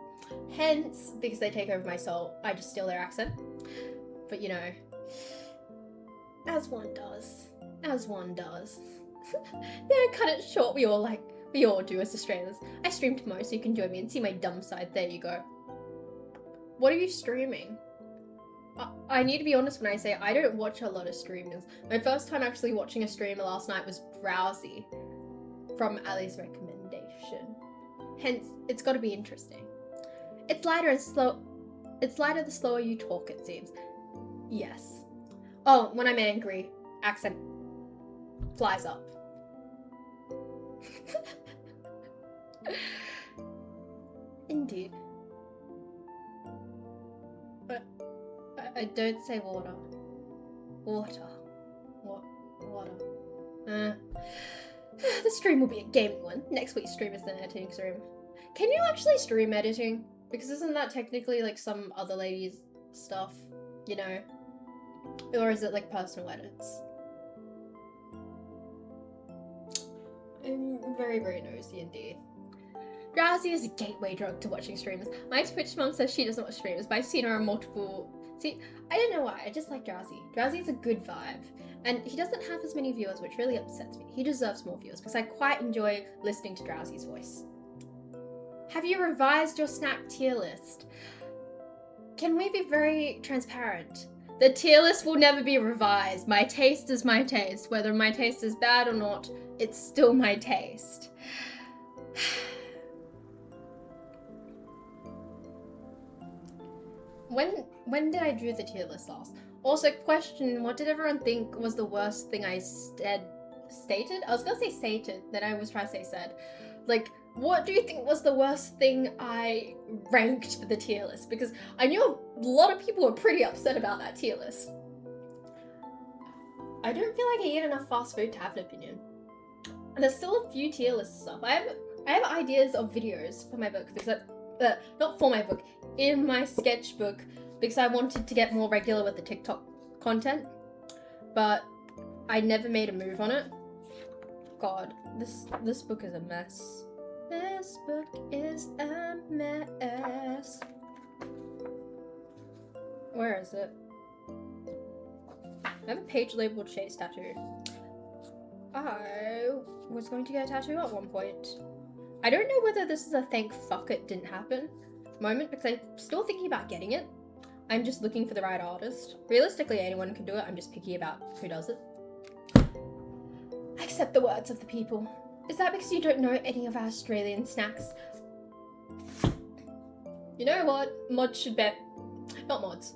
Hence, because they take over my soul, I just steal their accent. But you know, as one does. As one does. Yeah, cut it short, we all do as Australians. I stream tomorrow so you can join me and see my dumb side. There you go. What are you streaming? I need to be honest when I say I don't watch a lot of streamers. My first time actually watching a streamer last night was Browsy from Ali's recommendation. Hence, it's got to be interesting. It's lighter and slow. It's lighter the slower you talk, it seems. Yes. Oh, when I'm angry, accent flies up. Indeed. But I don't say water. Water. What? Water. The stream will be a gaming one. Next week's stream is the editing stream. Can you actually stream editing? Because isn't that technically like some other lady's stuff, you know? Or is it like personal edits? I'm very, very nosy indeed. Drowsy is a gateway drug to watching streamers. My Twitch mom says she doesn't watch streamers, but I've seen her on multiple... See, I don't know why, I just like Drowsy. Drowsy's a good vibe. And he doesn't have as many viewers, which really upsets me. He deserves more viewers, because I quite enjoy listening to Drowsy's voice. Have you revised your snack tier list? Can we be very transparent? The tier list will never be revised. My taste is my taste. Whether my taste is bad or not, it's still my taste. When did I do the tier list last? Also, question, what did everyone think was the worst thing I stated? I was gonna say stated, then I was trying to say said. Like, what do you think was the worst thing I ranked for the tier list? Because I knew a lot of people were pretty upset about that tier list. I don't feel like I eat enough fast food to have an opinion. And there's still a few tier list stuff. I have ideas of videos for my book, because not for my book, in my sketchbook, because I wanted to get more regular with the TikTok content, but I never made a move on it. God, this book is a mess. This book is a mess. Where is it? I have a page labeled Chase tattoo. I was going to get a tattoo at one point. I don't know whether this is a thank fuck it didn't happen moment, because I'm still thinking about getting it. I'm just looking for the right artist. Realistically, anyone can do it. I'm just picky about who does it. Accept the words of the people. Is that because you don't know any of our Australian snacks? You know what? Mods should bet. Not mods.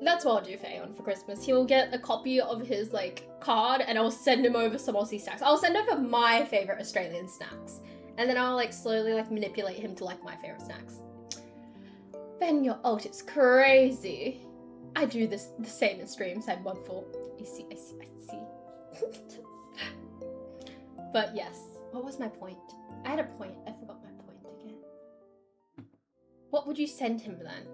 That's what I'll do for Aeon for Christmas. He'll get a copy of his, like, card, and I'll send him over some Aussie snacks. I'll send over my favourite Australian snacks. And then I'll, like, slowly, like, manipulate him to like my favourite snacks. Ben, your alt is crazy. I do this the same in streams. I'm one for. I see. But yes, what was my point? I had a point. I forgot my point again. What would you send him then?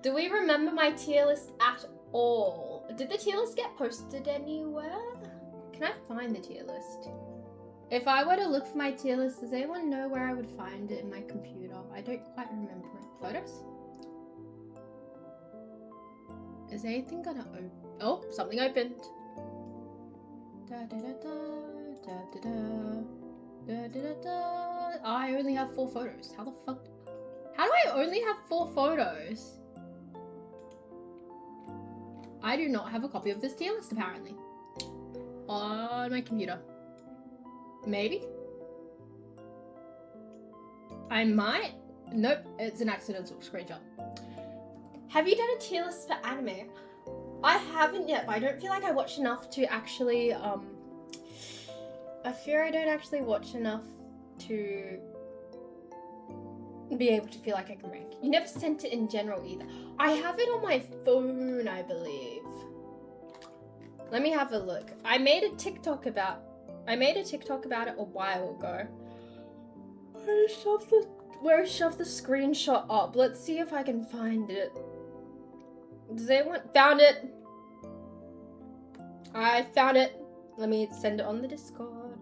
Do we remember my tier list at all? Did the tier list get posted anywhere? Can I find the tier list? If I were to look for my tier list, does anyone know where I would find it in my computer? I don't quite remember it. Photos? Is anything gonna open? Oh, something opened. I only have 4 photos. How the fuck? How do I only have 4 photos? I do not have a copy of this tier list apparently. On my computer. Maybe? I might. Nope, it's an accidental screenshot. Have you done a tier list for anime? I haven't yet, but I don't feel like I watch enough to actually, I fear I don't actually watch enough to be able to feel like I can rank. You never sent it in general either. I have it on my phone, I believe. Let me have a look. I made a TikTok about it a while ago. Where I shoved the screenshot up. Let's see if I can find it. Does anyone found it? I found it. Let me send it on the Discord.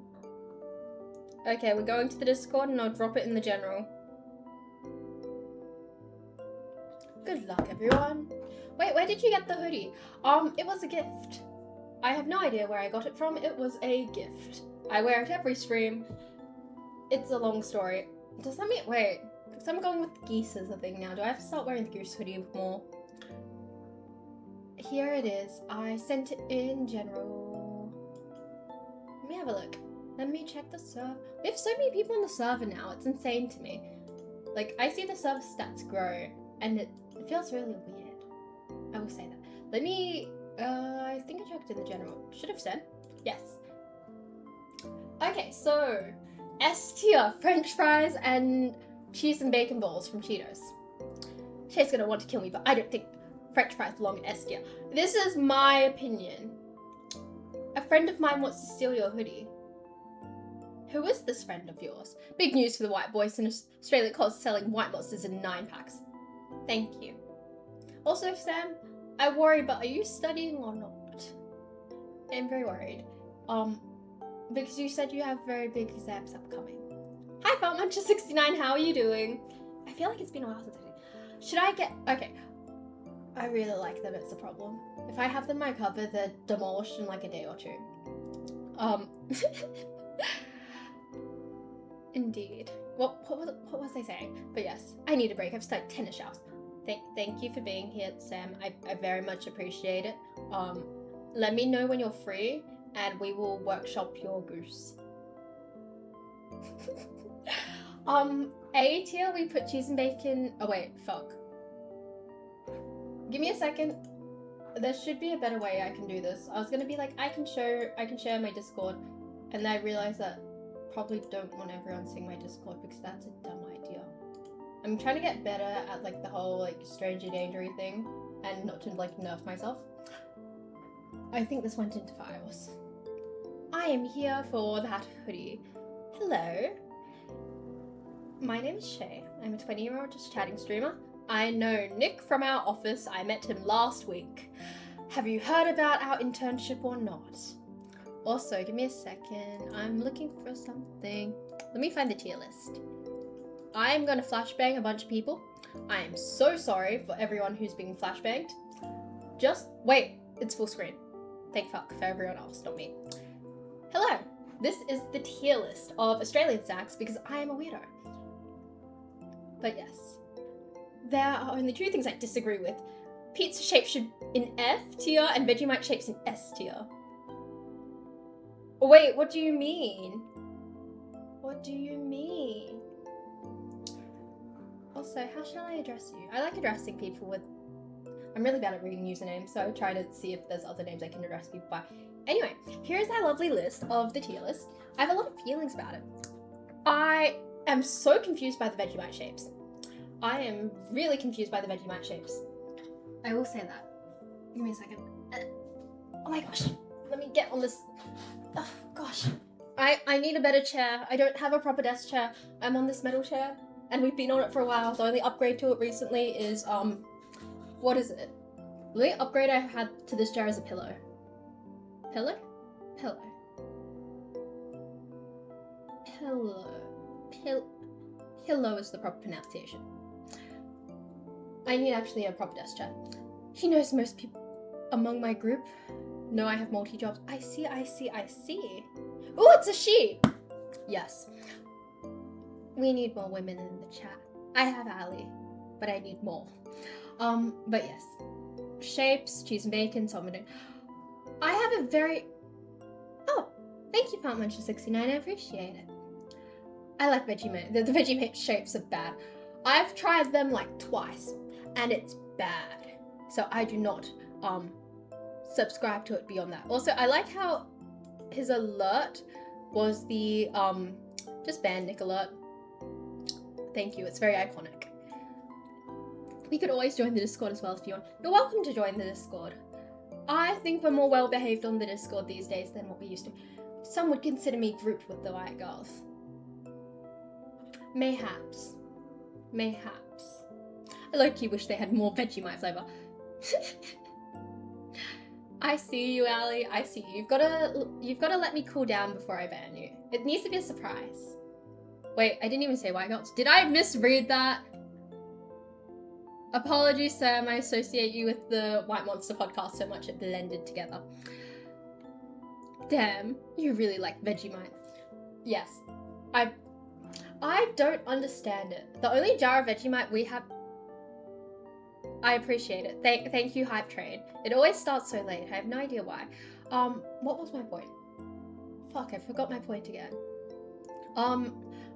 Okay, we're going to the Discord and I'll drop it in the general. Good luck, everyone. Wait, where did you get the hoodie? It was a gift. I have no idea where I got it from. It was a gift. I wear it every stream. It's a long story. Does that mean, wait, because I'm going with geese as a thing now. Do I have to start wearing the goose hoodie more? Here it is. I sent it in general. Let me have a look. Let me check the server. We have so many people on the server now. It's insane to me. Like, I see the server stats grow, and it feels really weird. I will say that. Let me, I think I checked in the general. Should have said. Yes. Okay, so S tier French fries and cheese and bacon balls from Cheetos. Shay's gonna want to kill me, but I don't think French fries belong in S tier. This is my opinion. A friend of mine wants to steal your hoodie. Who is this friend of yours? Big news for the white boys in Australia cause selling white monsters in 9-packs. Thank you. Also, Sam, I worry, but are you studying or not? I'm very worried. Because you said you have very big exams upcoming. Hi, FartMuncher69, how are you doing? I feel like it's been a while since I did. Should I get... Okay. I really like them, it's a problem. If I have them in my cupboard, they're demolished in like a day or two. Indeed. What was I saying? But yes, I need a break. I've studied 10 hours. Thank you for being here, Sam. I very much appreciate it. Let me know when you're free, and we will workshop your goose. A tier, we put cheese and bacon. Oh wait, fuck. Give me a second. There should be a better way I can do this. I was gonna be like, I can share my Discord, and then I realized that probably don't want everyone seeing my Discord because that's a dumb idea. I'm trying to get better at like the whole like stranger dangery thing and not to like nerf myself. I think this went into files. I am here for that hoodie. Hello. My name is Shay. I'm a 20-year-old just chatting streamer. I know Nick from our office. I met him last week. Have you heard about our internship or not? Also, give me a second. I'm looking for something. Let me find the tier list. I am going to flashbang a bunch of people. I am so sorry for everyone who's being flashbanged. Just wait, it's full screen. Thank fuck for everyone else, not me. Hello, this is the tier list of Australian snacks because I am a weirdo. But yes, there are only two things I disagree with. Pizza shapes should in F tier and Vegemite shapes in S tier. Wait, what do you mean? What do you mean? Also, how shall I address you? I like addressing people with... I'm really bad at reading usernames, so I try to see if there's other names I can address people by. Anyway, here's our lovely list of the tier list. I have a lot of feelings about it. I am so confused by the Vegemite shapes. I am really confused by the Vegemite shapes. I will say that. Give me a second. Oh my gosh. Let me get on this. Oh gosh. I need a better chair. I don't have a proper desk chair. I'm on this metal chair and we've been on it for a while. The only upgrade to it recently is, what is it? The only upgrade I've had to this chair is a pillow. Pillow? Pillow. Pillow is the proper pronunciation. I need actually a proper desk chair. He knows most people among my group know I have multi-jobs. I see. Oh, it's a she! Yes. We need more women in the chat. I have Ali, but I need more. But yes. Shapes, cheese and bacon, salmon. I have a very... Oh, thank you, FartMuncher69. I appreciate it. I like Vegemite. The Vegemite shapes are bad. I've tried them like twice, and it's bad. So I do not subscribe to it beyond that. Also, I like how his alert was the just ban Nick alert. Thank you. It's very iconic. We could always join the Discord as well if you want. You're welcome to join the Discord. I think we're more well behaved on the Discord these days than what we used to. Some would consider me grouped with the white girls. Mayhaps. Mayhaps. I low-key wish they had more Vegemite flavor. I see you, Ali. I see you. You've gotta let me cool down before I ban you. It needs to be a surprise. Wait, I didn't even say white girls. Did I misread that? Apologies, Sam. I associate you with the White Monster podcast so much it blended together. Damn, you really like Vegemite. Yes. I don't understand it. The only jar of Vegemite we have... I appreciate it. Thank you, Hype Train. It always starts so late. I have no idea why. What was my point? Fuck, I forgot my point again.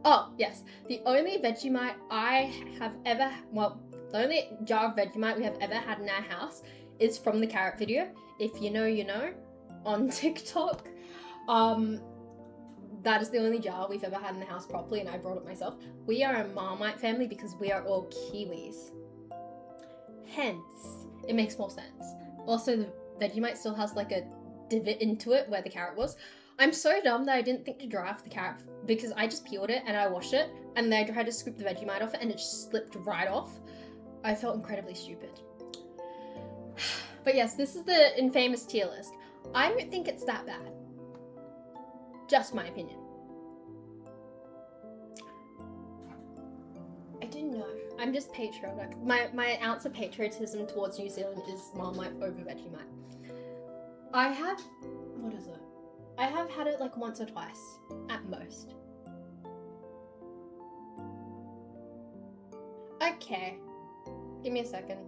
Oh, yes. The only Vegemite I have ever... Well, the only jar of Vegemite we have ever had in our house is from the carrot video. If you know, you know. On TikTok. that is the only jar we've ever had in the house properly, and I brought it myself. We are a Marmite family because we are all Kiwis. Hence, it makes more sense. Also, the Vegemite still has like a divot into it where the carrot was. I'm so dumb that I didn't think to dry off the carrot because I just peeled it and I washed it, and then I tried to scoop the Vegemite off it and it just slipped right off. I felt incredibly stupid. But yes, this is the infamous tier list. I don't think it's that bad. Just my opinion. I didn't know. I'm just patriotic. My ounce of patriotism towards New Zealand is Marmite over Vegemite. I have had it like once or twice, at most. Okay. Give me a second.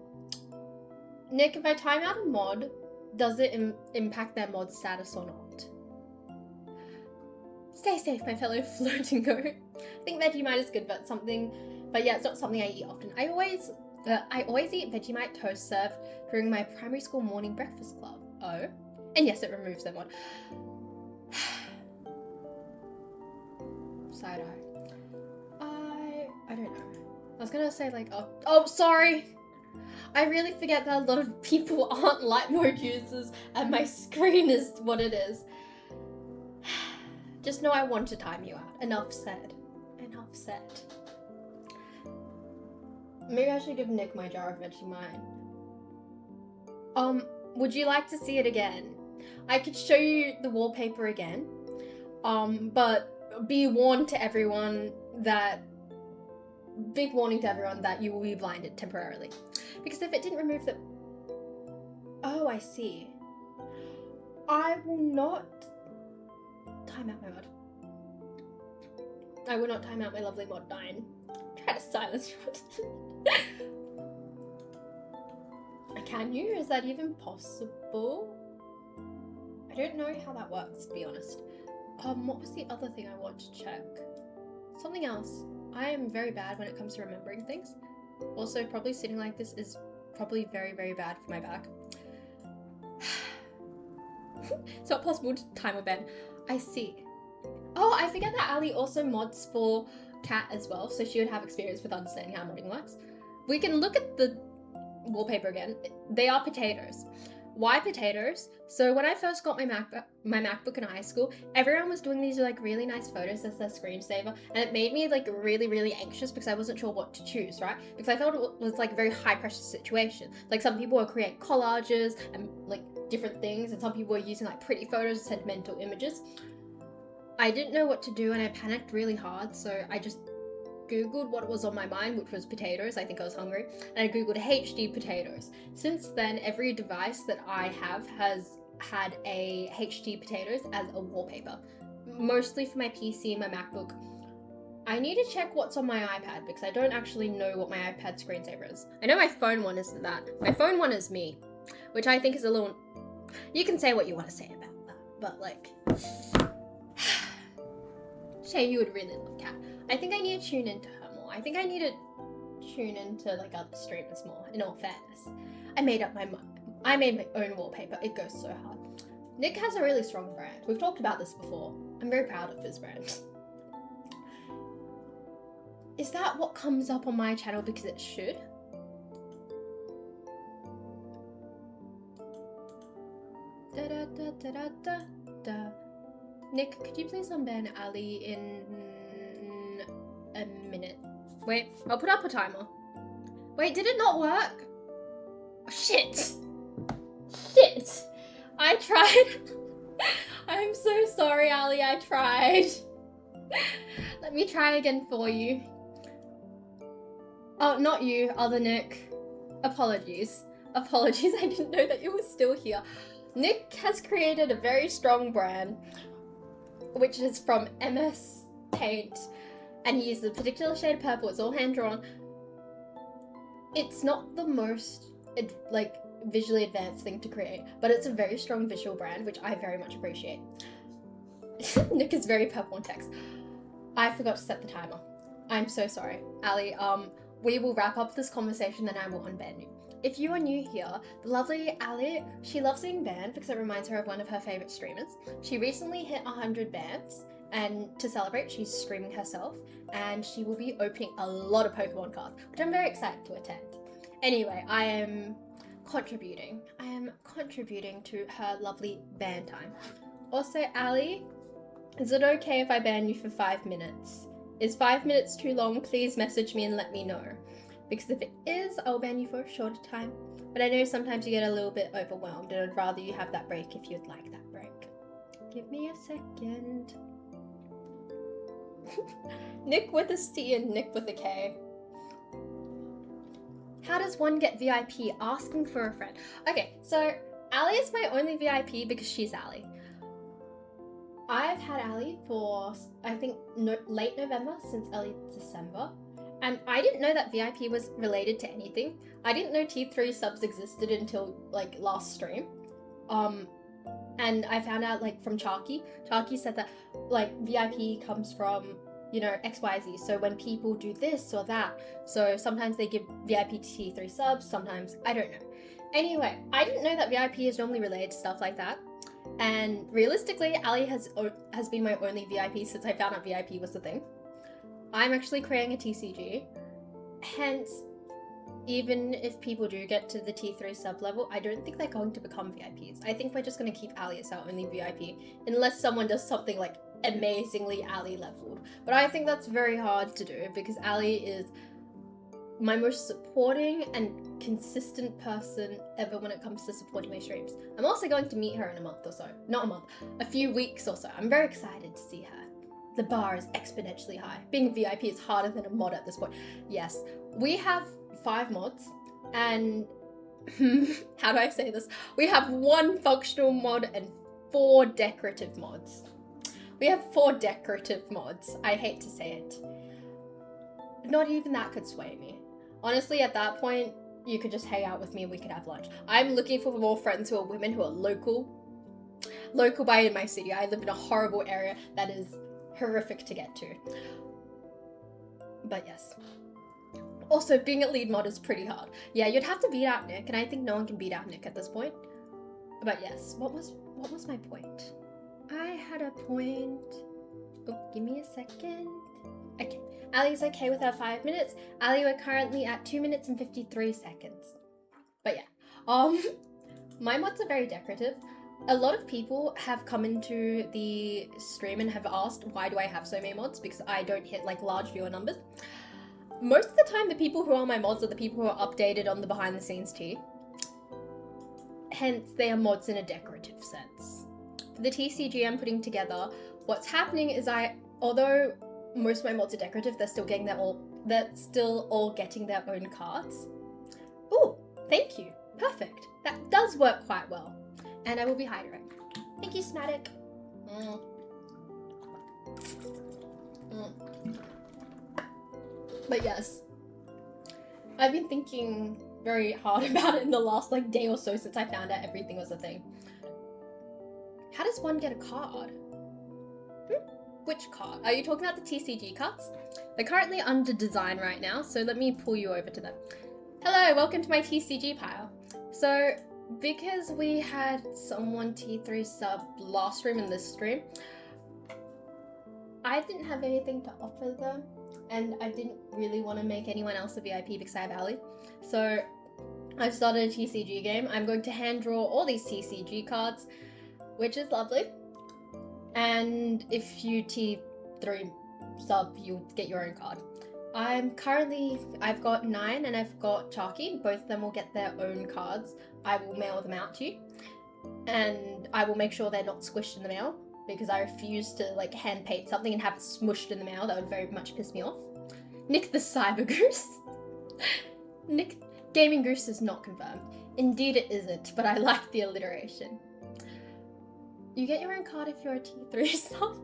Nick, if I time out a mod, does it impact their mod status or not? Stay safe, my fellow floating goat. I think Vegemite is good, but yeah, it's not something I eat often. I always eat Vegemite toast served during my primary school morning breakfast club. Oh, and yes, it removes their mod. Side eye. I don't know. I was gonna say like, oh, sorry. I really forget that a lot of people aren't light mode users and my screen is what it is. Just know I want to time you out. Enough said. Enough said. Maybe I should give Nick my jar of Vegemite. Would you like to see it again? I could show you the wallpaper again. But be warned to everyone that big warning to everyone that you will be blinded temporarily. Because if it didn't remove the... Oh, I see. I will not time out my mod. I will not time out my lovely mod 9. Try to silence you. Can you? Is that even possible? I don't know how that works, to be honest. What was the other thing I want to check? Something else. I am very bad when it comes to remembering things. Also, probably sitting like this is probably very, very bad for my back. It's not possible to time a bed. I see. Oh, I forget that Ali also mods for Cat as well, so she would have experience with understanding how modding works. We can look at the wallpaper again. They are potatoes. Why potatoes? So when I first got my MacBook in high school, everyone was doing these like really nice photos as their screensaver, and it made me like really, really anxious because I wasn't sure what to choose, right? Because I felt it was like a very high pressure situation. Like some people were creating collages and like different things, and some people were using like pretty photos and sentimental images. I didn't know what to do and I panicked really hard, so I just Googled what was on my mind, which was potatoes. I think I was hungry, and I Googled HD potatoes. Since then, every device that I have has had a HD potatoes as a wallpaper, mostly for my PC and my MacBook. I need to check what's on my iPad because I don't actually know what my iPad screensaver is. I know my phone one isn't that. My phone one is me, which I think is a little... You can say what you want to say about that, but like... Shay, you would really love Cat. I think I need to tune into her more. I think I need to tune into like other streamers more, in all fairness. I made my own wallpaper. It goes so hard. Nick has a really strong brand. We've talked about this before. I'm very proud of his brand. Is that what comes up on my channel because it should? Da da da da da da da. Nick, could you please unban Ali in a minute? Wait, I'll put up a timer. Wait, did it not work? Oh, shit. Shit. I tried. I'm so sorry, Ali, I tried. Let me try again for you. Oh, not you, other Nick. Apologies. Apologies, I didn't know that you were still here. Nick has created a very strong brand, which is from MS Paint, and he uses a particular shade of purple. It's all hand-drawn. It's not the most, like, visually advanced thing to create, but it's a very strong visual brand, which I very much appreciate. Nick is very purple in text. I forgot to set the timer. I'm so sorry. Ali, we will wrap up this conversation, then I will unban you. If you are new here, the lovely Ali, she loves being banned because it reminds her of one of her favorite streamers. She recently hit 100 bans, and to celebrate, she's streaming herself, and she will be opening a lot of Pokemon cards, which I'm very excited to attend. Anyway, I am contributing to her lovely ban time. Also, Ali, is it okay if I ban you for 5 minutes? Is 5 minutes too long? Please message me and let me know. Because if it is, I'll ban you for a shorter time. But I know sometimes you get a little bit overwhelmed, and I'd rather you have that break if you'd like that break. Give me a second. Nick with a C and Nick with a K. How does one get VIP? Asking for a friend. Okay, so Ali is my only VIP because she's Ali. I've had Ali for, I think, late November since early December. And I didn't know that VIP was related to anything. I didn't know T3 subs existed until, like, last stream. And I found out, like, from Chalky. Chalky said that, like, VIP comes from, you know, XYZ. So when people do this or that. So sometimes they give VIP to T3 subs, sometimes, I don't know. Anyway, I didn't know that VIP is normally related to stuff like that. And realistically, Ali has been my only VIP since I found out VIP was the thing. I'm actually creating a TCG. Hence, even if people do get to the T3 sub level, I don't think they're going to become VIPs. I think we're just going to keep Ali as our only VIP, unless someone does something like amazingly Ali leveled. But I think that's very hard to do because Ali is my most supporting and consistent person ever when it comes to supporting my streams. I'm also going to meet her in a month or so. Not a month, a few weeks or so. I'm very excited to see her. The bar is exponentially high. Being a VIP is harder than a mod at this point. Yes, we have 5 mods and how do I say this? We have 1 functional mod and 4 decorative mods. We have 4 decorative mods. I hate to say it. Not even that could sway me. Honestly, at that point, you could just hang out with me and we could have lunch. I'm looking for more friends who are women who are local by in my city. I live in a horrible area that is horrific to get to. But yes. Also, being a lead mod is pretty hard. Yeah, you'd have to beat out Nick, and I think no one can beat out Nick at this point. But yes, what was my point? I had a point. Oh, give me a second. Okay. Ali's okay with our 5 minutes. Ali, we're currently at 2 minutes and 53 seconds. But yeah, my mods are very decorative. A lot of people have come into the stream and have asked, why do I have so many mods? Because I don't hit like large viewer numbers. Most of the time, the people who are my mods are the people who are updated on the behind the scenes tea. Hence, they are mods in a decorative sense. For the TCG I'm putting together, what's happening is although most of my mods are decorative, they're still all getting their own cards. Ooh, thank you. Perfect. That does work quite well. And I will be hydrating. Thank you, Smatic. But yes, I've been thinking very hard about it in the last like day or so since I found out everything was a thing. How does one get a card? Which card? Are you talking about the TCG cards? They're currently under design right now, so let me pull you over to them. Hello, welcome to my TCG pile. So, because we had someone T3 sub last stream and this stream, I didn't have anything to offer them, and I didn't really want to make anyone else a VIP because I have Ali. So, I've started a TCG game. I'm going to hand draw all these TCG cards, which is lovely. And if you T3 sub, you'll get your own card. I've got 9 and I've got Chalky. Both of them will get their own cards. I will mail them out to you. And I will make sure they're not squished in the mail because I refuse to like hand paint something and have it smushed in the mail. That would very much piss me off. Nick the Cyber Goose. Nick Gaming Goose is not confirmed. Indeed it isn't, but I like the alliteration. You get your own card if you're a T3 sub.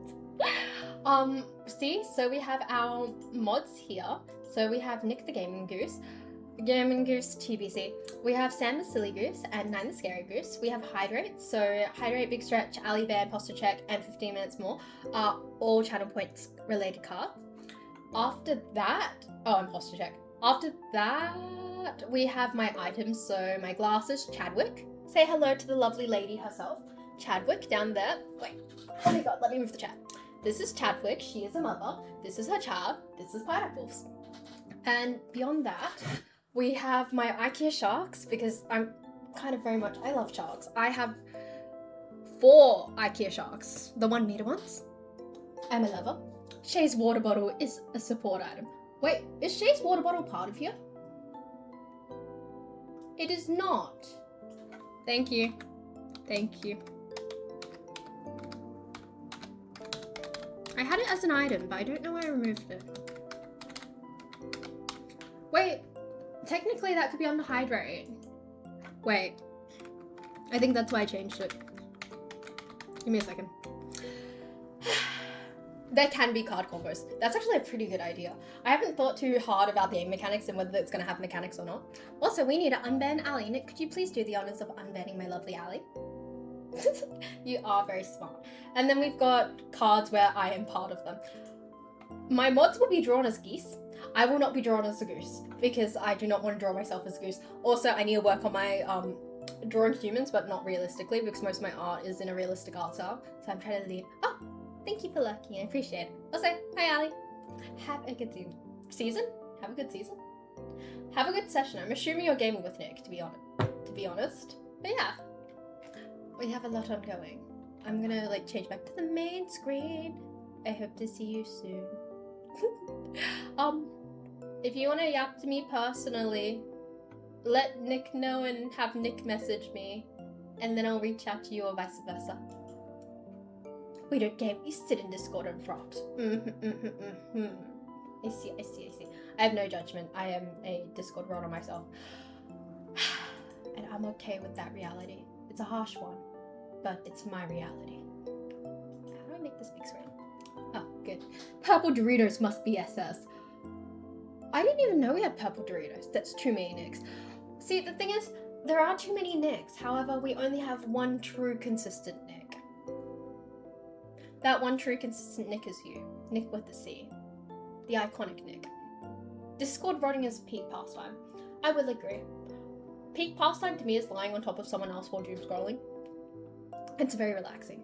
See, so we have our mods here. So we have Nick the Gaming Goose TBC. We have Sam the Silly Goose and 9 the Scary Goose. We have Hydrate. So Hydrate, Big Stretch, Ali Bear, Posture Check, and 15 Minutes More are all channel points related cards. After that, and Posture Check. After that, we have my items. So my glasses, Chadwick. Say hello to the lovely lady herself. Chadwick down there. Wait, oh my god, let me move the chat. This is Chadwick. She is a mother. This is her child. This is Pineapples. And beyond that, we have my IKEA sharks, because I'm kind of I love sharks. I have 4 IKEA sharks. The 1 meter ones. I'm a lover. Shay's water bottle is a support item. Wait, is Shay's water bottle part of here? It is not. Thank you. Thank you. I had it as an item, but I don't know why I removed it. Wait, technically that could be under hydrate. Wait, I think that's why I changed it. Give me a second. There can be card combos. That's actually a pretty good idea. I haven't thought too hard about the game mechanics and whether it's going to have mechanics or not. Also, we need to unban Ali. Nick, could you please do the honors of unbanning my lovely Ali? You are very smart. And then we've got cards where I am part of them. My mods will be drawn as geese. I will not be drawn as a goose because I do not want to draw myself as a goose. Also, I need to work on my drawing humans, but not realistically, because most of my art is in a realistic art style. So I'm trying to lean. Oh, thank you for lurking. I appreciate it. Also, hi Ali. Have a good season. Have a good season. Have a good session. I'm assuming you're gaming with Nick, to be honest. But yeah, we have a lot ongoing. I'm gonna change back to the main screen. I hope to see you soon. If you want to yap to me personally, let Nick know and have Nick message me, and then I'll reach out to you or vice versa. We don't game, we sit in Discord and front. I see. I have no judgment. I am a Discord roller myself. And I'm okay with that reality. It's a harsh one, but it's my reality. How do I make this big screen? Oh, good. Purple Doritos must be SS. I didn't even know we had purple Doritos. That's too many Nicks. See, the thing is, there are too many Nicks. However, we only have one true consistent Nick. That one true consistent Nick is you. Nick with the C. The iconic Nick. Discord rotting is peak pastime. I will agree. Peak pastime to me is lying on top of someone else while doom scrolling. It's very relaxing.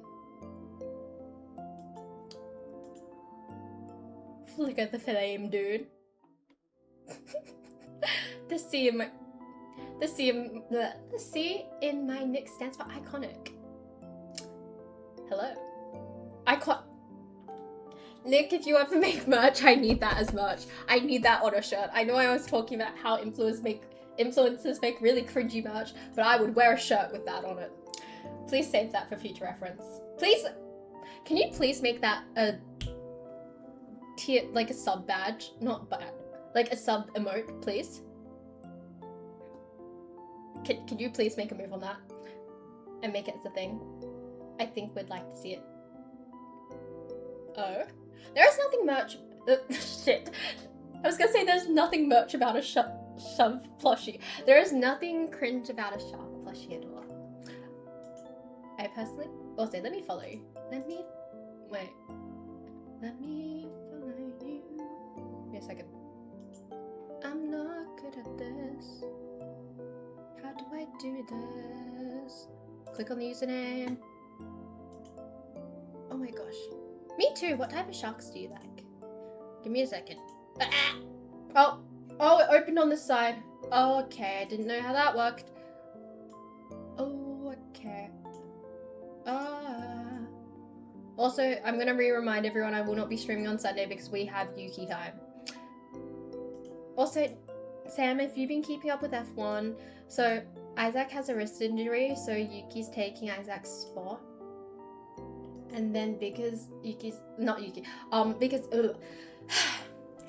Flicker the flame, dude. The C in my Nick stands for iconic. Hello. Nick, if you ever make merch, I need that as merch. I need that on a shirt. I know I was talking about how influencers make really cringy merch, but I would wear a shirt with that on it. Please save that for future reference. Please, can you please make that a tier, like a sub badge? Not bad. Like a sub emote, please? Can you please make a move on that? And make it as a thing? I think we'd like to see it. Oh? There is nothing merch... shit. I was gonna say there's nothing merch about a shove plushie. There is nothing cringe about a shark plushie at all. I personally... Also, let me follow you. Let me follow you. Give me a second. I'm not good at this. How do I do this? Click on the username. Oh my gosh. Me too. What type of sharks do you like? Give me a second. Oh, it opened on this side. Oh, okay. I didn't know how that worked. Oh, okay. Also, I'm going to remind everyone I will not be streaming on Sunday because we have Yuki time. Also, Sam, if you've been keeping up with F1, so Isaac has a wrist injury, so Yuki's taking Isaac's spot. And then because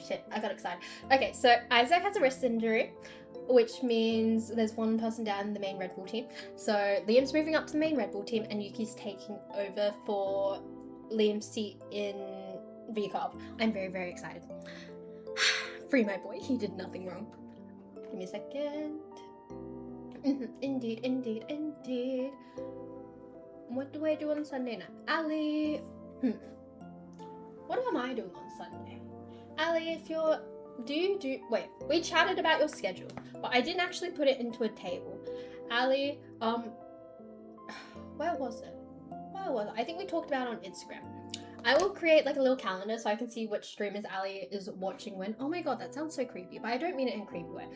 shit, I got excited. Okay, so Isaac has a wrist injury, which means there's one person down in the main Red Bull team. So Liam's moving up to the main Red Bull team and Yuki's taking over for Liam's seat in VCOP. I'm very, very excited. Free my boy, he did nothing wrong. Give me a second. Indeed. What do I do on Sunday night? Ali! What am I doing on Sunday? Ali, if you're... Wait, we chatted about your schedule, but I didn't actually put it into a table. Ali, where was it? I think we talked about it on Instagram. I will create like a little calendar so I can see which streamers Ali is watching when. Oh my god, that sounds so creepy, but I don't mean it in a creepy way.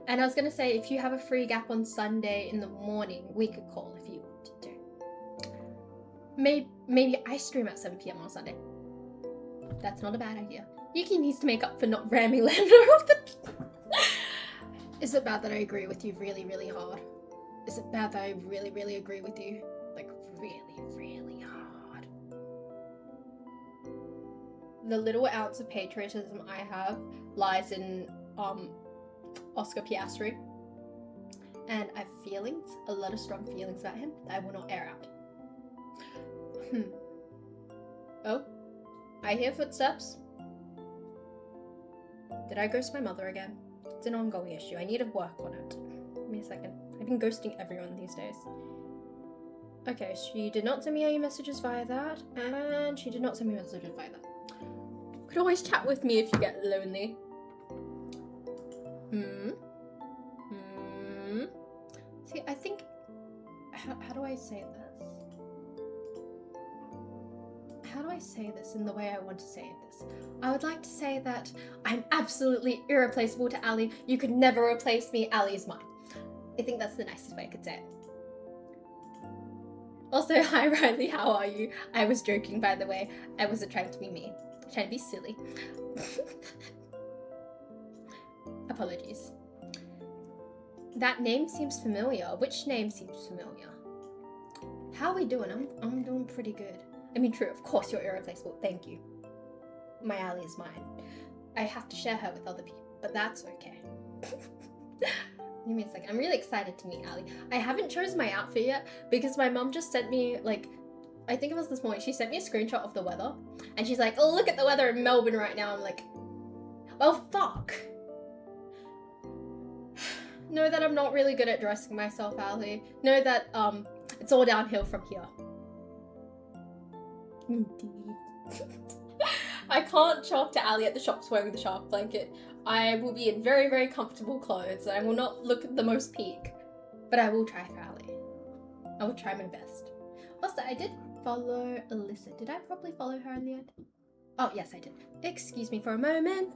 And I was gonna say, if you have a free gap on Sunday in the morning, we could call if you wanted to. Maybe I stream at 7 p.m. on Sunday. That's not a bad idea. Yuki needs to make up for not ramming Lando off the... Is it bad that I agree with you really, really hard? Is it bad that I really, really agree with you? Like, really, really hard. The little ounce of patriotism I have lies in Oscar Piastri. And I have feelings, a lot of strong feelings about him that I will not air out. Oh, I hear footsteps. Did I ghost my mother again? It's an ongoing issue. I need to work on it. Give me a second. I've been ghosting everyone these days. Okay, she did not send me any messages via that, and she did not send me messages via that. You could always chat with me if you get lonely. See, I think... How do I say this? How do I say this in the way I want to say this? I would like to say that I'm absolutely irreplaceable to Ali. You could never replace me. Ali is mine. I think that's the nicest way I could say it. Also, hi Riley, how are you? I was joking, by the way. I wasn't trying to be mean. Trying to be silly. Apologies. That name seems familiar. Which name seems familiar? How are we doing? I'm doing pretty good. I mean, true, of course you're irreplaceable. Thank you. My Ali is mine. I have to share her with other people, but that's okay. Give me a second. I'm really excited to meet Ali. I haven't chosen my outfit yet because my mom just sent me, like, I think it was this morning, she sent me a screenshot of the weather and she's like, oh, look at the weather in Melbourne right now. I'm like, well, fuck. Know that I'm not really good at dressing myself, Ali. Know that it's all downhill from here. Indeed. I can't show up to Ali at the shops wearing the shark blanket. I will be in very, very comfortable clothes. I will not look the most peak, but I will try for Ali. I will try my best. Also, I did follow Alyssa. Did I probably follow her in the end? Oh, yes, I did. Excuse me for a moment.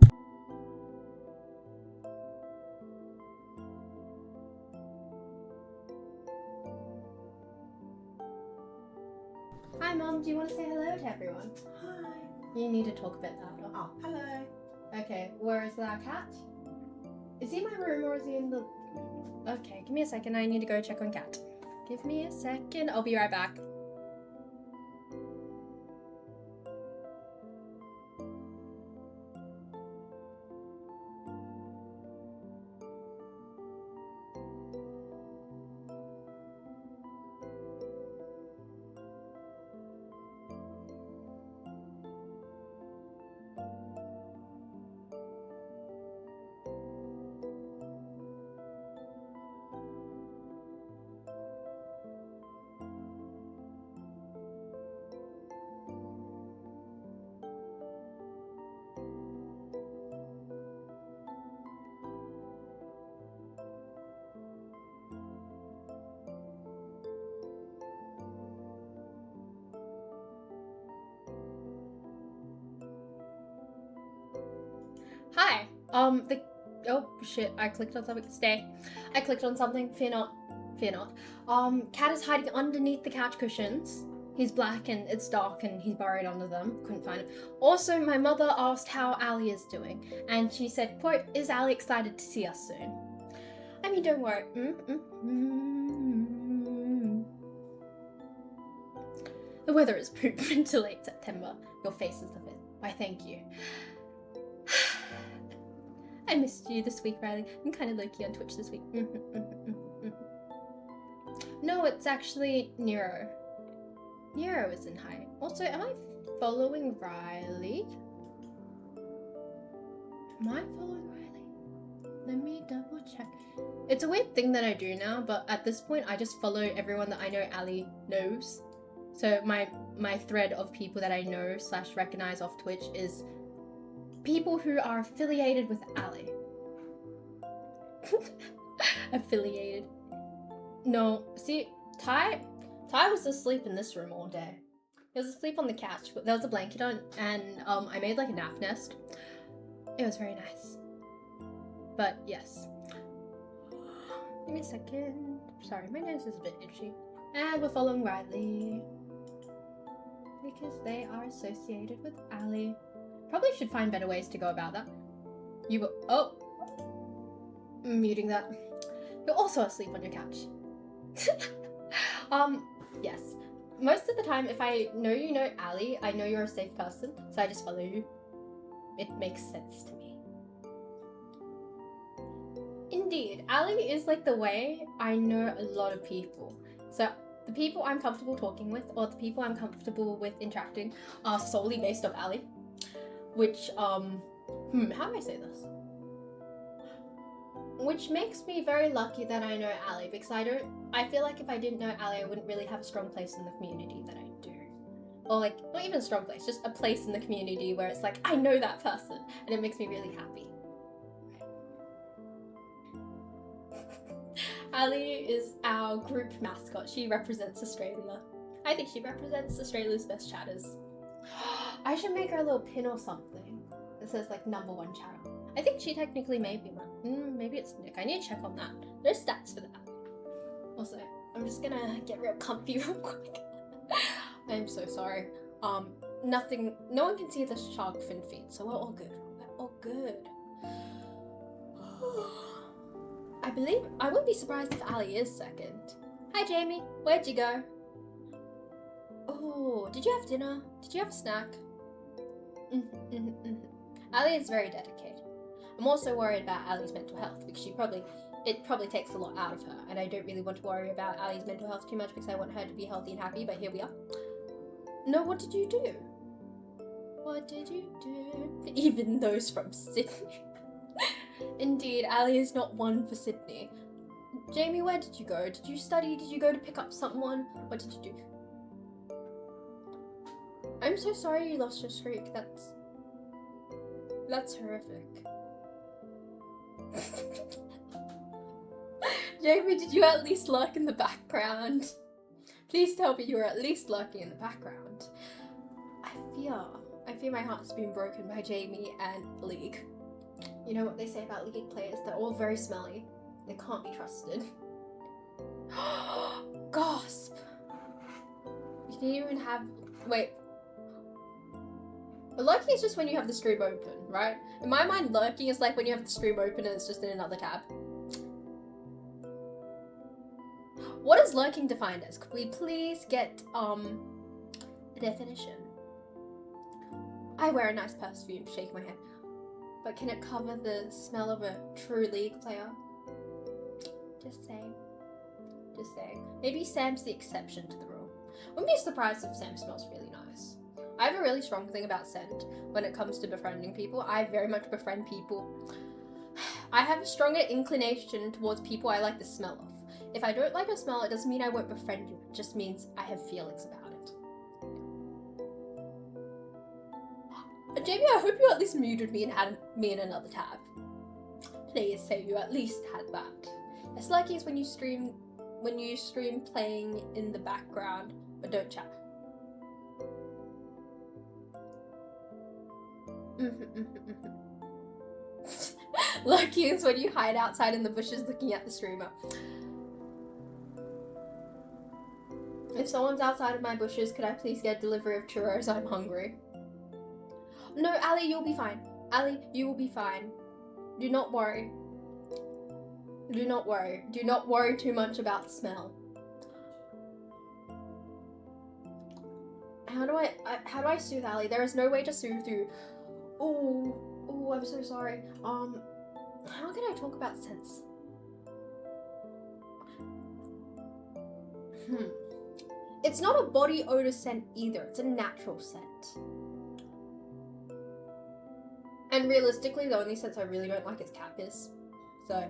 Hi, Mom. Do you want to say hello to everyone? Hi. You need to talk a bit louder. Oh, hello. Okay, where is our cat? Is he in my room or is he in the... Okay, give me a second. I need to go check on Cat. Give me a second. I'll be right back. Hi. Oh shit, I clicked on something. Stay. I clicked on something. Fear not. Fear not. Cat is hiding underneath the couch cushions. He's black and it's dark and he's buried under them. Couldn't find him. Also, my mother asked how Ali is doing. And she said, quote, is Ali excited to see us soon? I mean, don't worry. The weather is poop until late September. Your face is the fifth. Why, thank you. I missed you this week, Riley. I'm kind of low-key on Twitch this week. No, it's actually Nero. Nero isn't high. Also, am I following Riley? Am I following Riley? Let me double check. It's a weird thing that I do now, but at this point, I just follow everyone that I know Ali knows. So my thread of people that I know / recognize off Twitch is people who are affiliated with Ali. Affiliated. No, see, Ty was asleep in this room all day. He was asleep on the couch, but there was a blanket on, and I made like a nap nest. It was very nice. But yes. Give me a second. Sorry, my nose is a bit itchy. And we're following Riley. Because they are associated with Ali. Probably should find better ways to go about that. You were... Oh! Muting that. You're also asleep on your couch. Yes. Most of the time, if I know you know Ali, I know you're a safe person, so I just follow you. It makes sense to me. Indeed, Ali is like the way I know a lot of people. So the people I'm comfortable talking with, or the people I'm comfortable with interacting, are solely based off Ali. Which, how do I say this? Which makes me very lucky that I know Ali, because I feel like if I didn't know Ali, I wouldn't really have a strong place in the community that I do. Or like, not even a strong place, just a place in the community where it's like, I know that person, and it makes me really happy. Ali is our group mascot. She represents Australia. I think she represents Australia's best chatters. I should make her a little pin or something that says like #1 chatter. I think she technically may be one. Maybe it's Nick. I need to check on that. There's stats for that. Also, I'm just gonna get real comfy real quick. I'm so sorry. Nothing. No one can see the shark fin feet, so we're all good. We're all good. I wouldn't be surprised if Ali is second. Hi Jamie, where'd you go? Oh, did you have dinner? Did you have a snack? Ali is very dedicated. I'm also worried about Ali's mental health because it probably takes a lot out of her, and I don't really want to worry about Ali's mental health too much because I want her to be healthy and happy, but here we are. No, what did you do? What did you do? Even those from Sydney. Indeed, Ali is not one for Sydney. Jamie, where did you go? Did you study? Did you go to pick up someone? What did you do? I'm so sorry you lost your streak. That's horrific. Jamie, did you at least lurk in the background? Please tell me you were at least lurking in the background. I fear my heart's been broken by Jamie and League. You know what they say about League players? They're all very smelly. They can't be trusted. Gasp! You didn't even have... Wait. Lurking is just when you have the stream open, right? In my mind, lurking is like when you have the stream open and it's just in another tab. What is lurking defined as? Could we please get, a definition? I wear a nice perfume, shake my head. But can it cover the smell of a true League player? Just saying. Just saying. Maybe Sam's the exception to the rule. Wouldn't be surprised if Sam smells really nice. I have a really strong thing about scent when it comes to befriending people. I very much befriend people. I have a stronger inclination towards people I like the smell of. If I don't like your smell, it doesn't mean I won't befriend you. It just means I have feelings about it. Jamie, I hope you at least muted me and had me in another tab. Please say you at least had that. It's like it's when you stream playing in the background, but don't chat. Lucky is when you hide outside in the bushes looking at the streamer. If someone's outside of my bushes, could I please get a delivery of churros? I'm hungry. No, Ali, you'll be fine. Ali, you will be fine. Do not worry. Do not worry. Do not worry too much about smell. How do I soothe Ali? There is no way to soothe you. Oh, I'm so sorry. How can I talk about scents? It's not a body odor scent either. It's a natural scent. And realistically, the only scents I really don't like is cat piss. So,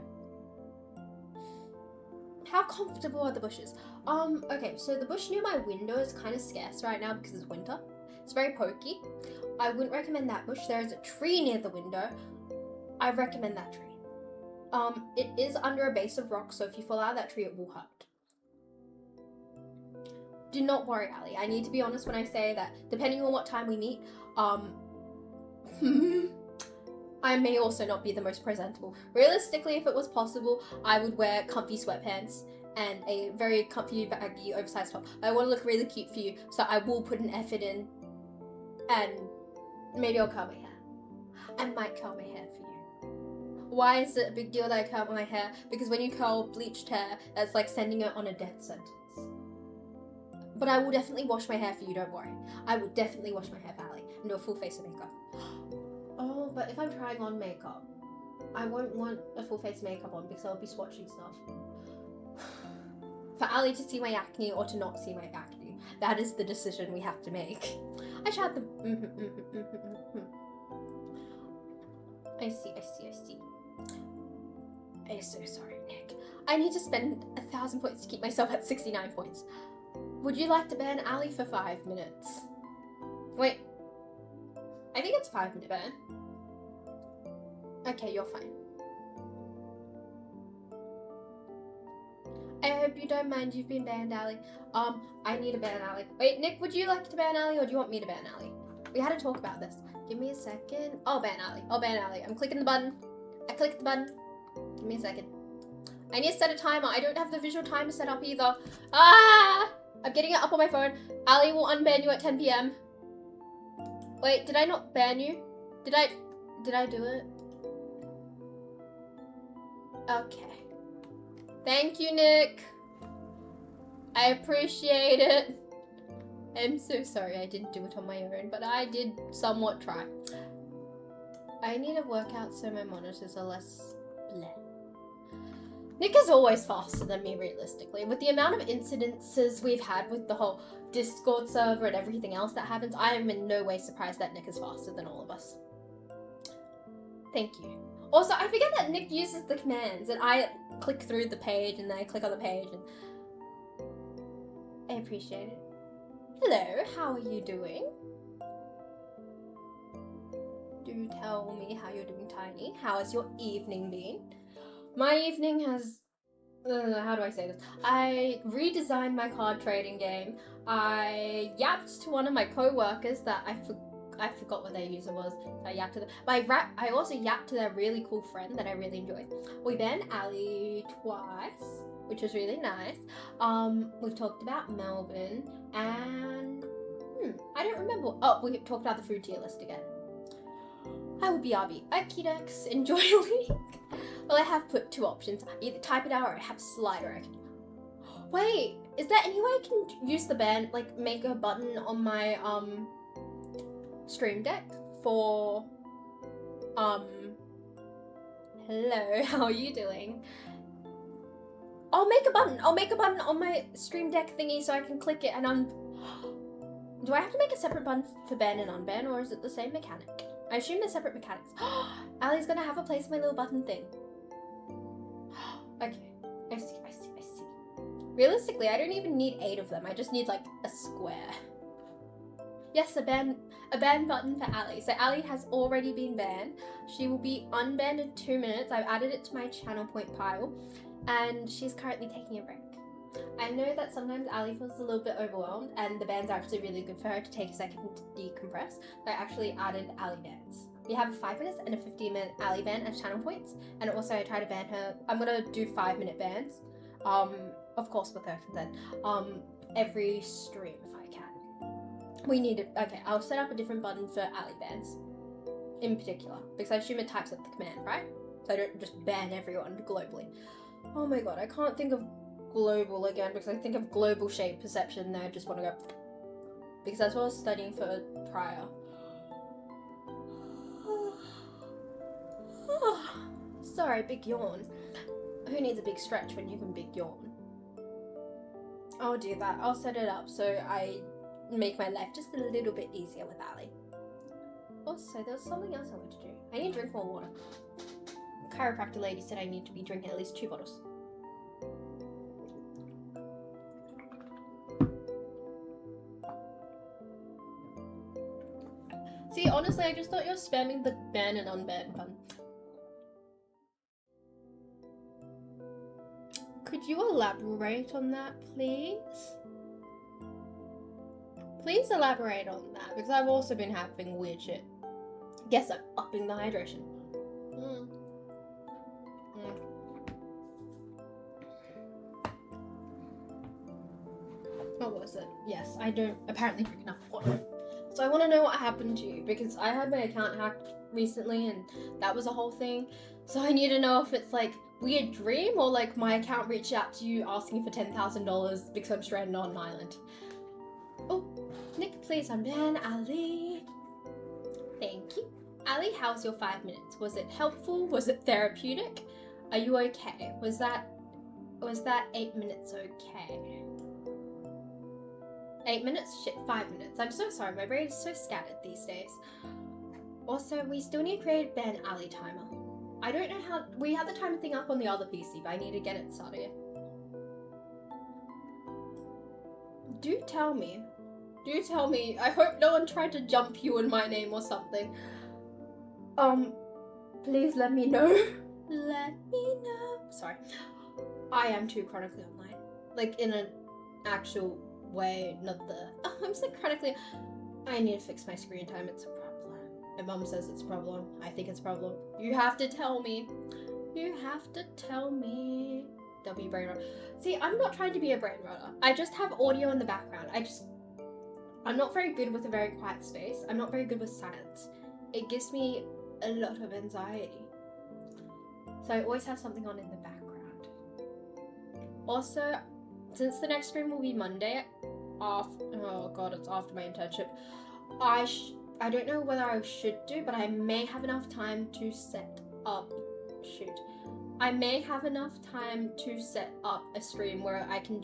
how comfortable are the bushes? Okay, so the bush near my window is kind of scarce right now because it's winter. It's very pokey. I wouldn't recommend that bush. There is a tree near the window. I recommend that tree. It is under a base of rock, so if you fall out of that tree, it will hurt. do not worry, Ali. I need to be honest when I say that depending on what time we meet, I may also not be the most presentable. Realistically, if it was possible, I would wear comfy sweatpants and a very comfy, baggy, oversized top. I want to look really cute for you, so I will put an effort in, and maybe I'll curl my hair. I might curl my hair for you. Why is it a big deal that I curl my hair? Because when you curl bleached hair, that's like sending it on a death sentence. But I will definitely wash my hair for you, don't worry. I will definitely wash my hair for Ali and do a full face of makeup. Oh, but if I'm trying on makeup, I won't want a full face of makeup on because I'll be swatching stuff. For Ali to see my acne or to not see my acne, that is the decision we have to make. I shout the I see. I'm so sorry, Nick. I need to spend 1,000 points to keep myself at 69 points. Would you like to ban Ali for 5 minutes? Wait. I think it's 5-minute ban. Okay, you're fine. I hope you don't mind you've been banned, Ali. I need to ban Ali. Wait, Nick, would you like to ban Ali or do you want me to ban Ali? We had to talk about this. Give me a second. I'll ban Ali. I'm clicking the button. I clicked the button. Give me a second. I need to set a timer. I don't have the visual timer set up either. Ah! I'm getting it up on my phone. Ali will unban you at 10 p.m. Wait, did I not ban you? Did I do it? Okay. Thank you, Nick. I appreciate it. I'm so sorry I didn't do it on my own, but I did somewhat try. I need to work out so my monitors are less bleh. Nick is always faster than me, realistically. With the amount of incidences we've had with the whole Discord server and everything else that happens, I am in no way surprised that Nick is faster than all of us. Thank you. Also, I forget that Nick uses the commands, and I click through the page, and then I click on the page, and I appreciate it. Hello, how are you doing? Do tell me how you're doing, Tiny. How has your evening been? My evening has... how do I say this? I redesigned my card trading game. I yapped to one of my co-workers that I forgot what their user was. So I yapped to them. But I also yapped to their really cool friend that I really enjoyed. We banned Ali twice, which was really nice. We've talked about Melbourne, and I don't remember. Oh, we talked about the food tier list again. I would be RB. Okie dokes, enjoy your week. Well, I have put 2 options. Either type it out or I have a slider. Wait, is there any way I can use the ban, like make a button on my Stream Deck for hello, how are you doing? I'll make a button on my Stream Deck thingy so I can click it and do I have to make a separate button for ban and unban, or is it the same mechanic? I assume they're separate mechanics. Ali's gonna have a place for my little button thing. Okay, I see. Realistically, I don't even need 8 of them. I just need like a square. Yes, a ban button for Ali. So Ali has already been banned. She will be unbanned in 2 minutes. I've added it to my channel point pile, and she's currently taking a break. I know that sometimes Ali feels a little bit overwhelmed, and the bans are actually really good for her to take a second to decompress. So I actually added Ali bans. We have a 5 minutes and a 15-minute Ali ban as channel points, and also I try to ban her. I'm gonna do 5-minute bans, of course with her consent, every stream if I can. We need it. Okay, I'll set up a different button for Ali bans, in particular, because I assume it types up the command, right? So I don't just ban everyone globally. Oh my god, I can't think of global again because I think of global shape perception and I just want to go, because that's what I was studying for prior. Sorry, big yawn. Who needs a big stretch when you can big yawn? I'll do that. I'll set it up so I make my life just a little bit easier with Ali. Also, there was something else I wanted to do. I need to drink more water. Chiropractor lady said I need to be drinking at least 2 bottles. See, honestly, I just thought you were spamming the ban and unban button. Could you elaborate on that, please? Please elaborate on that, because I've also been having weird shit. Guess I'm upping the hydration. What was it? Yes, I don't apparently drink enough water. So I want to know what happened to you, because I had my account hacked recently and that was a whole thing. So I need to know if it's like weird dream or like my account reached out to you asking for $10,000 because I'm stranded on an island. Oh, Nick, please unban Ali. Thank you. Ali, how's your 5 minutes? Was it helpful? Was it therapeutic? Are you okay? Was that 8 minutes okay? 8 minutes? Shit, 5 minutes. I'm so sorry, my brain is so scattered these days. Also, we still need to create a Ben Ali timer. I don't know how, we have the timer thing up on the other PC, but I need to get it started. Do tell me. I hope no one tried to jump you in my name or something. Please let me know. Let me know. Sorry. I am too chronically online. Like, in an actual way, not the... Oh, I'm so chronically... I need to fix my screen time, it's a problem. My mom says it's a problem. I think it's a problem. You have to tell me. You have to tell me. W brain rot. See, I'm not trying to be a brain rotter. I just have audio in the background. I'm not very good with a very quiet space. I'm not very good with silence. It gives me a lot of anxiety. So I always have something on in the background. Also, since the next stream will be Monday, oh god, it's after my internship, I don't know whether I should do, but I may have enough time to set up, I may have enough time to set up a stream where I can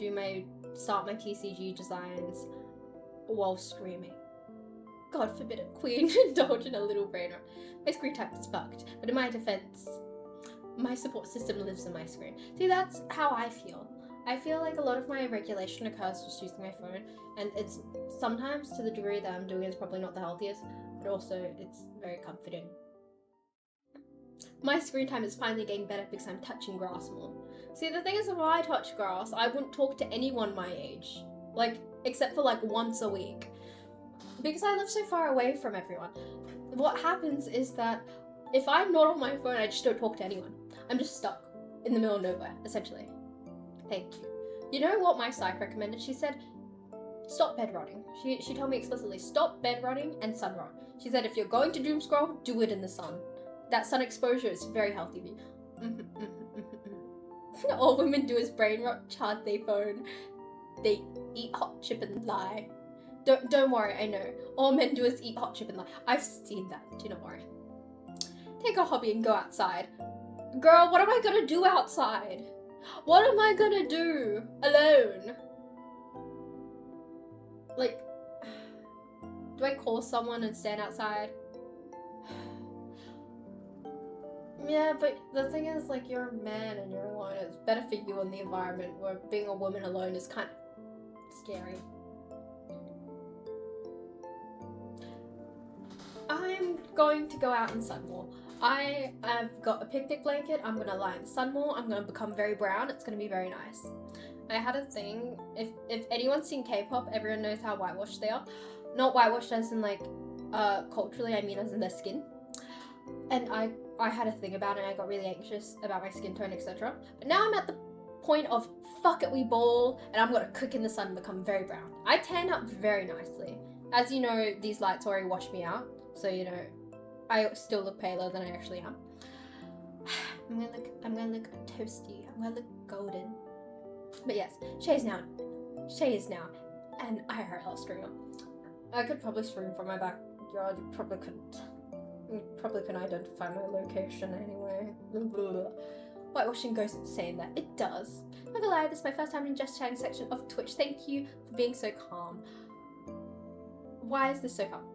start my TCG designs while streaming. God forbid a queen indulge in a little brain rot. My screen time is fucked, but in my defense, my support system lives in my screen. See, that's how I feel. I feel like a lot of my regulation occurs just using my phone, and it's sometimes to the degree that I'm doing is probably not the healthiest, but also it's very comforting. My screen time is finally getting better because I'm touching grass more. See, the thing is, if I touch grass, I wouldn't talk to anyone my age, like, except for like once a week, because I live so far away from everyone. What happens is that if I'm not on my phone, I just don't talk to anyone. I'm just stuck in the middle of nowhere, essentially. Thank you. You know what my psych recommended? She said, stop bed rotting. She told me explicitly, stop bed rotting and sun rot. She said, if you're going to doom scroll, do it in the sun. That sun exposure is very healthy for you. All women do is brain rot, charge their phone. They eat hot chip and lie. Don't worry, I know. All men do is eat hot chip and lie. I've seen that, do not worry. Take a hobby and go outside. Girl, what am I gonna do outside? What am I gonna do alone? Like, do I call someone and stand outside? Yeah, but the thing is, like, you're a man and you're alone. It's better for you in the environment where being a woman alone is kind of scary. I'm going to go out and sun more. I have got a picnic blanket. I'm gonna lie in the sun more. I'm gonna become very brown. It's gonna be very nice. I had a thing. If anyone's seen K-pop, everyone knows how whitewashed they are. Not whitewashed as in like culturally. I mean as in their skin. And I had a thing about it. And I got really anxious about my skin tone, etc. But now I'm at the point of fuck it, we ball, and I'm gonna cook in the sun and become very brown. I tan up very nicely. As you know, these lights already washed me out, so you know. I still look paler than I actually am. I'm gonna look toasty. I'm gonna look golden. But yes, Shay is now an IRL streamer. I could probably stream from my backyard. You probably couldn't identify my location anyway. Whitewashing goes insane there. It does. Not gonna lie, this is my first time in Just Chatting section of Twitch. Thank you for being so calm. Why is this so calm?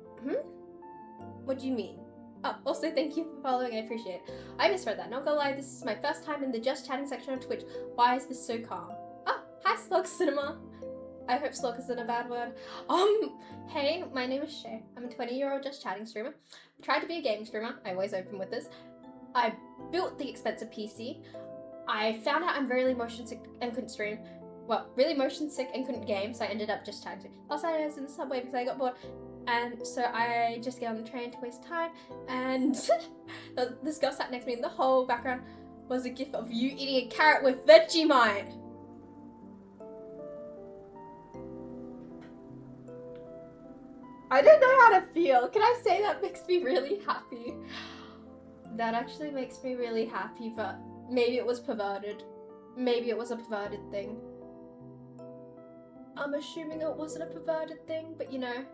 What do you mean? Oh, also thank you for following, I appreciate it. I misread that, not gonna lie, this is my first time in the Just Chatting section of Twitch. Why is this so calm? Oh, hi Slug Cinema. I hope slug isn't a bad word. Hey, my name is Shay. I'm a 20-year-old Just Chatting streamer. I tried to be a gaming streamer, I always open with this. I built the expensive PC. I found out I'm very motion sick and couldn't stream. really motion sick and couldn't game, so I ended up just trying to. Last night I was in the subway because I got bored, and so I just get on the train to waste time, and this girl sat next to me, and the whole background was a gif of you eating a carrot with Vegemite. I don't know how to feel. Can I say that makes me really happy? That actually makes me really happy, but maybe it was perverted. Maybe it was a perverted thing. I'm assuming it wasn't a perverted thing, but you know.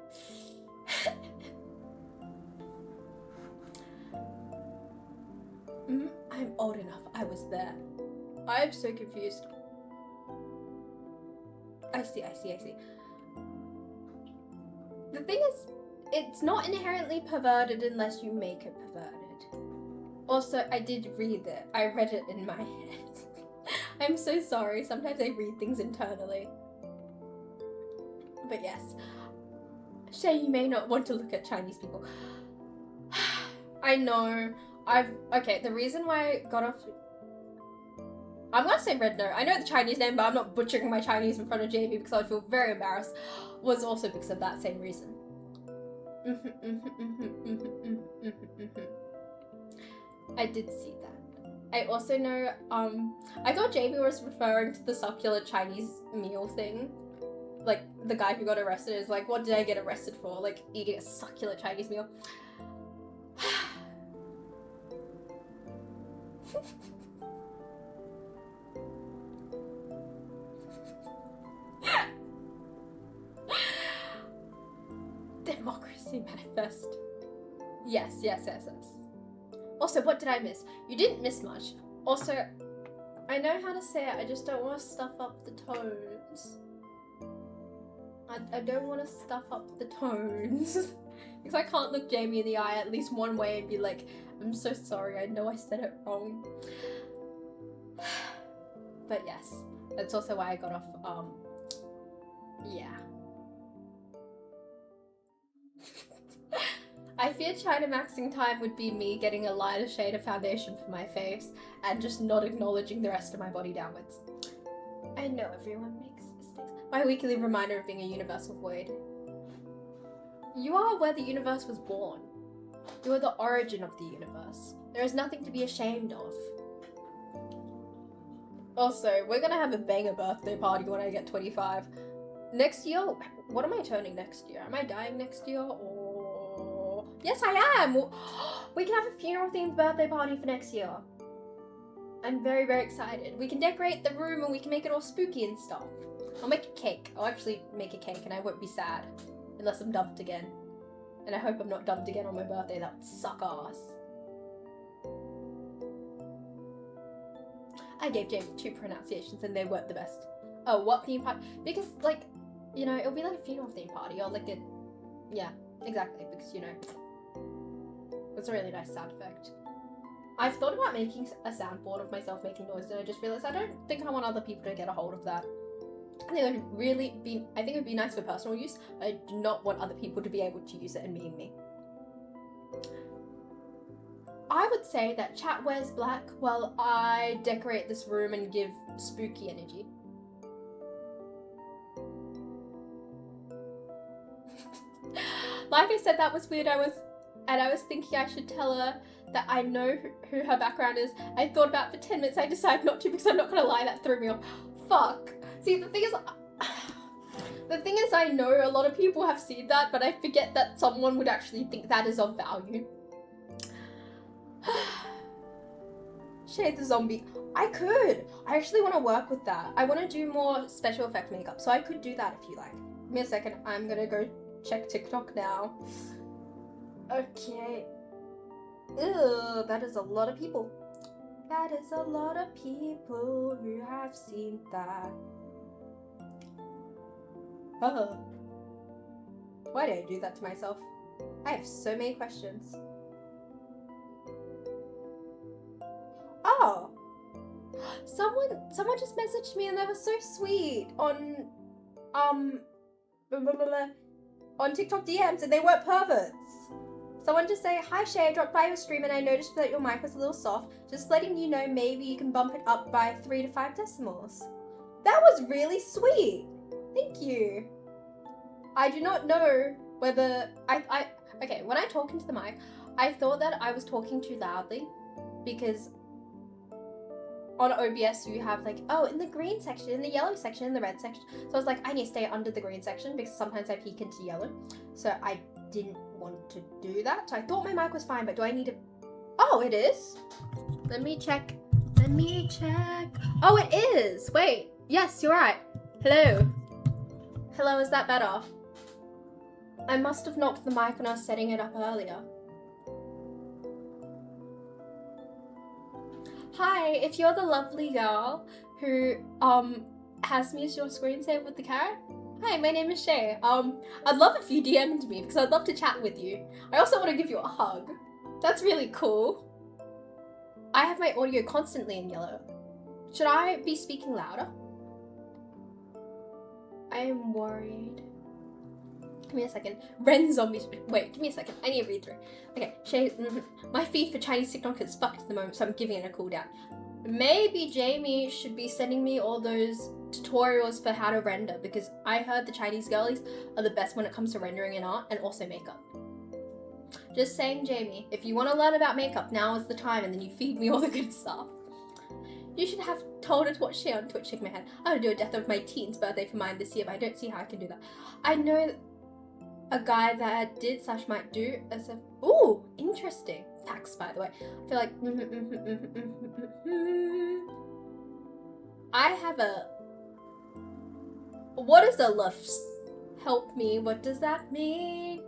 I'm old enough. I was there. I'm so confused. I see. The thing is, it's not inherently perverted unless you make it perverted. Also, I did read it. I read it in my head. I'm so sorry. Sometimes I read things internally. But yes. Shay, you may not want to look at Chinese people. I know. Okay, the reason why I got off... I'm gonna say Red No. I know the Chinese name, but I'm not butchering my Chinese in front of JB because I would feel very embarrassed. Was also because of that same reason. I did see that. I also know, I thought JB was referring to the succulent Chinese meal thing. Like, the guy who got arrested is like, what did I get arrested for? Like, eating a succulent Chinese meal. Democracy manifest. Yes. Also, what did I miss? You didn't miss much. Also, I know how to say it, I just don't want to stuff up the tones. I don't want to stuff up the tones. Because I can't look Jamie in the eye at least one way and be like, I'm so sorry, I know I said it wrong. But yes, that's also why I got off, yeah. I fear China maxing time would be me getting a lighter shade of foundation for my face and just not acknowledging the rest of my body downwards. I know everyone makes mistakes. My weekly reminder of being a universal void. You are where the universe was born. You are the origin of the universe. There is nothing to be ashamed of. Also, we're gonna have a banger birthday party when I get 25. Next year, what am I turning next year? Am I dying next year or... Yes, I am! We can have a funeral-themed birthday party for next year. I'm very, very excited. We can decorate the room and we can make it all spooky and stuff. I'll make a cake. I'll actually make a cake and I won't be sad. Unless I'm dumped again. And I hope I'm not dumped again on my birthday. That would suck ass. I gave James 2 pronunciations and they weren't the best. Oh, what theme party? Because, like, you know, it'll be like a funeral theme party or like a... Yeah, exactly. Because, you know... It's a really nice sound effect. I've thought about making a soundboard of myself making noise, and I just realized I don't think I want other people to get a hold of that. I think it would be nice for personal use, but I do not want other people to be able to use it and meme me. I would say that chat wears black while I decorate this room and give spooky energy. Like I said, that was weird. I was thinking I should tell her that I know who her background is. I thought about it for 10 minutes. I decided not to because I'm not gonna lie, that threw me off. Fuck. See, the thing is I know a lot of people have seen that, but I forget that someone would actually think that is of value. Shade the zombie. I could. I actually want to work with that. I want to do more special effect makeup, so I could do that if you like. Give me a second. I'm gonna go check TikTok now. Okay. Ew, that is a lot of people. That is a lot of people who have seen that. Oh. Why did I do that to myself? I have so many questions. Oh. Someone just messaged me and they were so sweet on TikTok DMs and they weren't perverts. Someone just say, hi Shay, I dropped by your stream and I noticed that your mic was a little soft. Just letting you know maybe you can bump it up by 3 to 5 decimals. That was really sweet. Thank you. I do not know whether okay, when I talk into the mic, I thought that I was talking too loudly because on OBS you have like, oh, in the green section, in the yellow section, in the red section. So I was like, I need to stay under the green section because sometimes I peek into yellow. So I didn't want to do that. So I thought my mic was fine, but do I need to... Oh, it is? Let me check. Oh, it is. Wait. Yes, you're right. Hello. Hello, is that better? I must have knocked the mic when I was setting it up earlier. Hi, if you're the lovely girl who has me as your screensaver with the carrot. Hi, my name is Shay. I'd love if you DM'd me because I'd love to chat with you. I also want to give you a hug. That's really cool. I have my audio constantly in yellow. Should I be speaking louder? I am worried. Give me a second. Ren zombies. Wait, give me a second. I need to read through. Okay, Shay, my feed for Chinese TikTok is fucked at the moment, so I'm giving it a cooldown. Maybe Jamie should be sending me all those tutorials for how to render because I heard the Chinese girlies are the best when it comes to rendering in art and also makeup. Just saying, Jamie, if you want to learn about makeup, now is the time, and then you feed me all the good stuff. You should have told her to watch Shay on Twitch. Shake my head. I would do a death of my teen's birthday for mine this year, but I don't see how I can do that. I know a guy that did / might do as a... Ooh, interesting. Facts, by the way. I feel like... I have a... What is a LUFS? Help me, what does that mean?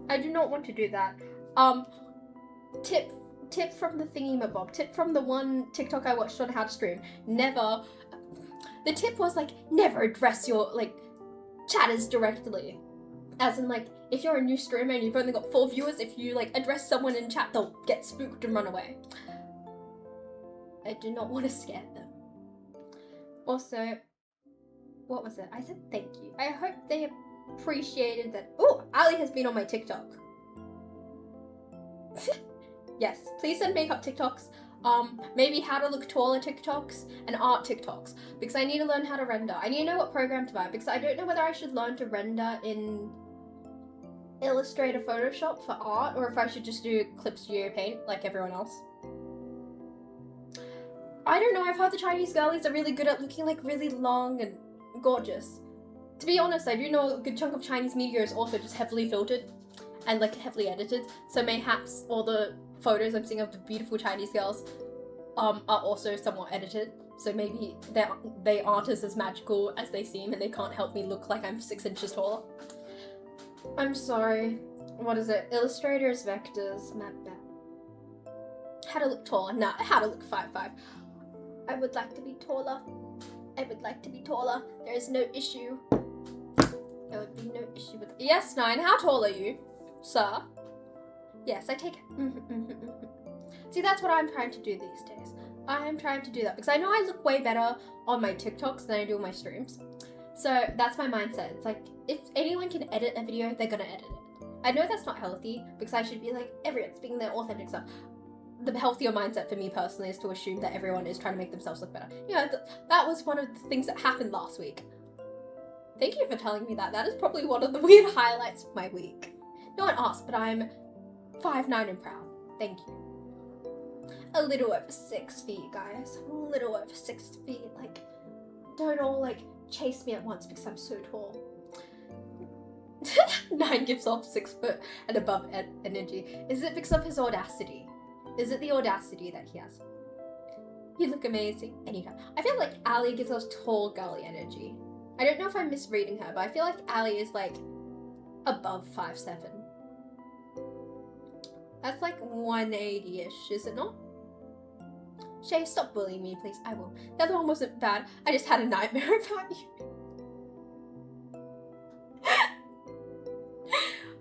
I do not want to do that. Tip from the thingy-mabob. Tip from the one TikTok I watched on how to stream. Never... The tip was like, never address your, like, chatters directly. As in, like, if you're a new streamer and you've only got 4 viewers, if you, like, address someone in chat, they'll get spooked and run away. I do not want to scare them. Also, what was it? I said thank you. I hope they appreciated that. Oh, Ali has been on my TikTok. Yes, please send makeup TikToks. Maybe how to look taller TikToks and art TikToks because I need to learn how to render. I need to know what program to buy because I don't know whether I should learn to render in Illustrator, Photoshop for art or if I should just do Clip Studio Paint like everyone else. I don't know, I've heard the Chinese girlies are really good at looking like really long and gorgeous. To be honest, I do know a good chunk of Chinese media is also just heavily filtered and like heavily edited, so mayhaps all the photos I'm seeing of the beautiful Chinese girls are also somewhat edited, so maybe they aren't as magical as they seem and they can't help me look like I'm 6 inches taller. I'm sorry. What is it? Illustrators, vectors, map. How to look taller? Nah, how to look 5'5". I would like to be taller. I would like to be taller. There is no issue. There would be no issue with... Yes, 9. How tall are you, sir? Yes, I take it. See, that's what I'm trying to do these days. I am trying to do that because I know I look way better on my TikToks than I do on my streams. So that's my mindset. It's like, if anyone can edit a video, they're gonna edit it. I know that's not healthy because I should be like, everyone's being their authentic self. The healthier mindset for me personally is to assume that everyone is trying to make themselves look better. You know, that was one of the things that happened last week. Thank you for telling me that. That is probably one of the weird highlights of my week. No one asked, but I'm 5'9" and proud. Thank you. A little over 6 feet, guys. A little over 6 feet. Like, don't all, like, chase me at once because I'm so tall. 9 gives off 6 foot and above energy. Is it because of his audacity? Is it the audacity that he has? You look amazing. Anyhow, I feel like Ali gives us tall girly energy. I don't know if I'm misreading her, but I feel like Ali is like above 5'7". That's like 180-ish, is it not? Shay, stop bullying me, please. I will. The other one wasn't bad. I just had a nightmare about you.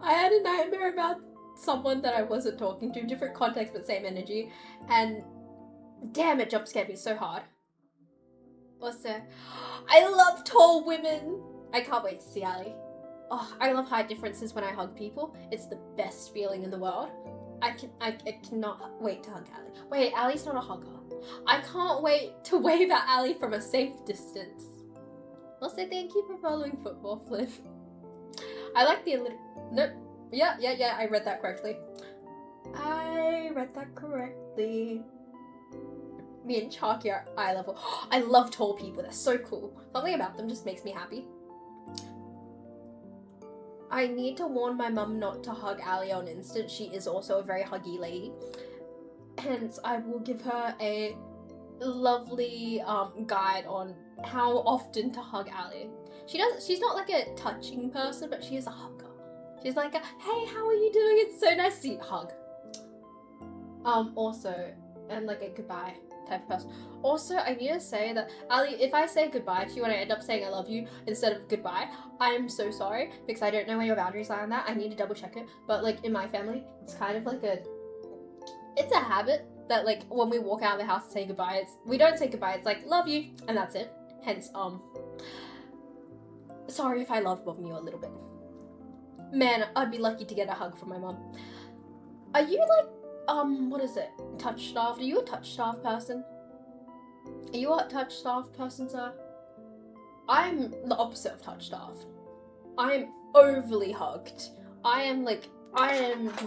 I had a nightmare about someone that I wasn't talking to, different context but same energy, and damn, it jump scared me so hard. Also, I love tall women. I can't wait to see Ali. Oh, I love height differences when I hug people. It's the best feeling in the world. I cannot wait to hug Ali. Wait, Ali's not a hugger. I can't wait to wave at Ali from a safe distance. Also, thank you for following Football Flip. I like the nope. Yeah, I read that correctly. Me and Chalky are eye level. I love tall people, they're so cool. Something about them just makes me happy. I need to warn my mum not to hug Ali on instant. She is also a very huggy lady. Hence, I will give her a lovely guide on how often to hug Ali. She's not like a touching person, but she is a hugger. She's like a, hey, how are you doing? It's so nice to hug. Also, and like a goodbye type of person. Also, I need to say that, Ali, if I say goodbye to you and I end up saying I love you instead of goodbye, I'm so sorry, because I don't know where your boundaries lie on that. I need to double check it. But like in my family, it's kind of like it's a habit that like when we walk out of the house to say goodbye, we don't say goodbye, it's like love you, and that's it. Hence, sorry if I love bombing you a little bit. Man, I'd be lucky to get a hug from my mom. Are you like, what is it? Touch staffed? Are you a touch staff person? Are you a touch staff person, sir? I'm the opposite of touch staffed. I am overly hugged. I am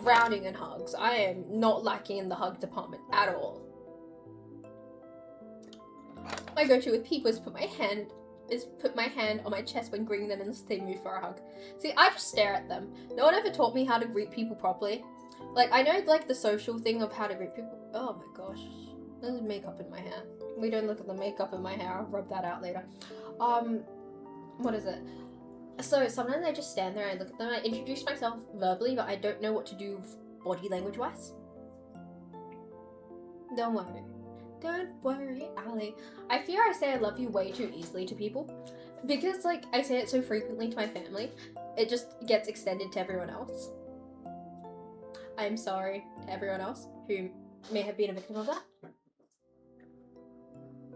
drowning in hugs. I am not lacking in the hug department at all. My go-to with people is put my hand on my chest when greeting them unless they move for a hug. See, I just stare at them. No one ever taught me how to greet people properly. Like, I know, like, the social thing of how to greet people. Oh my gosh. There's makeup in my hair. We don't look at the makeup in my hair. I'll rub that out later. What is it? So, sometimes I just stand there and I look at them. I introduce myself verbally, but I don't know what to do body language-wise. Don't worry. Don't worry, Ali. I fear I say I love you way too easily to people. Because, like, I say it so frequently to my family, it just gets extended to everyone else. I'm sorry to everyone else who may have been a victim of that.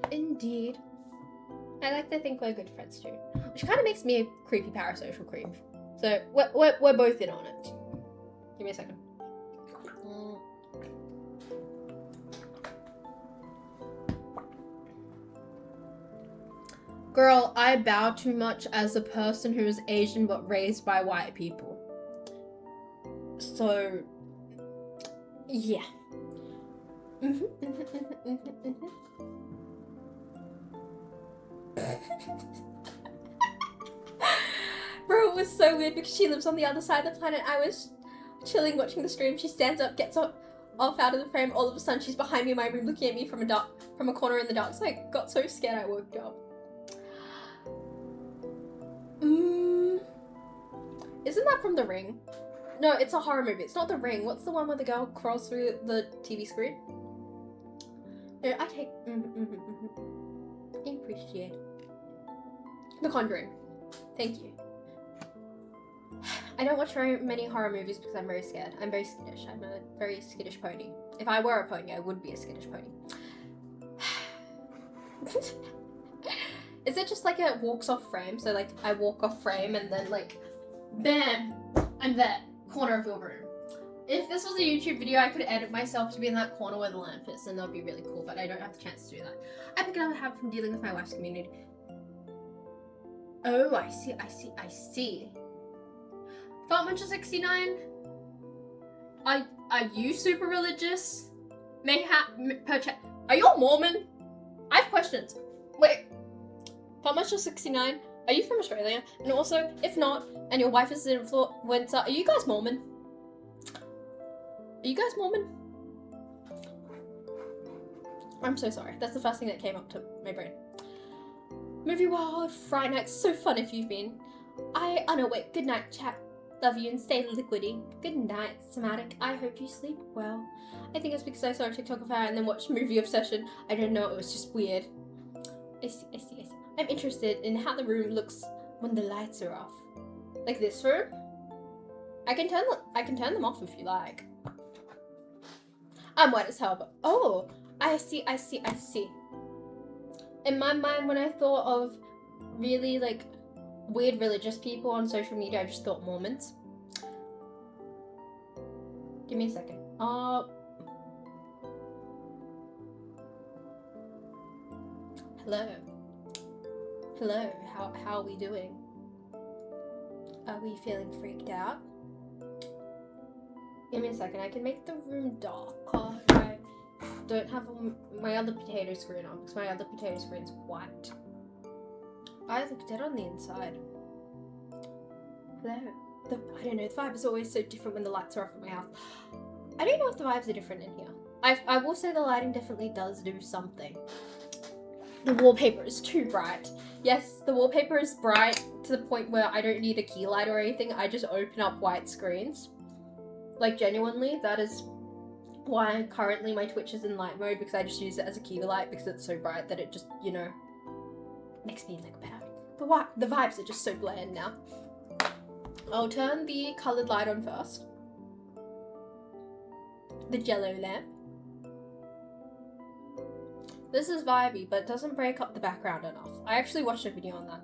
Indeed. I like to think we're good friends too. Which kind of makes me a creepy parasocial creep. So, we're both in on it. Give me a second. Girl, I bow too much as a person who is Asian but raised by white people. So, yeah. Bro, it was so weird because she lives on the other side of the planet. I was chilling watching the stream. She stands up, gets off out of the frame. All of a sudden, she's behind me in my room looking at me from a corner in the dark. So I got so scared I woke up. Isn't that from The Ring? No, it's a horror movie. It's not The Ring. What's the one where the girl crawls through the TV screen? No, I take... Appreciate. The Conjuring. Thank you. I don't watch very many horror movies because I'm very scared. I'm very skittish. I'm a very skittish pony. If I were a pony, I would be a skittish pony. Is it just like it walks off frame? So like I walk off frame and then like, bam, I'm there, corner of your room. If this was a YouTube video, I could edit myself to be in that corner where the lamp is, and that would be really cool, but I don't have the chance to do that. I pick it up a habit from dealing with my wife's community. Oh, I see. Fatmuncher69, are you super religious? Are you a Mormon? I have questions. Wait, Fatmuncher69, are you from Australia? And also, if not, and your wife is an influencer, are you guys Mormon? Are you guys Mormon? I'm so sorry. That's the first thing that came up to my brain. Movie Wild, Friday nights, so fun if you've been. Oh no, wait, good night, chat. Love you and stay liquidy. Good night, Somatic. I hope you sleep well. I think it's because I saw a TikTok of her and then watched Movie Obsession. I don't know, it was just weird. I see. I'm interested in how the room looks when the lights are off. Like this room? I can turn them off if you like. I'm wet as hell, but oh, I see. In my mind, when I thought of really like weird religious people on social media, I just thought Mormons. Give me a second. Hello. Hello, how are we doing? Are we feeling freaked out? Give me a second, I can make the room darker. I don't have my other potato screen on because my other potato screen's white. I look dead on the inside. Hello. I don't know, the vibe is always so different when the lights are off at my house. I don't know if the vibes are different in here. I will say the lighting definitely does do something. The wallpaper is too bright. Yes, the wallpaper is bright to the point where I don't need a key light or anything. I just open up white screens. Like, genuinely, that is why currently my Twitch is in light mode, because I just use it as a key light because it's so bright that it just, you know, makes me look bad. But what? The vibes are just so bland now. I'll turn the coloured light on first. The jello lamp. This is vibey, but it doesn't break up the background enough. I actually watched a video on that.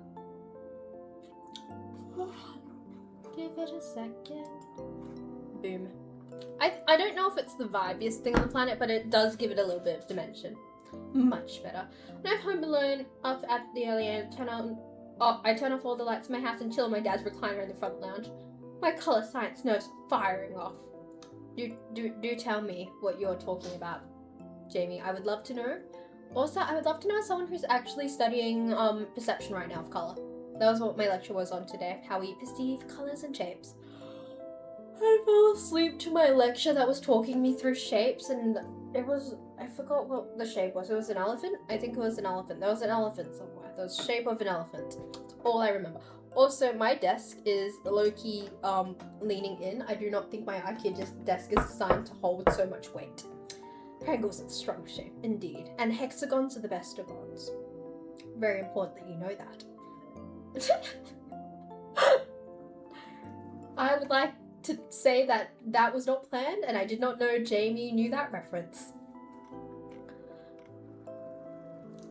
Give it a second. Boom. I don't know if it's the vibiest thing on the planet, but it does give it a little bit of dimension. Much better. When I'm home alone, up at the early end, I turn off all the lights in my house and chill in my dad's recliner in the front lounge. My colour science nerves firing off. Do tell me what you're talking about, Jamie. I would love to know. Also, I would love to know someone who's actually studying perception right now of colour. That was what my lecture was on today, how we perceive colours and shapes. I fell asleep to my lecture that was talking me through shapes, and it was, I forgot what the shape was. It was an elephant? I think it was an elephant. There was an elephant somewhere. There was the shape of an elephant. That's all I remember. Also, my desk is low-key leaning in. I do not think my IKEA desk is designed to hold so much weight. Triangles are strong shape, indeed. And hexagons are the best of gods. Very important that you know that. I would like to say that that was not planned, and I did not know Jamie knew that reference.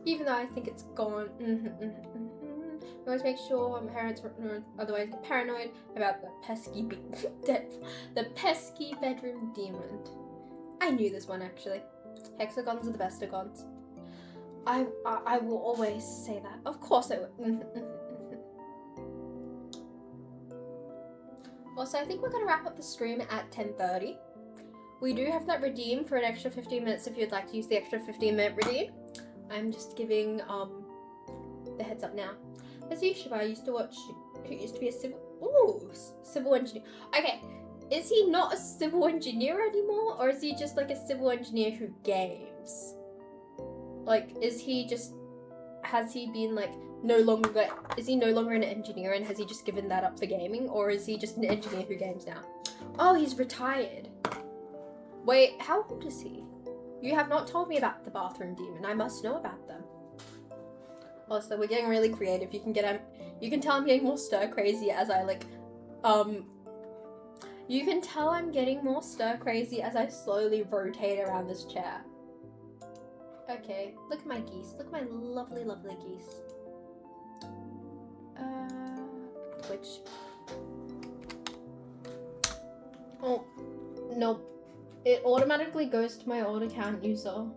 Even though I think it's gone. I always make sure my parents otherwise get paranoid about the pesky bedroom demon. I knew this one actually. Hexagons are the best of gods. I will always say that. Of course I will. Also, I think we're gonna wrap up the stream at 10:30. We do have that redeem for an extra 15 minutes if you'd like to use the extra 15-minute redeem. I'm just giving the heads up now. There's a YouTuber I used to watch who used to be a civil engineer. Okay, is he not a civil engineer anymore, or is he just like a civil engineer who games? Like, has he been like is he no longer an engineer and has he just given that up for gaming, or is he just an engineer who games now? Oh, he's retired. Wait, how old is he? You have not told me about the bathroom demon. I must know about them. Also, we're getting really creative. You can tell I'm getting more stir crazy as I you can tell I'm getting more stir crazy as I slowly rotate around this chair. Okay, look at my geese. Look at my lovely, lovely geese. Twitch. Oh, no. It automatically goes to my old account user.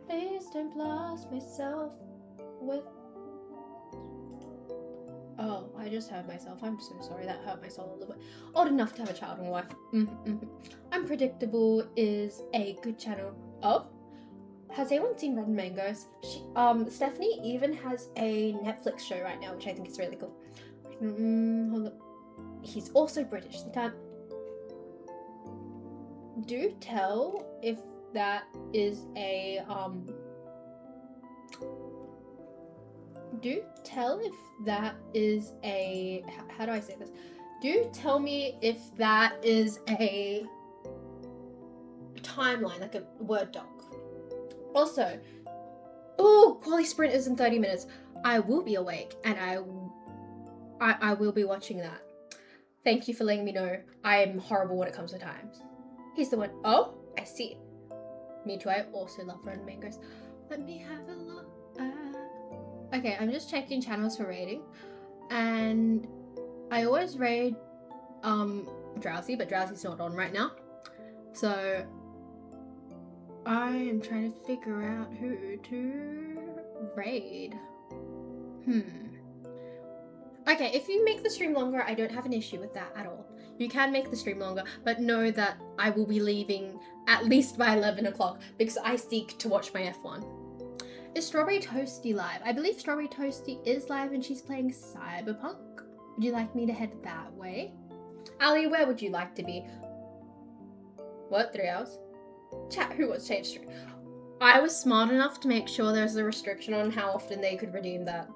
Please don't blast myself with... Oh, I just hurt myself. I'm so sorry. That hurt my soul a little bit. Old enough to have a child and a wife. Unpredictable is a good channel. Oh? Has anyone seen Rotten Mangoes? Stephanie even has a Netflix show right now, which I think is really cool. Hold up. He's also British. Do tell if that is a how do I say this? Do tell me if that is a timeline, like a Word doc. Also, Quali Sprint is in 30 minutes. I will be awake and I will be watching that. Thank you for letting me know. I am horrible when it comes to times. He's the one. Oh, I see. Me too. I also love Rotten Mangoes. Let me have a look. Okay, I'm just checking channels for rating, and I always raid Drowsy, but Drowsy's not on right now. So I am trying to figure out who to Raid. Okay, if you make the stream longer, I don't have an issue with that at all. You can make the stream longer, but know that I will be leaving at least by 11 o'clock because I seek to watch my F1. Is Strawberry Toasty live? I believe Strawberry Toasty is live and she's playing Cyberpunk. Would you like me to head that way? Ali, where would you like to be? What, 3 hours? Chat, who was changed stream? I was smart enough to make sure there's a restriction on how often they could redeem that.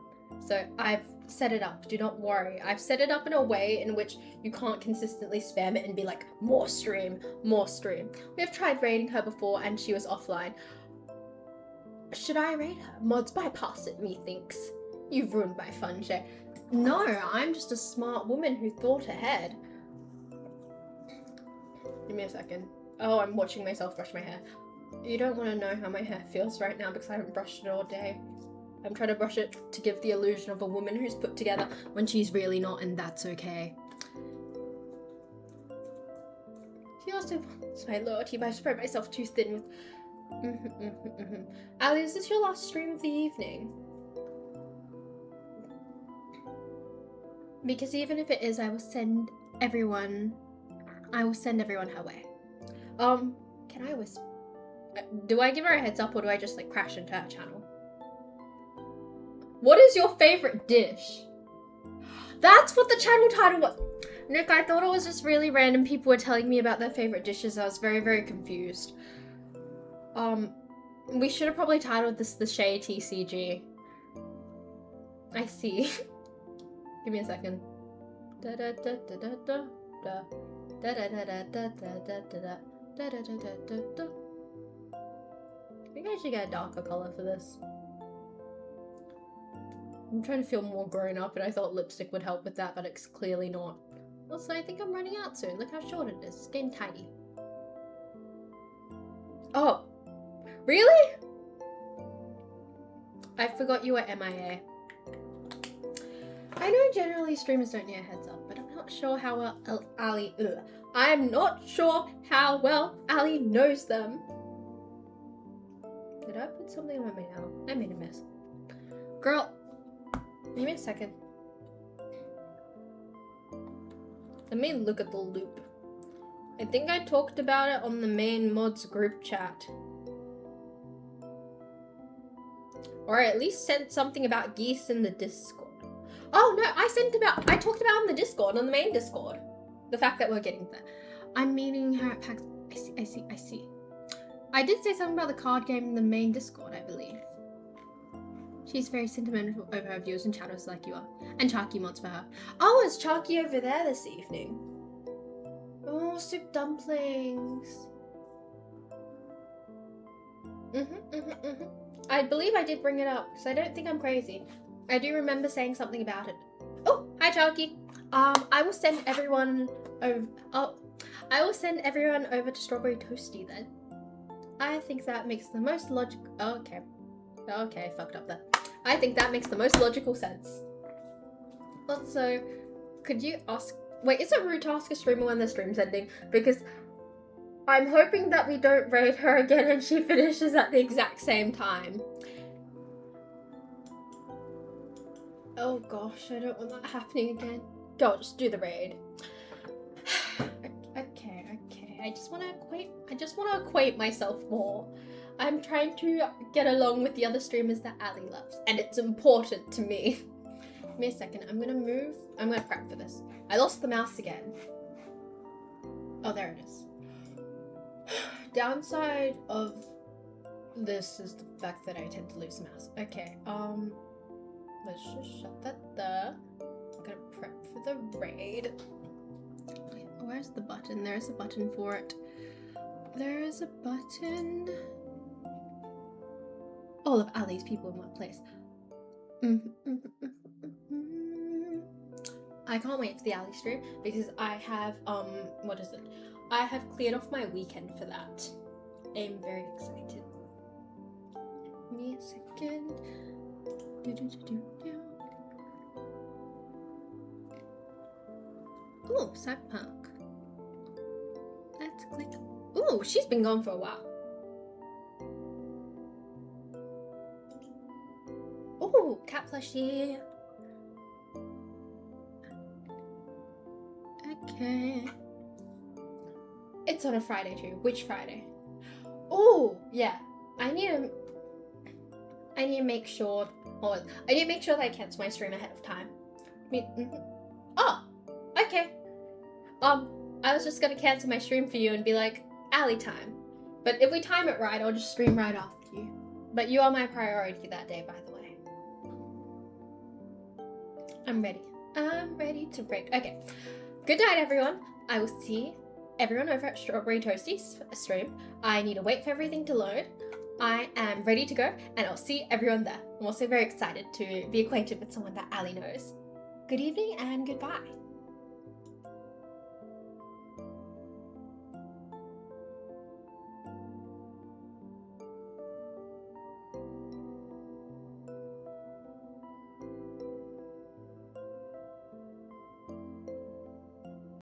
So I've set it up, do not worry. I've set it up in a way in which you can't consistently spam it and be like, more stream, more stream. We've tried raiding her before and she was offline. Should I raid her? Mods bypass it, methinks. You've ruined my fun, Shay. No, I'm just a smart woman who thought ahead. Give me a second. Oh, I'm watching myself brush my hair. You don't want to know how my hair feels right now because I haven't brushed it all day. I'm trying to brush it to give the illusion of a woman who's put together when she's really not, and that's okay. She also wants my loyalty, but I spread myself too thin with... Ali, is this your last stream of the evening? Because even if it is, I will send everyone her way. Can I whisper? Do I give her a heads up or do I just like crash into her channel? What is your favorite dish? That's what the channel title was. Nick, I thought it was just really random people were telling me about their favorite dishes. I was very, very confused. We should have probably titled this the Shay TCG. I see. Give me a second. I think I should get a darker color for this. I'm trying to feel more grown up and I thought lipstick would help with that, but it's clearly not. Also, I think I'm running out soon. Look how short it is. It's getting tiny. Oh, really? I forgot you were MIA. I know generally streamers don't need a heads up, but I'm not sure how well Ali... I'm not sure how well Ali knows them. Did I put something on my nail? I made a mess. Girl, give me a second. Let me look at the loop. I think I talked about it on the main mods group chat. Or I at least sent something about geese in the Discord. Oh no, I talked about on the Discord, on the main Discord. The fact that we're getting there. I'm meeting her at PAX. I see. I did say something about the card game in the main Discord, I believe. She's very sentimental over her viewers and chatters like you are. And Charky mods for her. Oh, is Charky over there this evening? Oh, soup dumplings. I believe I did bring it up, because I don't think I'm crazy. I do remember saying something about it. Oh, hi Charky. I will send everyone over. Oh, I will send everyone over to Strawberry Toasty then. I think that makes the most logical. Okay, fucked up there. I think that makes the most logical sense. Also, could you ask? Wait, is it rude to ask a streamer when the stream's ending? Because I'm hoping that we don't raid her again and she finishes at the exact same time. Oh gosh, I don't want that happening again. Go, just do the raid. Okay. I just want to equate myself more. I'm trying to get along with the other streamers that Ali loves, and it's important to me. Give me a second. I'm gonna prep for this. I lost the mouse again. Oh, there it is. Downside of this is the fact that I tend to lose the mouse. Okay, let's just shut that there. I'm gonna prep for the raid. Wait, where's the button? There's a button for it. There is a button. All of Ali's people in one place. I can't wait for the Ali stream because I have, what is it? I have cleared off my weekend for that. I'm very excited. Give me a second. Ooh, Cyberpunk. Let's click. Ooh, she's been gone for a while. Ooh, cat plushie. Okay. It's on a Friday too. Which Friday? Oh, yeah. I need to make sure. Hold on. I need to make sure that I cancel my stream ahead of time. Oh, okay. I was just gonna cancel my stream for you and be like, Allie time. But if we time it right, I'll just stream right after you. But you are my priority that day, by the way. I'm ready. I'm ready to break. Okay. Good night, everyone. I will see everyone over at Strawberry Toasties stream. I need to wait for everything to load. I am ready to go, and I'll see everyone there. I'm also very excited to be acquainted with someone that Allie knows. Good evening and goodbye.